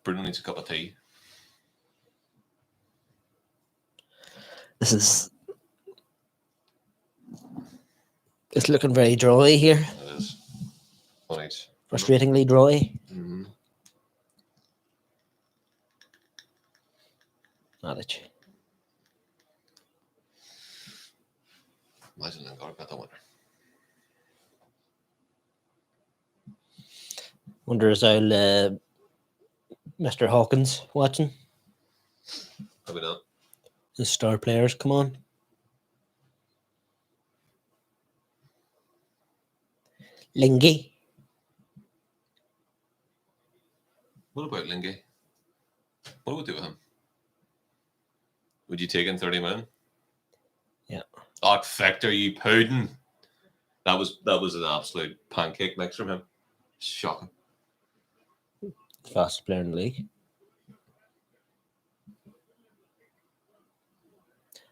Bruno needs a cup of tea. It's looking very dry here. It is. One each Frustratingly dry. Mm-hmm. Not it. Imagine Lingard got the winner. Wonder is how Mr. Hawkins watching. Probably not. The star players come on. Lingy. What about Lingy? What would we do with him? Would you take in 30 million? Yeah. Oh, Victor, you pudding. That was an absolute pancake mix from him. Shocking. Fastest player in the league.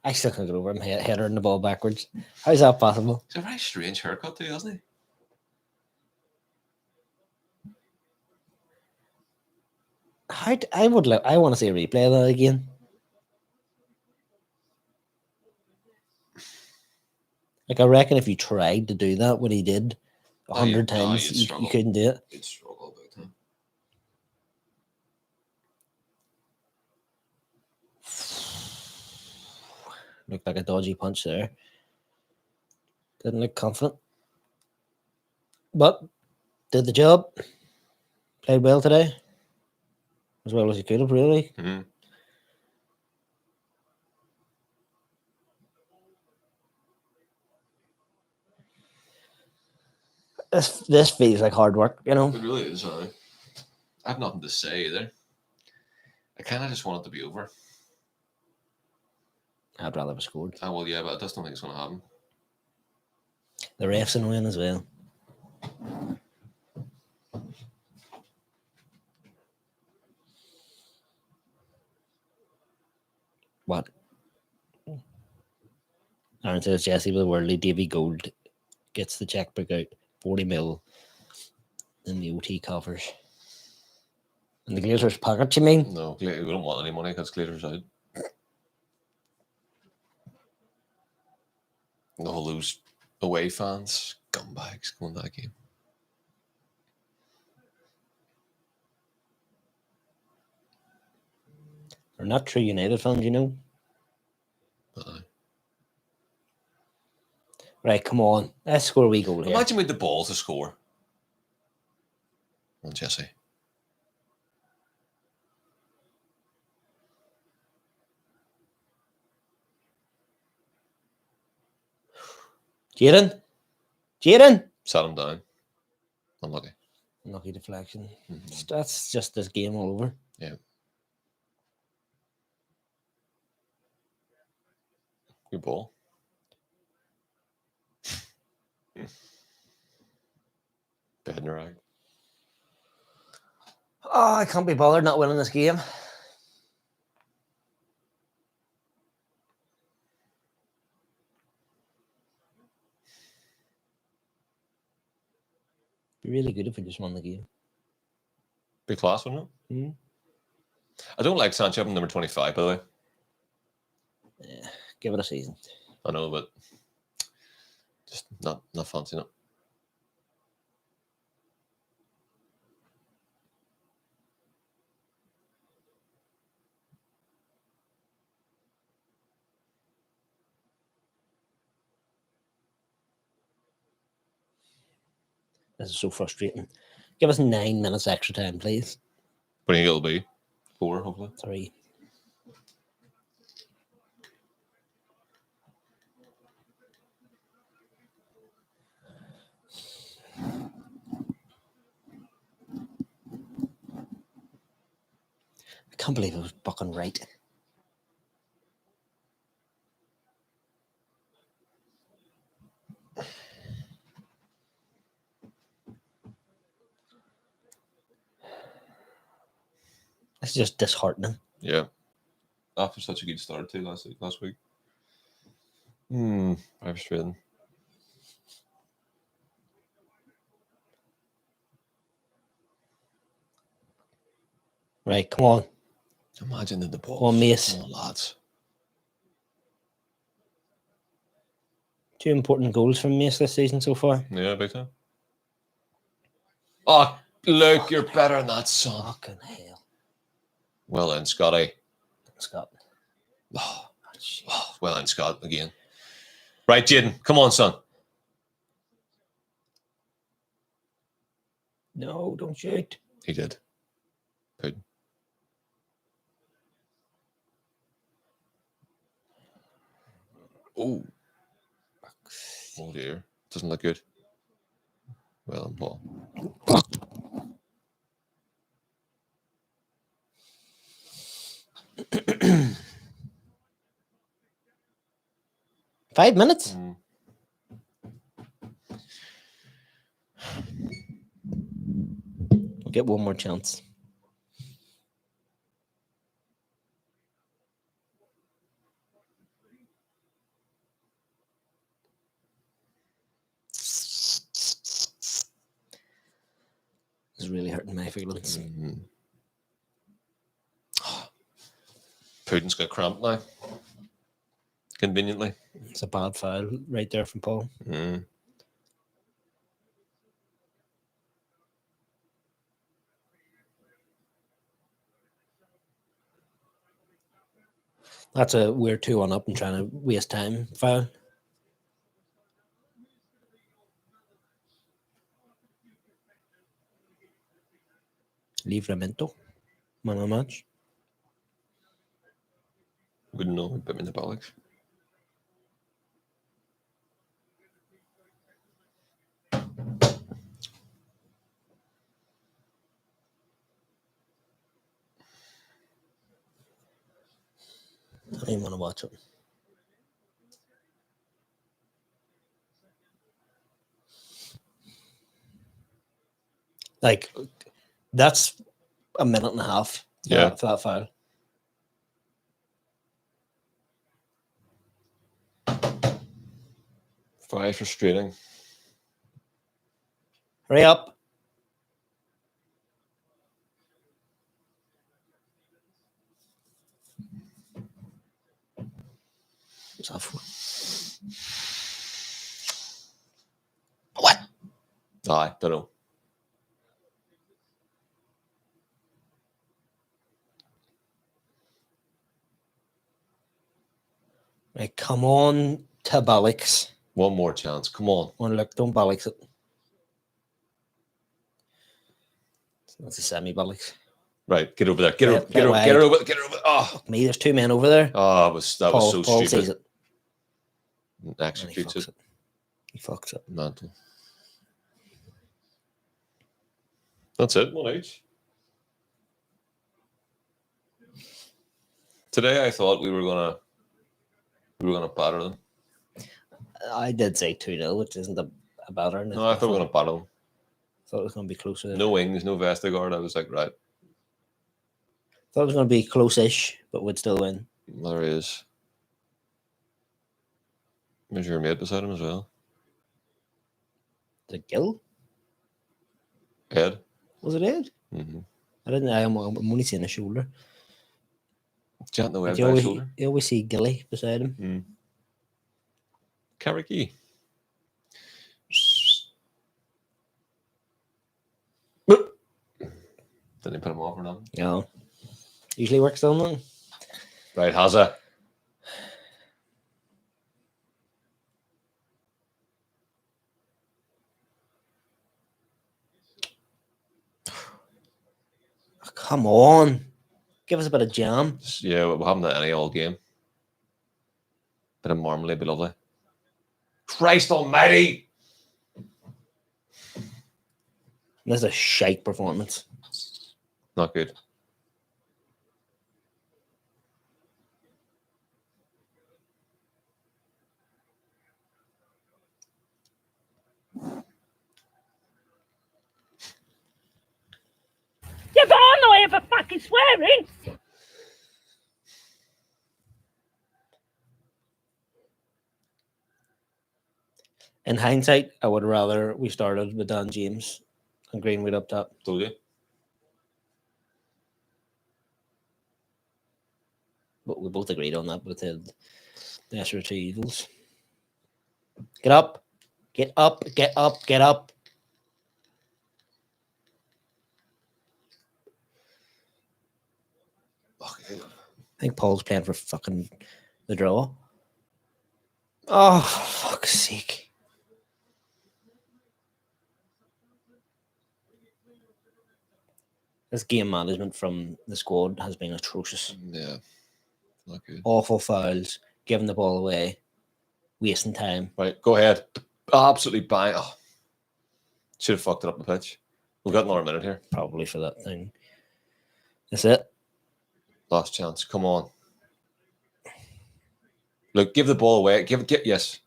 I still can't get over him heading the ball backwards. How's that possible? He's a very strange haircut too, hasn't he? I want to see a replay of that again. Like I reckon if you tried to do that, what he did 100 times, you'd you struggle. couldn't do it. He'd struggle big time. Looked like a dodgy punch there. Didn't look confident. But did the job. Played well today. As well as he could have, really. Mm-hmm. This feels like hard work, you know. It really is. I have nothing to say either. I kind of just want it to be over. I'd rather have scored. Oh, well, yeah, but I just don't think it's going to happen. The refs in win as well. What? Aaron says Jesse with a worldly Davy Gold gets the checkbook out. 40 mil in the OT coffers. In the Glazers' pocket, you mean? No, we don't want any money because Glader's out. All those away fans, scumbags, going to that game. They're not true United fans, you know. Right, come on. Let's score a wee goal here. Imagine with the ball to score. On Jesse. Jaden? Jaden? Sat him down. Unlucky. Lucky deflection. Mhm. That's just this game all over. Yeah. Good ball. Bednarag. Oh, I can't be bothered not winning this game. Be really good if we just won the game. Big class, wouldn't it? Mm. I don't like Sancho number 25, by the way. Yeah, give it a season. I know, but just not fancying it. This is so frustrating. Give us 9 minutes extra time, please. What do you think it'll be? 4, hopefully. 3. I can't believe it was fucking right. It's just disheartening. Yeah. After such a good start too last week. Very frustrating. Right, come on. Imagine the ball. Come on, Mace. Oh, lads. 2 important goals from Mace this season so far. Yeah, big time. Oh, Luke, you're better than that, son. Fucking hell. Well then, Scotty. Scott. Oh, well then, Scott, again. Right, Jaden, come on, son. No, don't shoot. He did. Pudding. Oh. Oh dear. Doesn't look good. Well done, Paul. 5 minutes. We'll get one more chance. It's really hurting my feelings. Pudding's got cramp now. Conveniently. It's a bad foul right there from Paul. That's a we're 2-1 up and trying to waste time foul. Livramento. Man of the match. Wouldn't know. Put me in the bollocks. I don't even want to watch it. Like, that's a minute and a half Yeah. for that foul. Very frustrating. Hurry up. What's that for? What? Aye, don't know. Right, come on to Ballix. One more chance. Come on. Oh, look, don't Ballix it. That's a semi-Ballix. Right, get over there. Get her over. Get Get wide. her over. Get her over. Oh, Fuck me, there's 2 men over there. that Paul, was so Paul sees stupid. it. And he Executes fucks it. it. He fucks it. Mental. That's it. One each. Today I thought we were gonna batter them. I did say 2-0, which isn't a batter. No, I thought we were gonna batter them. Thought it was going to be closer. No wings, no Vestergaard. I was like, right, Thought it was going to be close-ish, but would still win. there he is. There's your mate beside him as well. The Gill? Ed. Was it Ed? Mm-hmm. I'm only seeing the shoulder. Chant the But web you by always, shoulder. you always see Gilly beside him. Mm. Carrickey. Didn't he put him off or nothing? Yeah. Usually works on them. Right, Hazza. Oh, come on. Give us a bit of jam. Yeah, we're having that any all game. Bit of marmalade, be lovely. Christ almighty! This is a shite performance. Not good. Yeah, but I'm not here for fucking swearing. In hindsight, I would rather we started with Dan James and Greenwood up top. Told you. But we both agreed on that with the lesser of two evils. Get up. Get up. Get up. Get up. think Paul's playing for fucking the draw. Oh, fuck's sake. This game management from the squad has been atrocious. Yeah. Not good. Awful fouls, giving the ball away, wasting time. Right, go ahead. Absolutely bang. Oh. Should have fucked it up the pitch. We've got another minute here. Probably for that thing. That's it. Last chance. Come on. Look, give the ball away. Get yes.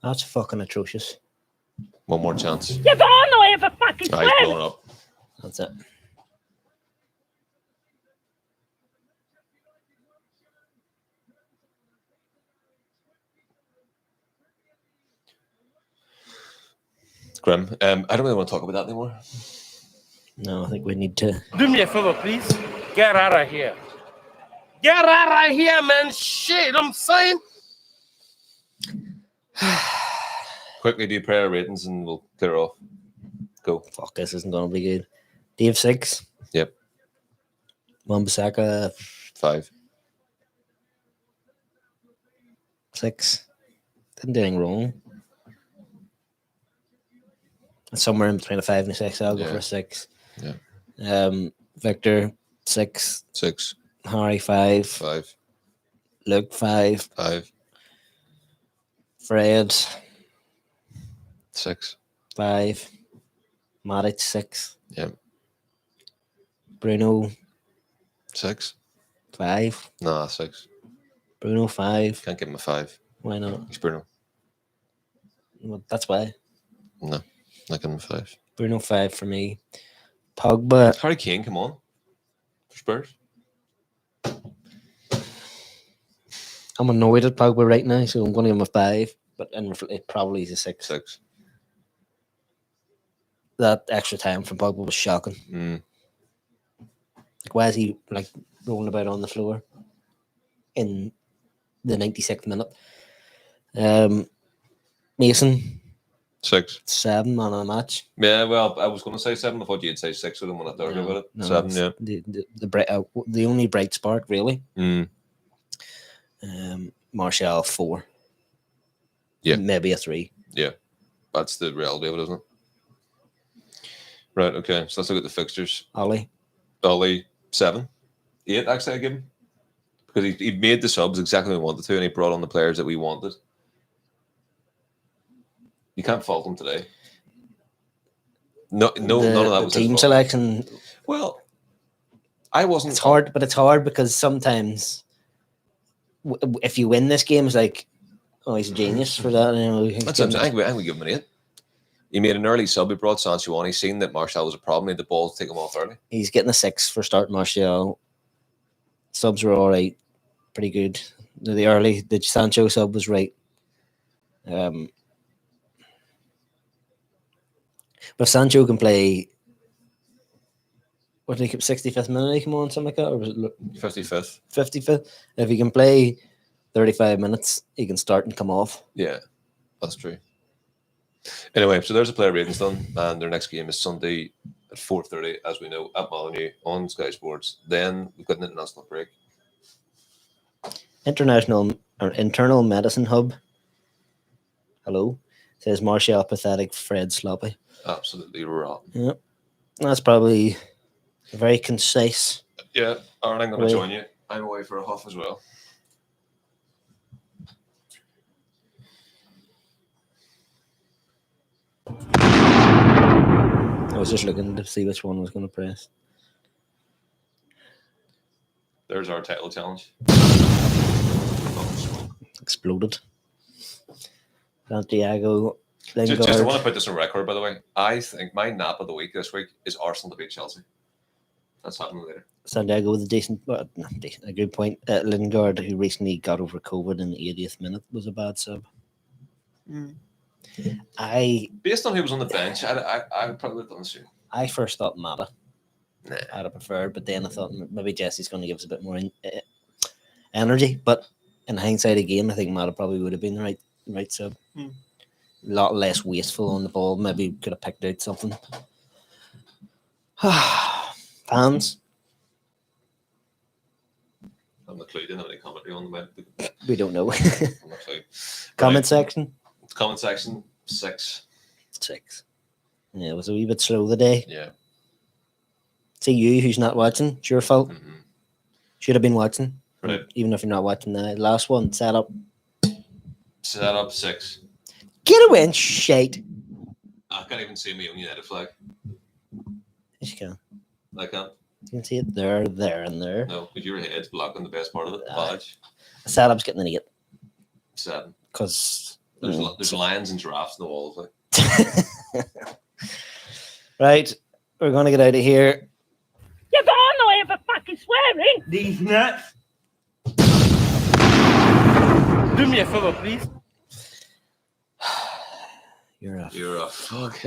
That's fucking atrocious. One more chance. You've all no way of a fucking Ah, he's swearing. blowing up. That's it. Grim. I don't really want to talk about that anymore. No, I think we need to. Do me a favor, please. Get out of here. Get out of here, man. Shit, I'm saying. Quickly do prayer ratings and we'll clear off. Go. Fuck, this isn't going to be good. Dave 6. Yep. Wan-Bissaka 5. 6. Didn't do anything wrong. Somewhere in between a 5 and a 6. I'll go Yeah. for a 6. Yeah. Victor 6. 6. Harry 5. 5. Luke 5. 5. Fred 6. 5. Matic 6. Yep. Bruno 6. 5. Nah, 6. Bruno 5. Can't give him a 5. Why not? He's Bruno. Well, that's why. No, not give him a 5. Bruno 5 for me. Pogba. Harry Kane, come on. For Spurs. I'm annoyed at Pogba right now, so I'm going to give him a 5. But it probably is a 6. 6. That extra time from Pogba was shocking. Mm. Like, why is he like rolling about on the floor in the 96th minute? Mason 6. 7 man of the match. Yeah, well, I was going to say 7. I thought you'd say 6 with him when I thought about it. 7, it's yeah. the only bright spark really. Mm. Martial 4. Yeah. Maybe a 3. That's the reality of it, isn't it? Right, okay. So let's look at the fixtures. Ollie. Ollie, 7. 8, actually, I give him. Because he made the subs exactly when we wanted to, and he brought on the players that we wanted. You can't fault him today. No, none of that was his team fault. selection. Well, I wasn't. It's hard, but it's hard because sometimes if you win this game, it's like, oh, he's a genius for that. You know, That's what I'm saying. I think we give him an 8. He made an early sub. He brought Sancho on. He's seen that Martial was a problem. He had the ball to take him off early. He's getting a 6 for starting Martial. Subs were all right, pretty good. The Sancho sub was right. But if Sancho can play, what did he keep 65th minute? He come on something like that, or was it 55th. 55th? If he can play 35 minutes, he can start and come off. Yeah, that's true. Anyway, so there's a player ratings done, and their next game is Sunday at 4:30, as we know, at Molyneux on Sky Sports. Then we've got an international break. Internal Medicine Hub. Hello. Says Martial pathetic, Fred sloppy. Absolutely rotten. Yep. That's probably very concise. Yeah, Aaron, I'm going to Right. join you. I'm away for a huff as well. I was just looking to see which one I was going to press. There's our title challenge. Exploded. Santiago. Just I Lingard. want to put this on record, by the way. I think my nap of the week this week is Arsenal to beat Chelsea. That's happening later. Santiago with a a good point. Lingard, who recently got over COVID in the 80th minute, was a bad sub. Based on who was on the bench, I would probably have done the same. I first thought Mata. Nah. I'd have preferred, but then I thought maybe Jesse's going to give us a bit more energy. But in hindsight, again, I think Mata probably would have been the right sub. A lot less wasteful on the ball. Maybe could have picked out something. Fans, I'm not clue. Didn't have any commentary on the we don't know. I'm not clue. Comment section. Comment section 6. 6. Yeah, it was a wee bit slow today. Yeah. See you who's not watching. It's your fault. Mm-hmm. Should have been watching. Right. Even if you're not watching the last one, set up. Set up 6. Get away and shite. I can't even see my own United flag. Yes, you can. I can't. You can see it there, there, and there. No, because your head's blocking the best part of it. The Ah. badge. The setup's getting an 8 7. because. There's lions and giraffes in the walls. Like. Right, we're going to get out of here. Yeah, but I'm not here for fucking swearing. These nuts. Do me a favor, please. You're a You're a fuck.